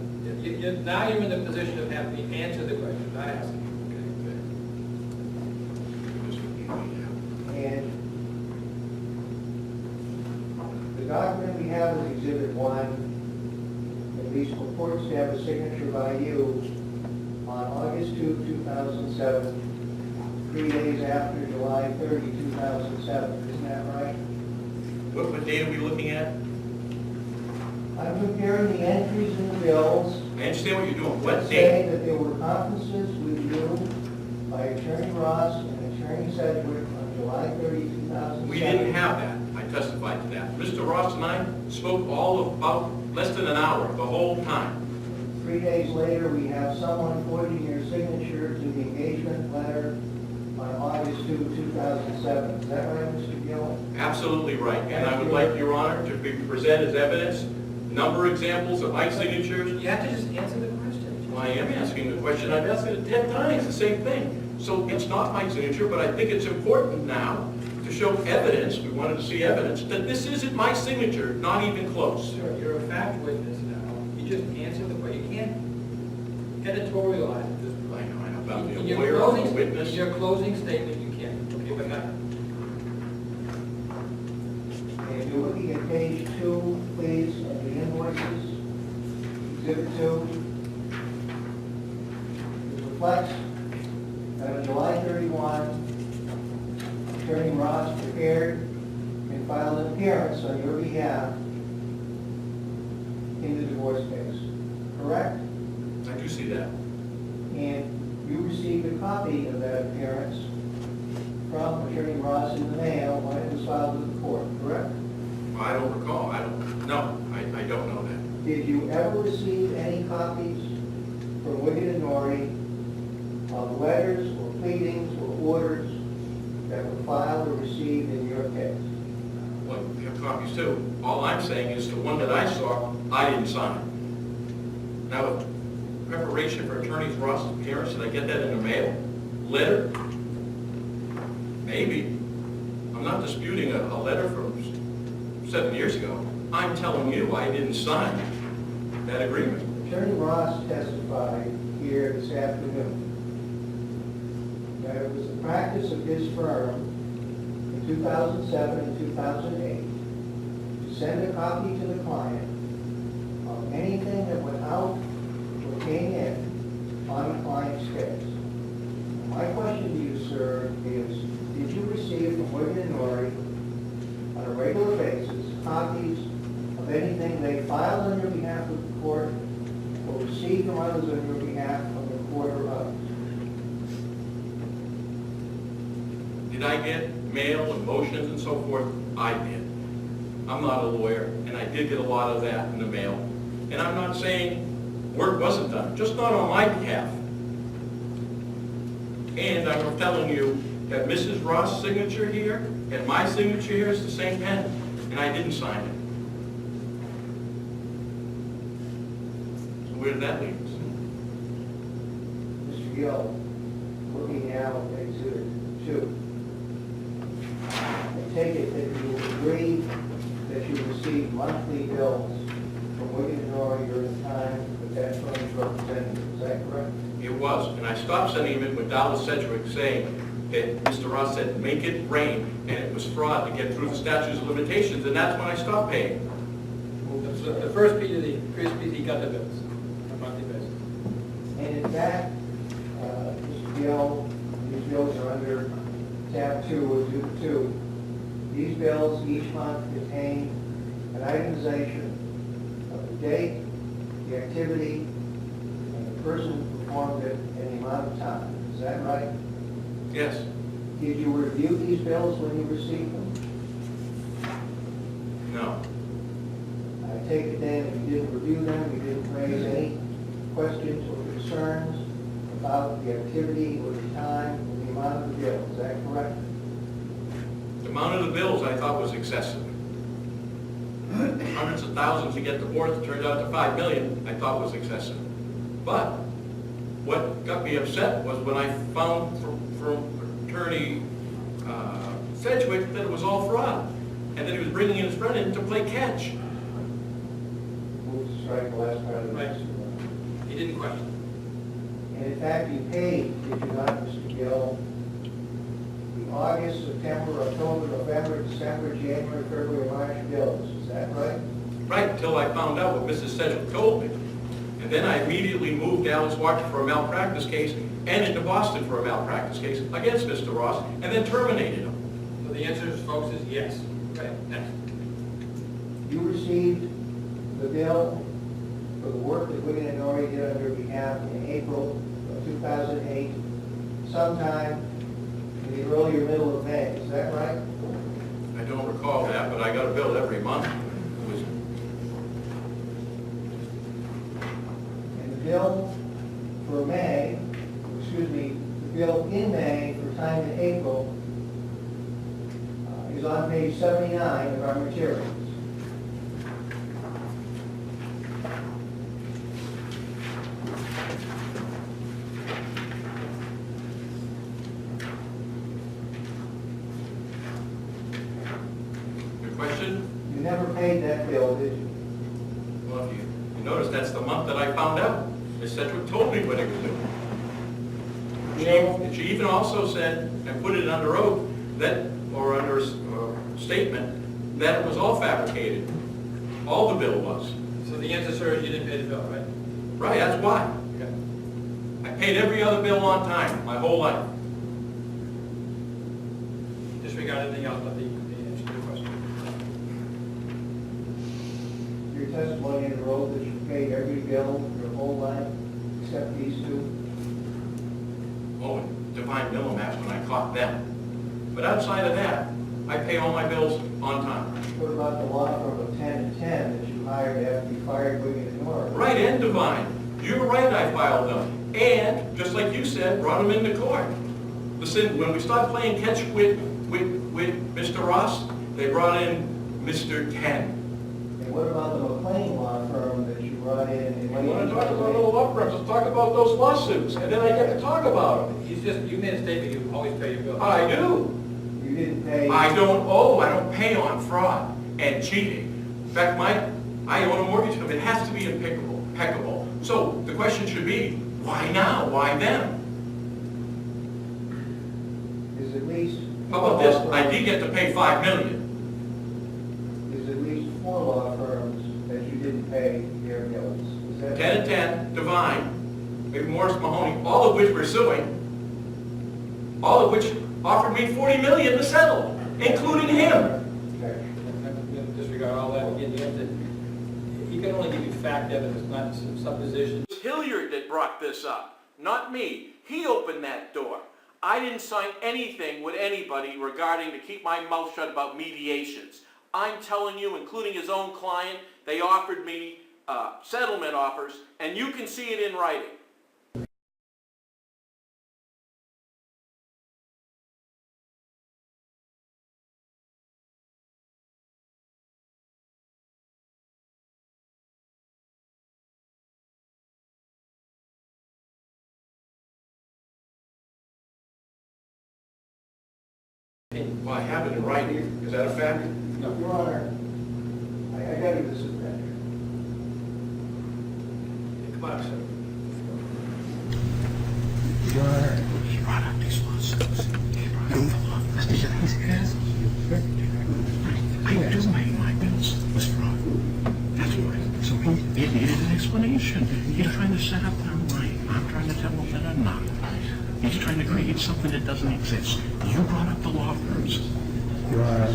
Now you're in the position of having me answer the question, not ask. And the document we have is Exhibit 1, at least purports to have a signature by you on August 2, 2007, 3 days after July 30, 2007. Isn't that right? What date are we looking at? I'm comparing the entries in the bills I understand what you're doing. What that say date? that there were conferences with you by Attorney Ross and Attorney Sedgwick on July 30, 2007. We didn't have that. I testified to that. Mr. Ross and I spoke all of about less than an hour, the whole time. 3 days later, we have someone forging your signature to the engagement letter on August 2, 2007. Is that right, Mr. Gill? Absolutely right. And I would like, Your Honor, to present as evidence number examples of my signatures. You have to just answer the question. Well, I am asking the question. I've asked it 10 times, the same thing. So it's not my signature, but I think it's important now to show evidence, we wanted to see evidence, that this isn't my signature, not even close. Sure, you're a fact witness now. You just answer the question. You can't editorialize at this point. I know about the In your lawyer, closing- the witness. In your closing statement, you can, okay, but not, And if you're looking at page 2, please, of the invoices, Exhibit 2, it reflects that on July 31, Attorney Ross prepared and filed an appearance on your behalf in the divorce case, correct? I do see that. And you received a copy of that appearance from Attorney Ross in the mail when it was filed with the court, correct? I don't recall, I don't know that. Did you ever receive any copies from Wigan and Norrie of letters or pleadings or orders that were filed or received in your case? Well, we have copies too. All I'm saying is the one that I saw, I didn't sign. Now, preparation for Attorney Ross' appearance, did I get that in the mail? Letter? Maybe. I'm not disputing a letter from 7 years ago. I'm telling you, I didn't sign that agreement. Attorney Ross testified here this afternoon that it was the practice of his firm in 2007 and 2008 to send a copy to the client of anything that went out or came in on the client's case. My question to you, sir, is did you receive from Wigan and Norrie on a regular basis copies of anything they filed on your behalf with the court or received from others on your behalf from the court or others? Did I get mail and motions and so forth? I did. I'm not a lawyer, and I did get a lot of that in the mail. And I'm not saying work wasn't done, just not on my behalf. And I'm telling you that Mrs. Ross' signature here and my signature here is the same pen, and I didn't sign it. So where did that leave us? Mr. Gill, looking now at Exhibit 2, I take it that you agree that you received monthly bills from Wigan and Norrie during the time that firm was represented. Is that correct? It was, and I stopped sending him with Dallas Sedgwick saying that Mr. Ross said, make it rain, and it was fraud to get through the statutes of limitations, and that's when I stopped paying. the first piece, he got the bills on a monthly basis. And in fact, Mr. Gill, these bills are under tab 2 of Exhibit 2. These bills each month contain an itemization of the date, the activity, and the person who performed it, and the amount of time. Is that right? Yes, Did you review these bills when you received them? no, I take it then, if you didn't review them, you didn't raise any questions or concerns about the activity or the time or the amount of the bill. Is that correct? the amount of the bills I thought was excessive. Hundreds of thousands to get divorced, it turned out to 5 million, I thought was excessive. But what got me upset was when I found from Attorney Sedgwick that it was all fraud, and that he was bringing in his friend in to play catch. Move to strike the last part of the Right. answer. He didn't question. And in fact, you paid, did you not, Mr. Gill, the August, September, October, November, December, January, February, March bills. Is that right? Right, until I found out what Mrs. Sedgwick told me. And then I immediately moved to Alice Walker for a malpractice case and into Boston for a malpractice case against Mr. Ross, and then terminated him. So the answer, folks, is yes. Okay, next. You received the bill for the work that Wigan and Norrie did on your behalf in April of 2008, sometime in the earlier middle of May. Is that right? I don't recall that, but I got a bill every month. It was, And the bill for May, the bill in May for time in April is on page 79 of our materials. your question? You never paid that bill, did you? Well, if you notice, that's the month that I found out. Ms. Sedgwick told me what he was doing. She even also said, and put it under oath, that, or under statement, that it was all fabricated. All the bill was. So the answer, sir, is you didn't pay the bill, right? Right, that's why. Okay. I paid every other bill on time, my whole life. Disregard anything else but the answer to the question. Your testimony in the road that you paid every bill your whole life, except these two? Oh, and Divine Millimaps when I caught them. But outside of that, I pay all my bills on time. What about the law firm of 10 and 10 that you hired after you fired Wigan and Norris? Right, and Divine. You're right, I filed them. And, just like you said, brought them into court. Listen, when we started playing catch with Mr. Ross, they brought in Mr. 10. And what about the McLean law firm that you brought in? I want to talk about the law firms, let's talk about those lawsuits, and then I get to talk about them. You made a statement, you always pay your bills. I do. You didn't pay. I don't pay on fraud and cheating. In fact, I own a mortgage company. It has to be impeccable. So the question should be, why now? Why them? Is at least. How about this? I did get to pay $5 million. There's at least 4 law firms that you didn't pay their bills. Is that? 10 and 10, Divine, maybe Morris Mahoney, all of which we're suing, all of which offered me $40 million to settle, including him. Okay. I'm going to disregard all that. Again, the answer, he can only give you fact evidence, not supposition. It was Hilliard that brought this up, not me. He opened that door. I didn't sign anything with anybody regarding to keep my mouth shut about mediations. I'm telling you, including his own client, they offered me settlement offers, and you can see it in writing. Well, I have it in writing. Is that a fact? No. Your Honor, I got you this adventure. Come on, sir. Your Honor, He brought up these lawsuits. He brought up the law. I do pay my bills. It was fraud. That's why. So he needed an explanation. He's trying to set up their line. I'm trying to tell him that I'm not. He's trying to create something that doesn't exist. You brought up the law firms. Your Honor,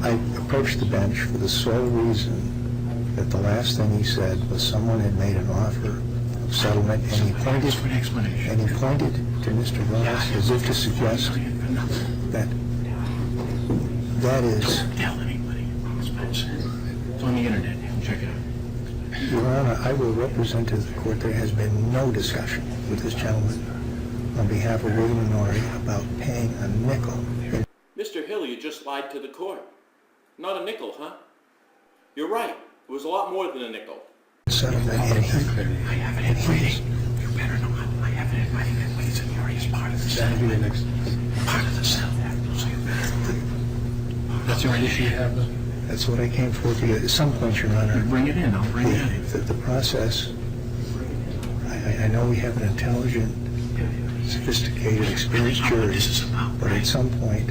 I approached the bench for the sole reason that the last thing he said was someone had made an offer of settlement, and he pointed For an explanation. to Mr. Ross as if to suggest that that is, Don't tell anybody. It's on the internet. You can check it out. Your Honor, I will represent to the court there has been no discussion with this gentleman on behalf of William and Norrie about paying a nickel. Mr. Hilliard just lied to the court. Not a nickel, huh? You're right. It was a lot more than a nickel. Settlement, and I have it in writing. You better know I have it in writing. It's in your part of the cell. Part of the cell. So you better. That's the only issue you have, though? that's what I came for. At some point, Your Honor, Bring it in. I'll bring it in. the process, I know we have an intelligent, sophisticated, experienced jury, but at some point,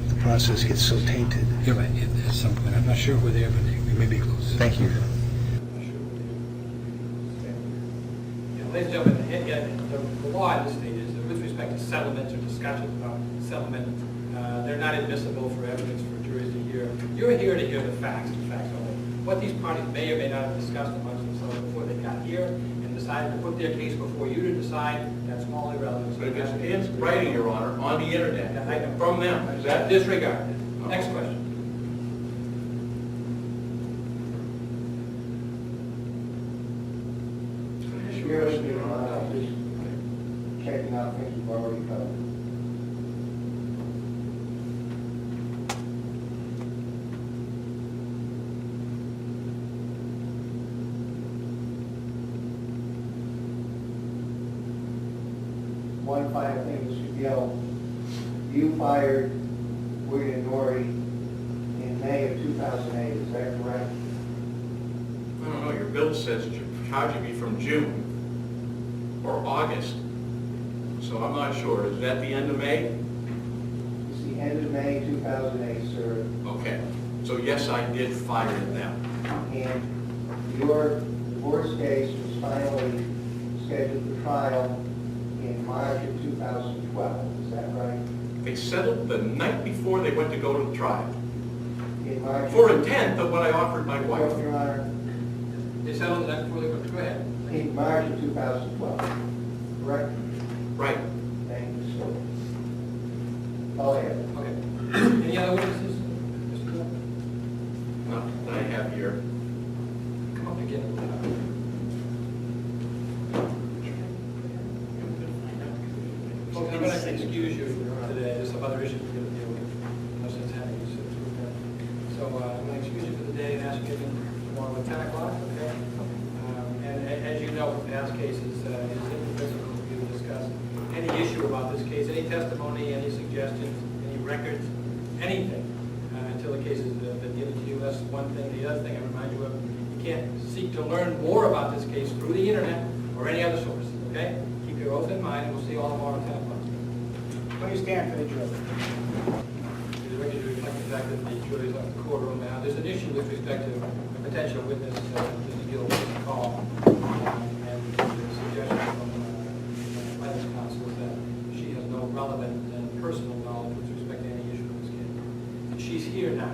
the process gets so tainted. You're right, at some point. I'm not sure we're there, but we may be close. Thank you. Ladies and gentlemen, the law in this state is that with respect to settlements or discussions about settlement, they're not admissible for evidence for juries to hear. You're here to hear the facts and facts only. What these parties may or may not have discussed amongst themselves before they got here and decided to put their case before you to decide, that's small irrelevance. But if it's in writing, Your Honor, on the internet, from them, is that Disregarded. Next question. Your Honor, I'm just checking out things we've already covered. One final thing, Mr. Gill, you fired William Norrie in May of 2008, is that correct? I don't know, your bill says you're charging me from June. or August. So I'm not sure. Is that the end of May? It's the end of May 2008, sir, Okay. So yes, I did fire them. and your divorce case was finally scheduled for trial in March of 2012. Is that right? They settled the night before they went to go to the trial. In March. For a tenth of what I offered my wife. Your Honor, They settled that before they went, go ahead. in March of 2012, correct? Right. Thank you, sir. All I have. Okay. Any other witnesses? Mr. Gill? Not that I have here. Come up again. Folks, I'm going to excuse you today. There's some other issues we're going to deal with. No sense having you sit through that. So I'm going to excuse you for the day and ask you tomorrow at 10 o'clock, okay? And as you know, in past cases, it is impermissible for you to discuss any issue about this case, any testimony, any suggestions, any records, anything, until the case has been given to you. That's one thing. The other thing I remind you of, you can't seek to learn more about this case through the internet or any other source, okay? Keep your oath in mind, and we'll see you all tomorrow at 10 o'clock. Please stand for the jury. The record reflects the fact that the jury's left the courtroom now. There's an issue with respect to a potential witness, Mr. Gill, call, and the suggestion from Plaintiff's counsel is that she has no relevant and personal knowledge with respect to any issue in this case. And she's here now,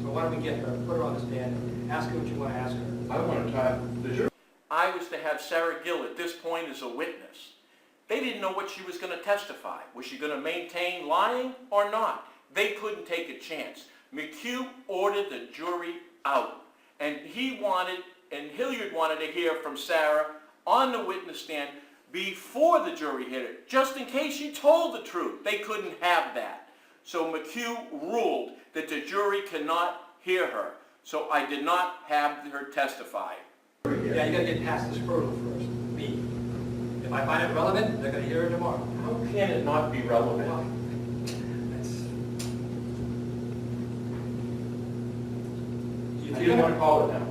so why don't we get her, put her on the stand, ask her what you want to ask her. I want to talk the jury. I was to have Sarah Gill at this point as a witness. They didn't know what she was going to testify. Was she going to maintain lying or not? They couldn't take a chance. McHugh ordered the jury out. And he wanted, and Hilliard wanted to hear from Sarah on the witness stand before the jury hit her, just in case she told the truth. They couldn't have that. So McHugh ruled that the jury cannot hear her. So I did not have her testify. Yeah, you got to get past this hurdle first, me. If I find it relevant, they're going to hear it tomorrow. How can it not be relevant? That's- I didn't want to call it now.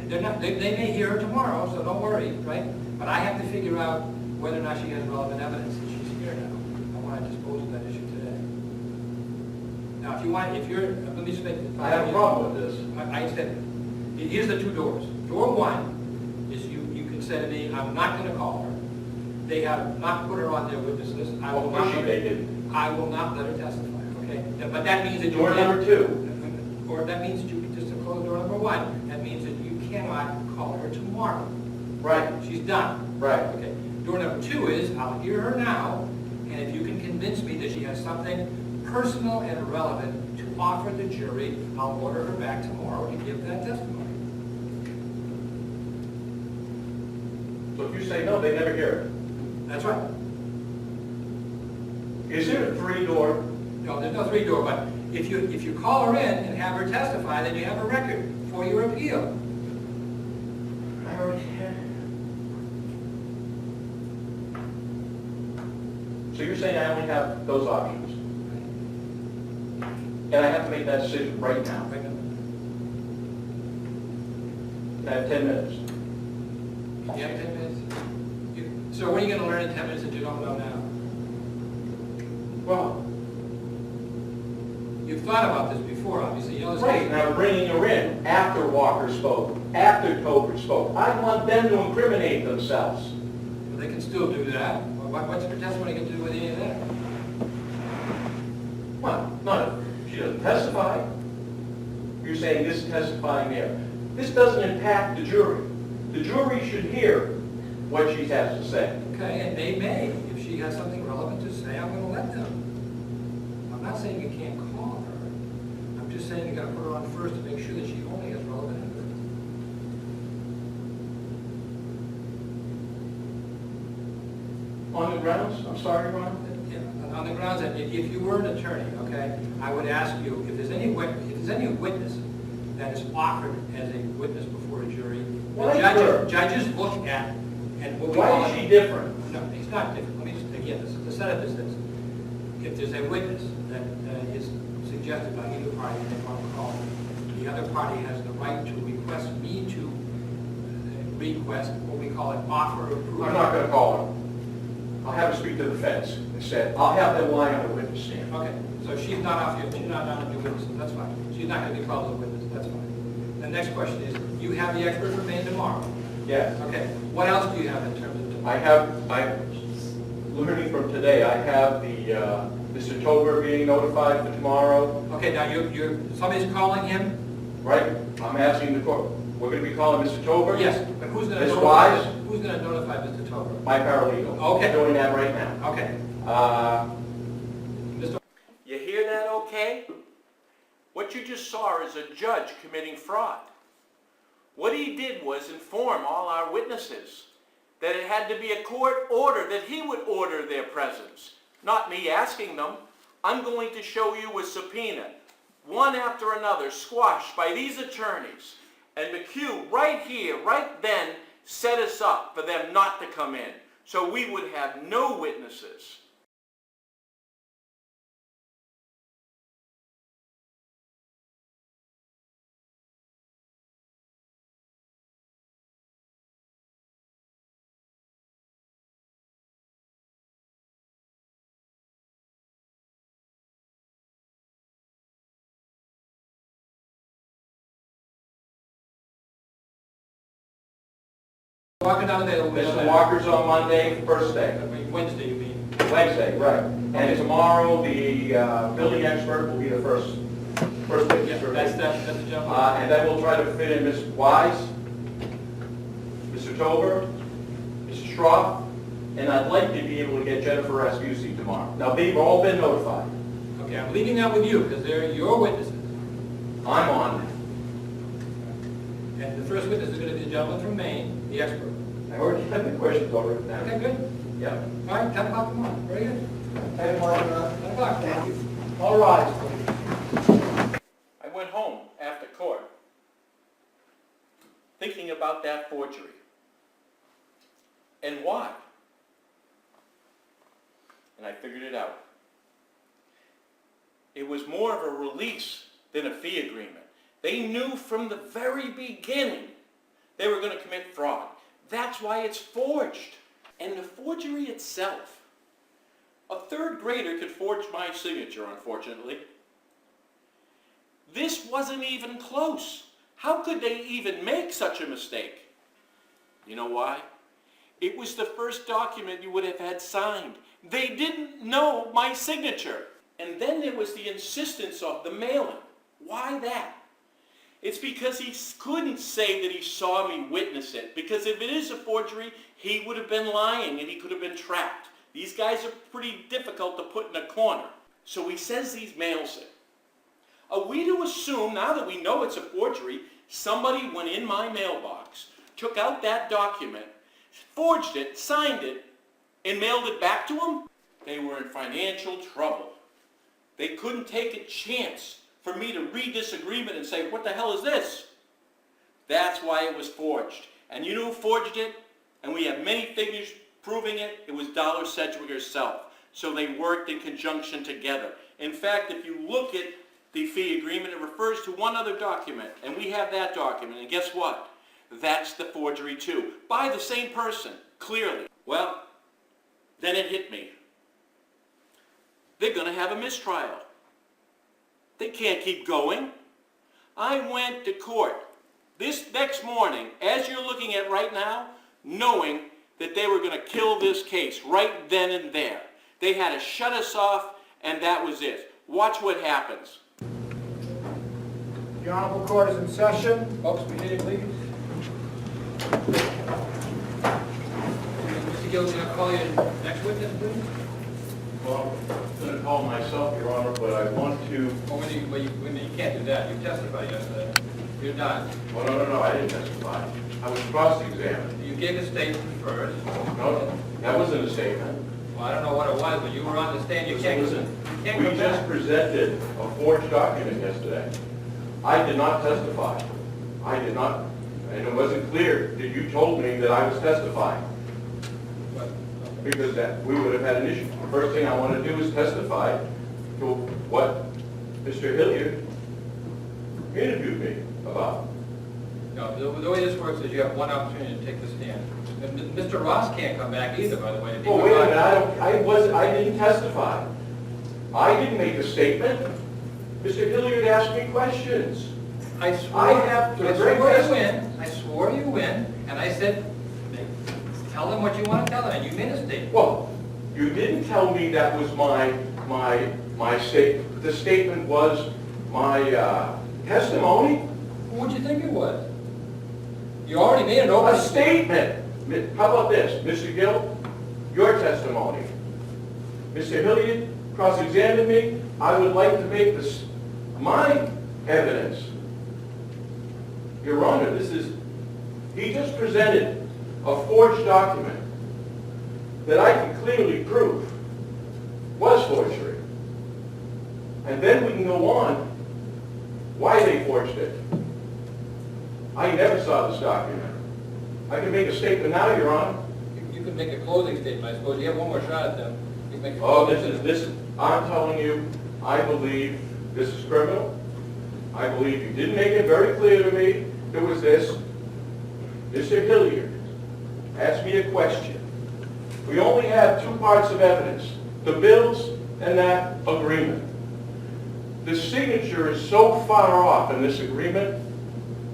They're not, they may hear her tomorrow, so don't worry, right? But I have to figure out whether or not she has relevant evidence that she's here now. I want to dispose of that issue today. Now, if you want, if you're, let me just make it. I have a problem with this. I said, here's the two doors. Door one is you can say to me, I'm not going to call her. They have not put her on their witness list. I will not. They did. I will not let her testify, okay? But that means that you... Door number two. Or that means, just to close door number one, that means that you cannot call her tomorrow. Right. She's done. Right. Okay. Door number two is, I'll hear her now, and if you can convince me that she has something personal and relevant to offer the jury, I'll order her back tomorrow to give that testimony. So if you say no, they never hear it. That's right. Is there a three-door? No, there's no three-door, but if you call her in and have her testify, then you have a record for your appeal. I already had. So you're saying I only have those options? And I have to make that decision right now? Right now. I have 10 minutes. You have 10 minutes? So what are you going to learn in 10 minutes that you don't know now? Well, You've thought about this before, obviously. You know this right, case. and I'm bringing her in after Walker spoke, after Tobert spoke. I want them to incriminate themselves. Well, they can still do that. What's her testimony going to do with any of that? Well, not if she doesn't testify. You're saying this is testifying there. This doesn't impact the jury. The jury should hear what she has to say. Okay, and they may. If she has something relevant to say, I'm going to let them. I'm not saying you can't call her. I'm just saying you got to put her on first to make sure that she only has relevant evidence. On the grounds, I'm sorry, Ron? Yeah, on the grounds that if you were an attorney, okay, I would ask you if there's any witness that is offered as a witness before a jury, Why the her? judges look at and what we Why call is she different? No, it's not different. Let me just, again, the setup is this. If there's a witness that is suggested by either party that they want to call, the other party has the right to request me to request, what we call an offer of proof. I'm not gonna call him. I'll have him speak to the feds. Instead, I'll have them lie on the witness stand. Okay, so she's not off your, she's not on the witness, that's fine. She's not gonna be called as a witness, that's fine. The next question is, you have the expert for Maine tomorrow. Yes. Okay, what else do you have in terms of I'm learning from today, I have the, Mr. Tober being notified for tomorrow, Okay, now somebody's calling him? right? I'm asking the court, we're gonna be calling Mr. Tober? Yes, but who's gonna Ms. notify? Wise? Who's gonna notify Mr. Tober? My paralegal. Okay. I'm doing that right now. Okay. Mr. You hear that okay? What you just saw is a judge committing fraud. What he did was inform all our witnesses that it had to be a court order, that he would order their presence, not me asking them. I'm going to show you a subpoena, one after another, squashed by these attorneys. And McHugh, right here, right then, set us up for them not to come in, so we would have no witnesses. Walking down there. Mr. Walker's on Monday, first day. Wednesday, you mean? Wednesday, right. And tomorrow, the building expert will be the first witness. Yeah, that's the gentleman. And then we'll try to fit in Ms. Wise, Mr. Tober, Mr. Schroff, and I'd like to be able to get Jennifer Rasmussen tomorrow. Now, they've all been notified. Okay, I'm leaving that with you, because they're your witnesses. I'm on. And the first witness is going to be the gentleman from Maine, the expert. I already had the questions all written down. Okay, good. Yeah. All right, 10 o'clock tomorrow. Very good. 10 o'clock, 10 o'clock. thank you. All rise, please. I went home after court thinking about that forgery. And why? And I figured it out. It was more of a release than a fee agreement. They knew from the very beginning they were going to commit fraud. That's why it's forged. And the forgery itself, a third grader could forge my signature, unfortunately. This wasn't even close. How could they even make such a mistake? You know why? It was the first document you would have had signed. They didn't know my signature. And then there was the insistence of the mailing. Why that? It's because he couldn't say that he saw me witness it. Because if it is a forgery, he would have been lying and he could have been trapped. These guys are pretty difficult to put in a corner. So he says he mails it. Are we to assume, now that we know it's a forgery, somebody went in my mailbox, took out that document, forged it, signed it, and mailed it back to him? They were in financial trouble. They couldn't take a chance for me to read this agreement and say, what the hell is this? That's why it was forged. And you know who forged it? And we have many figures proving it. It was Dollar Sedgwick herself. So they worked in conjunction together. In fact, if you look at the fee agreement, it refers to one other document. And we have that document. And guess what? That's the forgery too. By the same person, clearly. Well, then it hit me. They're going to have a mistrial. They can't keep going. I went to court this next morning, as you're looking at right now, knowing that they were going to kill this case right then and there. They had to shut us off, and that was it. Watch what happens. The Honorable Court is in session. Folks, behave, please. Mr. Gill, can I call you next witness, please? Well, I'm going to call myself, Your Honor, but I want to... Well, when you can't do that. You testified yesterday. You're done. Well, no, I didn't testify. I was cross-examined. You gave a statement first. No, that wasn't a statement. Well, I don't know what it was, but you were on the stand. You can't Listen, go we back. just presented a forged document yesterday. I did not testify. I did not, and it wasn't clear that you told me that I was testifying, But, because that we would have had an issue. The first thing I want to do is testify to what Mr. Hilliard interviewed me about. No, the way this works is you have one opportunity to take the stand. And Mr. Ross can't come back either, by the way. Well, wait a minute, I didn't testify. I didn't make a statement. Mr. Hilliard asked me questions. I swore, I have to I bring swore this- you in, I swore you in, and I said, tell them what you want to tell them, and you made a statement. Well, you didn't tell me that was my statement. The statement was my testimony. Who would you think it was? You already made an A open statement. How about this, Mr. Gill? Your testimony. Mr. Hilliard cross-examined me. I would like to make this my evidence. Your Honor, he just presented a forged document that I can clearly prove was forgery. And then we can go on why they forged it. I never saw this document. I can make a statement now, Your Honor. You can make a closing statement, I suppose. You have one more shot at them. You can make a Oh, closing I'm telling you, I believe this is criminal. I believe you didn't make it very clear to me. There was this. Mr. Hilliard asked me a question. We only have two parts of evidence, the bills and that agreement. The signature is so far off in this agreement,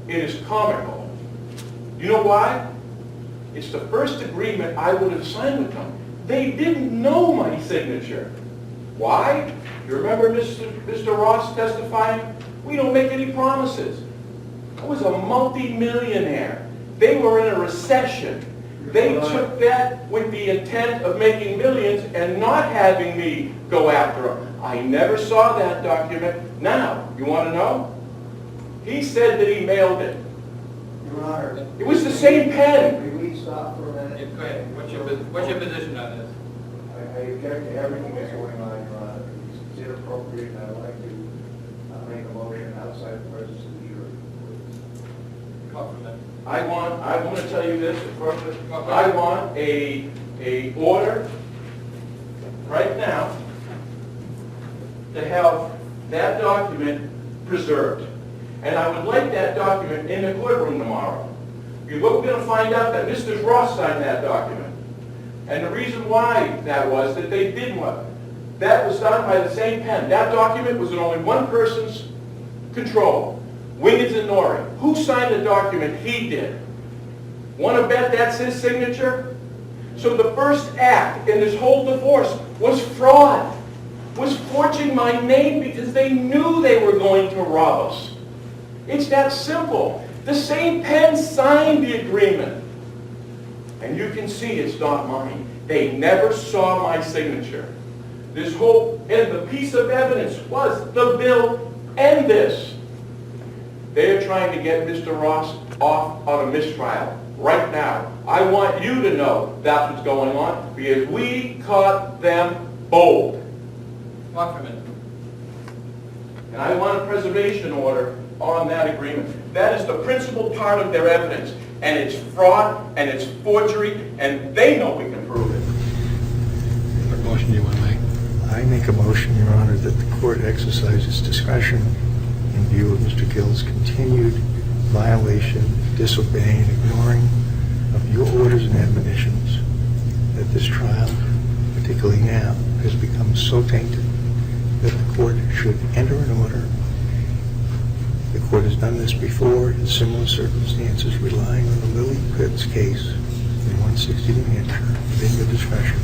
it is comical. You know why? It's the first agreement I would have signed with them. They didn't know my signature. Why? You remember Mr. Ross testifying? We don't make any promises. I was a multi-millionaire. They were in a recession. They took that with the intent of making millions and not having me go after them. I never saw that document. Now, you want to know? He said that he mailed it. Your Honor. It was the same pen. May we stop for a minute? Yeah, go ahead. What's your position on this? I object to everything that's going on, Your Honor. It's inappropriate, and I'd like to make a motion outside the presence of the jury. Call for that. I want to tell you this. I want a order right now to have that document preserved. And I would like that document in the courtroom tomorrow. We're going to find out that Mr. Ross signed that document. And the reason why that was that they did what? That was done by the same pen. That document was in only one person's control, Wiggins and Norrie. Who signed the document? He did. Want to bet that's his signature? So the first act in this whole divorce was fraud, was forging my name because they knew they were going to rob us. It's that simple. The same pen signed the agreement. And you can see it's not mine. They never saw my signature. This whole, and the piece of evidence was the bill and this. They are trying to get Mr. Ross off on a mistrial right now. I want you to know that's what's going on because we caught them bold. Walk for a minute. And I want a preservation order on that agreement. That is the principal part of their evidence. And it's fraud, and it's forgery, and they know we can prove it. What motion do you want to make? I make a motion, Your Honor, that the court exercises discretion in view of Mr. Gill's continued violation, disobeying, ignoring of your orders and admonitions, that this trial, particularly now, has become so tainted that the court should enter an order. The court has done this before in similar circumstances, relying on the Lily Pitts case in 160 New Hampshire, within your discretion,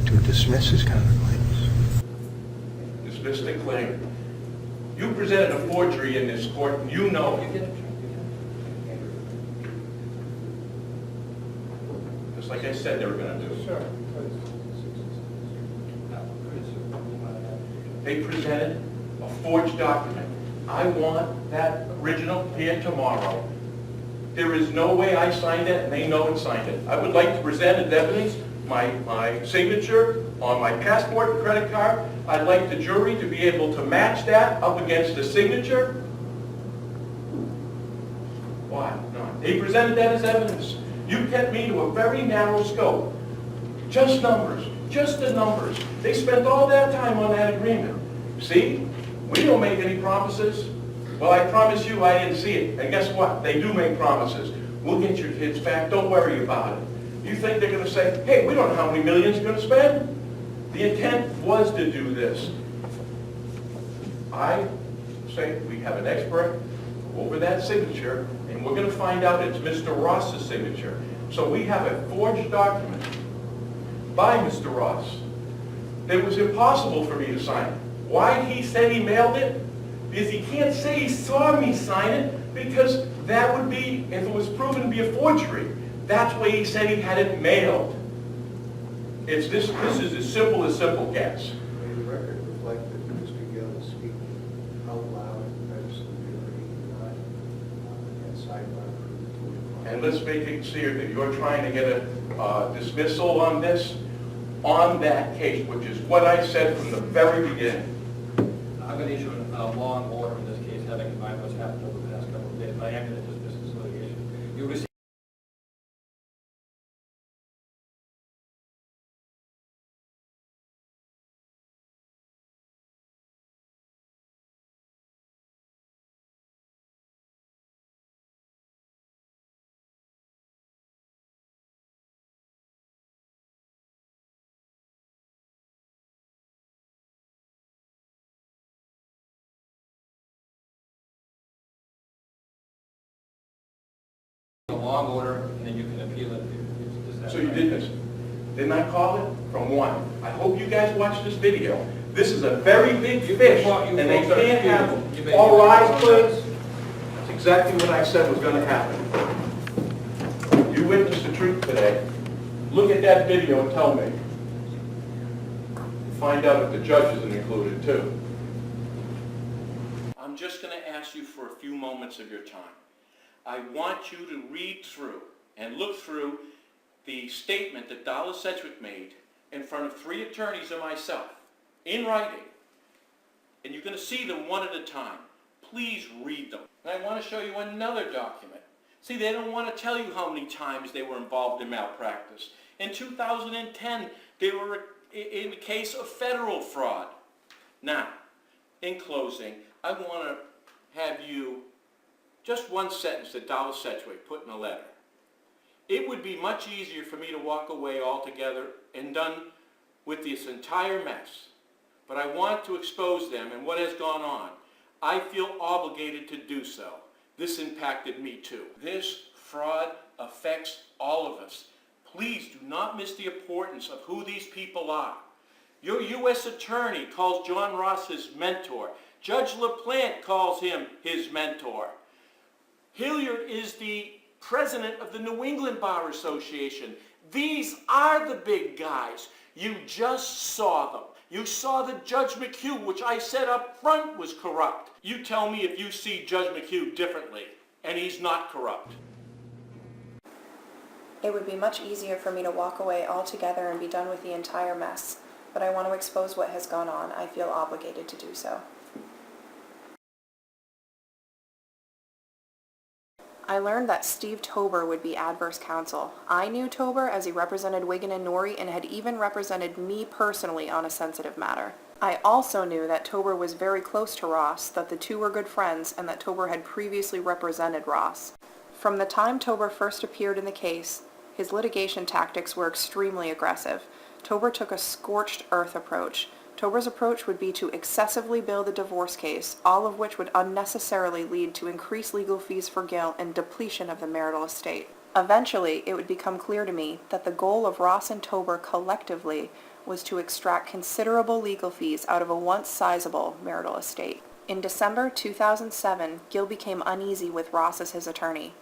to dismiss his counterclaims. Dismiss the claim. You presented a forgery in this court, and you know You it. get it. Just like I said they were going to do. Sure. They presented a forged document. I want that original here tomorrow. There is no way I signed it, and they know it signed it. I would like to present as evidence my signature on my passport and credit card. I'd like the jury to be able to match that up against the signature. Why not? They presented that as evidence. You kept me to a very narrow scope. Just numbers, just the numbers. They spent all that time on that agreement. See, we don't make any promises. Well, I promise you I didn't see it. And guess what? They do make promises. We'll get your kids back. Don't worry about it. You think they're going to say, hey, we don't know how many millions you're going to spend? The intent was to do this. I say we have an expert go over that signature, and we're going to find out it's Mr. Ross's signature. So we have a forged document by Mr. Ross. It was impossible for me to sign it. Why he said he mailed it? Because he can't say he saw me sign it, because that would be, if it was proven to be a forgery, that's why he said he had it mailed. It's this is as simple gets. May the record reflect that Mr. Gill is speaking out loud as the jury and sidebar approved. And let's make it clear that you're trying to get a dismissal on this, on that case, which is what I said from the very beginning. I'm going to issue a long order in this case, having in mind what's happened over the past couple of days, but I am going to dismiss this litigation. You receive a long order, and then you can appeal it. So you did this. Didn't I call it? From one. I hope you guys watch this video. This is a very big fish, and they can't have all eyes closed. That's exactly what I said was going to happen. You witnessed the truth today. Look at that video and tell me. Find out if the judge isn't included too. I'm just going to ask you for a few moments of your time. I want you to read through and look through the statement that Dallas Sedgwick made in front of 3 attorneys and myself, in writing. And you're going to see them one at a time. Please read them. And I want to show you another document. See, they don't want to tell you how many times they were involved in malpractice. In 2010, they were in a case of federal fraud. Now, in closing, I want to have you, just one sentence that Dallas Sedgwick put in a letter. It would be much easier for me to walk away altogether and done with this entire mess. But I want to expose them and what has gone on. I feel obligated to do so. This impacted me too. This fraud affects all of us. Please do not miss the importance of who these people are. Your U.S. attorney calls John Ross his mentor. Judge LaPlante calls him his mentor. Hilliard is the president of the New England Bar Association. These are the big guys. You just saw them. You saw that Judge McHugh, which I said up front was corrupt. You tell me if you see Judge McHugh differently, and he's not corrupt. It would be much easier for me to walk away altogether and be done with the entire mess, but I want to expose what has gone on. I feel obligated to do so. I learned that Steve Tober would be adverse counsel. I knew Tober as he represented Wiggin and Norrie and had even represented me personally on a sensitive matter. I also knew that Tober was very close to Ross, that the two were good friends, and that Tober had previously represented Ross. From the time Tober first appeared in the case, his litigation tactics were extremely aggressive. Tober took a scorched earth approach. Tober's approach would be to excessively build a divorce case, all of which would unnecessarily lead to increased legal fees for Gill and depletion of the marital estate. Eventually, it would become clear to me that the goal of Ross and Tober collectively was to extract considerable legal fees out of a once sizable marital estate. In December 2007, Gill became uneasy with Ross as his attorney.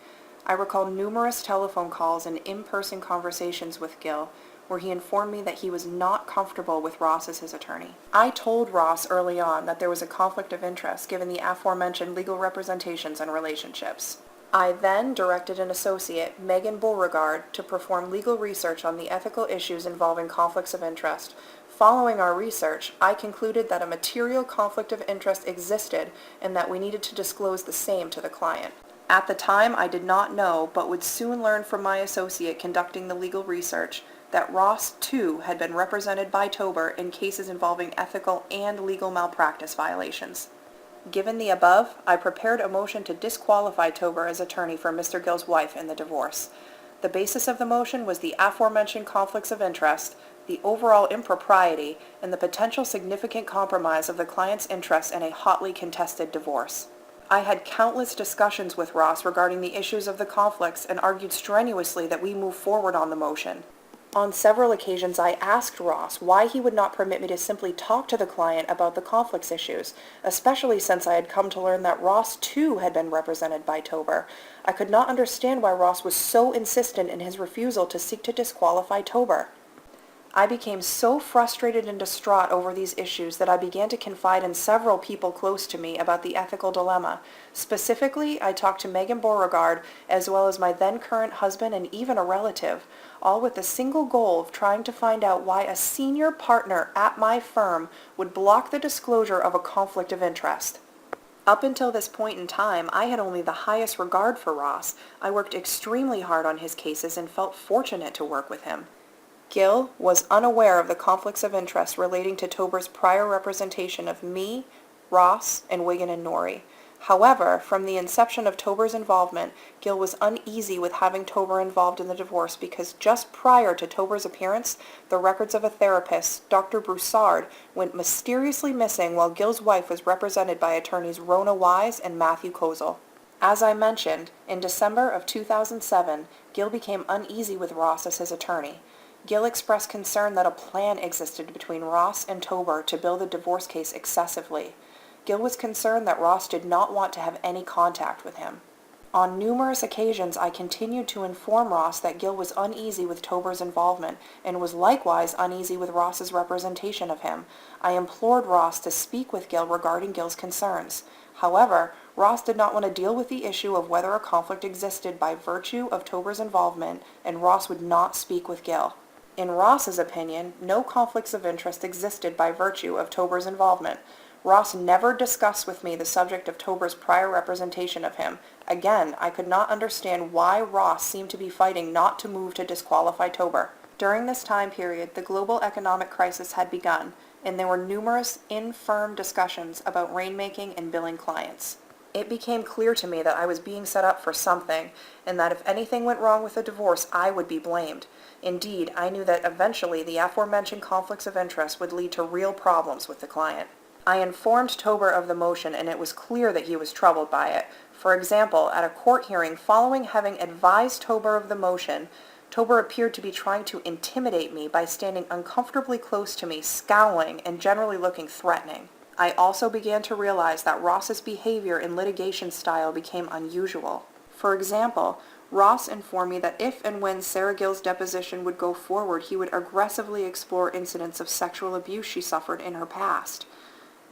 I recall numerous telephone calls and in-person conversations with Gill, where he informed me that he was not comfortable with Ross as his attorney. I told Ross early on that there was a conflict of interest given the aforementioned legal representations and relationships. I then directed an associate, Megan Beauregard, to perform legal research on the ethical issues involving conflicts of interest. Following our research, I concluded that a material conflict of interest existed and that we needed to disclose the same to the client. At the time, I did not know, but would soon learn from my associate conducting the legal research, that Ross, too, had been represented by Tober in cases involving ethical and legal malpractice violations. Given the above, I prepared a motion to disqualify Tober as attorney for Mr. Gill's wife in the divorce. The basis of the motion was the aforementioned conflicts of interest, the overall impropriety, and the potential significant compromise of the client's interests in a hotly contested divorce. I had countless discussions with Ross regarding the issues of the conflicts and argued strenuously that we move forward on the motion. On several occasions, I asked Ross why he would not permit me to simply talk to the client about the conflicts issues, especially since I had come to learn that Ross too had been represented by Tober. I could not understand why Ross was so insistent in his refusal to seek to disqualify Tober. I became so frustrated and distraught over these issues that I began to confide in several people close to me about the ethical dilemma. Specifically, I talked to Megan Beauregard, as well as my then current husband and even a relative, all with the single goal of trying to find out why a senior partner at my firm would block the disclosure of a conflict of interest. Up until this point in time, I had only the highest regard for Ross. I worked extremely hard on his cases and felt fortunate to work with him. Gill was unaware of the conflicts of interest relating to Tober's prior representation of me, Ross, and Wiggin and Norrie. However, from the inception of Tober's involvement, Gill was uneasy with having Tober involved in the divorce because just prior to Tober's appearance, the records of a therapist, Dr. Broussard, went mysteriously missing while Gill's wife was represented by attorneys Rona Wise and Matthew Kozel. As I mentioned, in December of 2007, Gill became uneasy with Ross as his attorney. Gill expressed concern that a plan existed between Ross and Tober to bill the divorce case excessively. Gill was concerned that Ross did not want to have any contact with him. On numerous occasions, I continued to inform Ross that Gill was uneasy with Tober's involvement and was likewise uneasy with Ross's representation of him. I implored Ross to speak with Gill regarding Gill's concerns. However, Ross did not want to deal with the issue of whether a conflict existed by virtue of Tober's involvement, and Ross would not speak with Gill. In Ross's opinion, no conflicts of interest existed by virtue of Tober's involvement. Ross never discussed with me the subject of Tober's prior representation of him. Again, I could not understand why Ross seemed to be fighting not to move to disqualify Tober. During this time period, the global economic crisis had begun, and there were numerous in-firm discussions about rainmaking and billing clients. It became clear to me that I was being set up for something, and that if anything went wrong with the divorce, I would be blamed. Indeed, I knew that eventually the aforementioned conflicts of interest would lead to real problems with the client. I informed Tober of the motion, and it was clear that he was troubled by it. For example, at a court hearing following having advised Tober of the motion, Tober appeared to be trying to intimidate me by standing uncomfortably close to me, scowling and generally looking threatening. I also began to realize that Ross's behavior and litigation style became unusual. For example, Ross informed me that if and when Sarah Gill's deposition would go forward, he would aggressively explore incidents of sexual abuse she suffered in her past.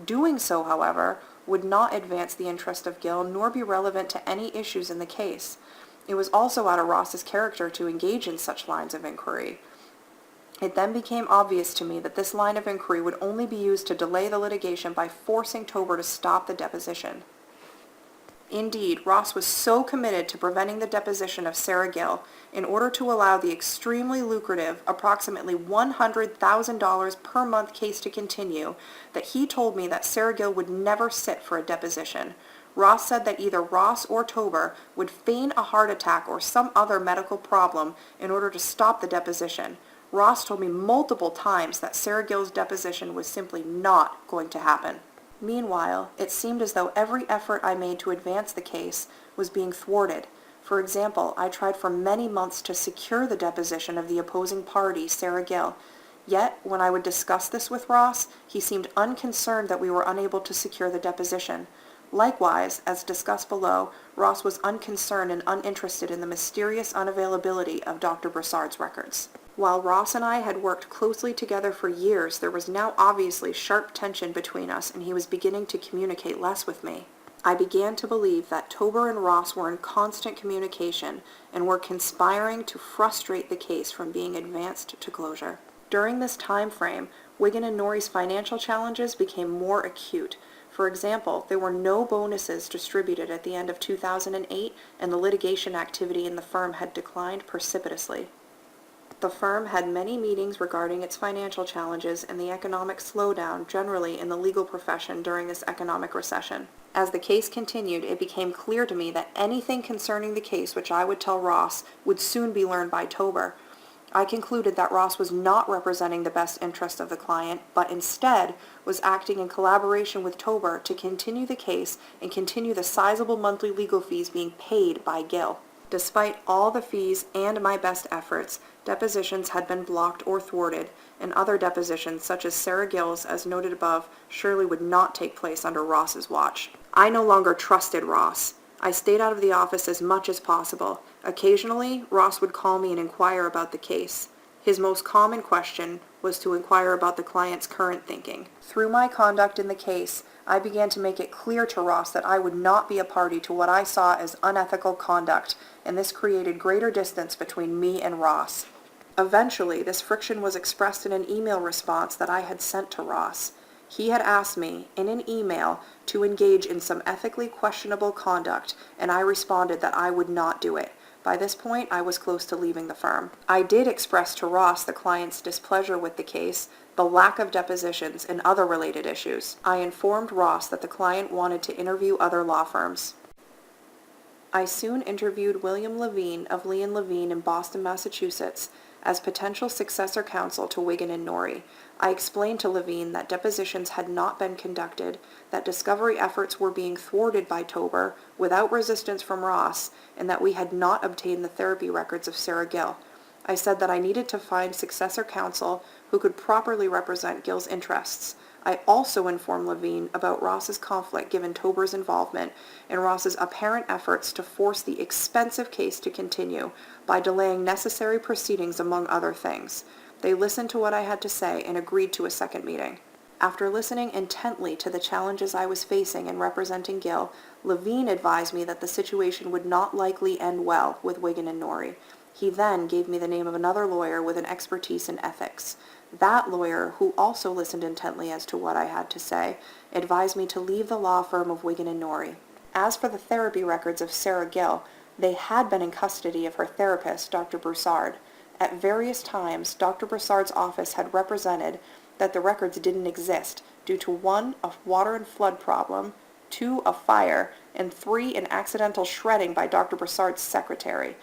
Doing so, however, would not advance the interest of Gill nor be relevant to any issues in the case. It was also out of Ross's character to engage in such lines of inquiry. It then became obvious to me that this line of inquiry would only be used to delay the litigation by forcing Tober to stop the deposition. Indeed, Ross was so committed to preventing the deposition of Sarah Gill in order to allow the extremely lucrative, approximately $100,000 per month case to continue, that he told me that Sarah Gill would never sit for a deposition. Ross said that either Ross or Tober would feign a heart attack or some other medical problem in order to stop the deposition. Ross told me multiple times that Sarah Gill's deposition was simply not going to happen. Meanwhile, it seemed as though every effort I made to advance the case was being thwarted. For example, I tried for many months to secure the deposition of the opposing party, Sarah Gill. Yet, when I would discuss this with Ross, he seemed unconcerned that we were unable to secure the deposition. Likewise, as discussed below, Ross was unconcerned and uninterested in the mysterious unavailability of Dr. Broussard's records. While Ross and I had worked closely together for years, there was now obviously sharp tension between us, and he was beginning to communicate less with me. I began to believe that Tober and Ross were in constant communication and were conspiring to frustrate the case from being advanced to closure. During this time frame, Wiggin and Norrie's financial challenges became more acute. For example, there were no bonuses distributed at the end of 2008, and the litigation activity in the firm had declined precipitously. The firm had many meetings regarding its financial challenges and the economic slowdown generally in the legal profession during this economic recession. As the case continued, it became clear to me that anything concerning the case which I would tell Ross would soon be learned by Tober. I concluded that Ross was not representing the best interest of the client, but instead was acting in collaboration with Tober to continue the case and continue the sizable monthly legal fees being paid by Gill. Despite all the fees and my best efforts, depositions had been blocked or thwarted, and other depositions, such as Sarah Gill's, as noted above, surely would not take place under Ross's watch. I no longer trusted Ross. I stayed out of the office as much as possible. Occasionally, Ross would call me and inquire about the case. His most common question was to inquire about the client's current thinking. Through my conduct in the case, I began to make it clear to Ross that I would not be a party to what I saw as unethical conduct, and this created greater distance between me and Ross. Eventually, this friction was expressed in an email response that I had sent to Ross. He had asked me, in an email, to engage in some ethically questionable conduct, and I responded that I would not do it. By this point, I was close to leaving the firm. I did express to Ross the client's displeasure with the case, the lack of depositions, and other related issues. I informed Ross that the client wanted to interview other law firms. I soon interviewed William Levine of Lee & Levine in Boston, Massachusetts, as potential successor counsel to Wiggin and Norrie. I explained to Levine that depositions had not been conducted, that discovery efforts were being thwarted by Tober without resistance from Ross, and that we had not obtained the therapy records of Sarah Gill. I said that I needed to find successor counsel who could properly represent Gill's interests. I also informed Levine about Ross's conflict given Tober's involvement and Ross's apparent efforts to force the expensive case to continue by delaying necessary proceedings, among other things. They listened to what I had to say and agreed to a second meeting. After listening intently to the challenges I was facing in representing Gill, Levine advised me that the situation would not likely end well with Wiggin and Norrie. He then gave me the name of another lawyer with an expertise in ethics. That lawyer, who also listened intently as to what I had to say, advised me to leave the law firm of Wiggin and Norrie. As for the therapy records of Sarah Gill, they had been in custody of her therapist, Dr. Broussard. At various times, Dr. Broussard's office had represented that the records didn't exist due to 1, a water and flood problem, 2, a fire, and 3, an accidental shredding by Dr. Broussard's secretary.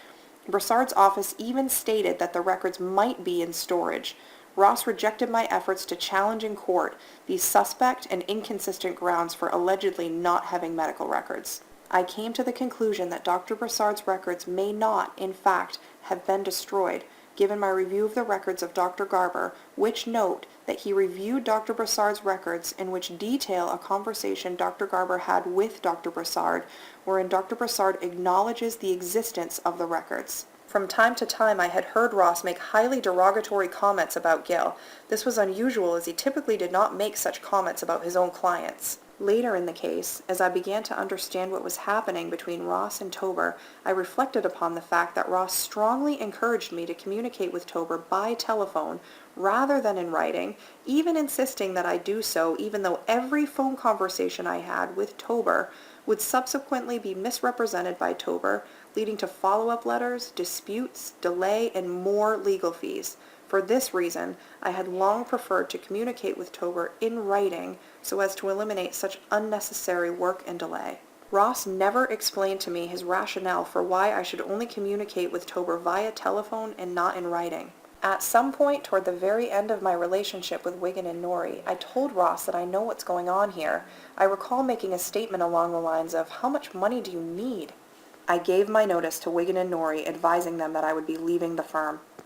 Broussard's office even stated that the records might be in storage. Ross rejected my efforts to challenge in court these suspect and inconsistent grounds for allegedly not having medical records. I came to the conclusion that Dr. Broussard's records may not, in fact, have been destroyed, given my review of the records of Dr. Garber, which note that he reviewed Dr. Broussard's records in which detail a conversation Dr. Garber had with Dr. Broussard, wherein Dr. Broussard acknowledges the existence of the records. From time to time, I had heard Ross make highly derogatory comments about Gill. This was unusual, as he typically did not make such comments about his own clients. Later in the case, as I began to understand what was happening between Ross and Tober, I reflected upon the fact that Ross strongly encouraged me to communicate with Tober by telephone rather than in writing, even insisting that I do so even though every phone conversation I had with Tober would subsequently be misrepresented by Tober, leading to follow-up letters, disputes, delay, and more legal fees. For this reason, I had long preferred to communicate with Tober in writing so as to eliminate such unnecessary work and delay. Ross never explained to me his rationale for why I should only communicate with Tober via telephone and not in writing. At some point toward the very end of my relationship with Wiggin and Norrie, I told Ross that I know what's going on here. I recall making a statement along the lines of, "How much money do you need?" I gave my notice to Wiggin and Norrie, advising them that I would be leaving the firm.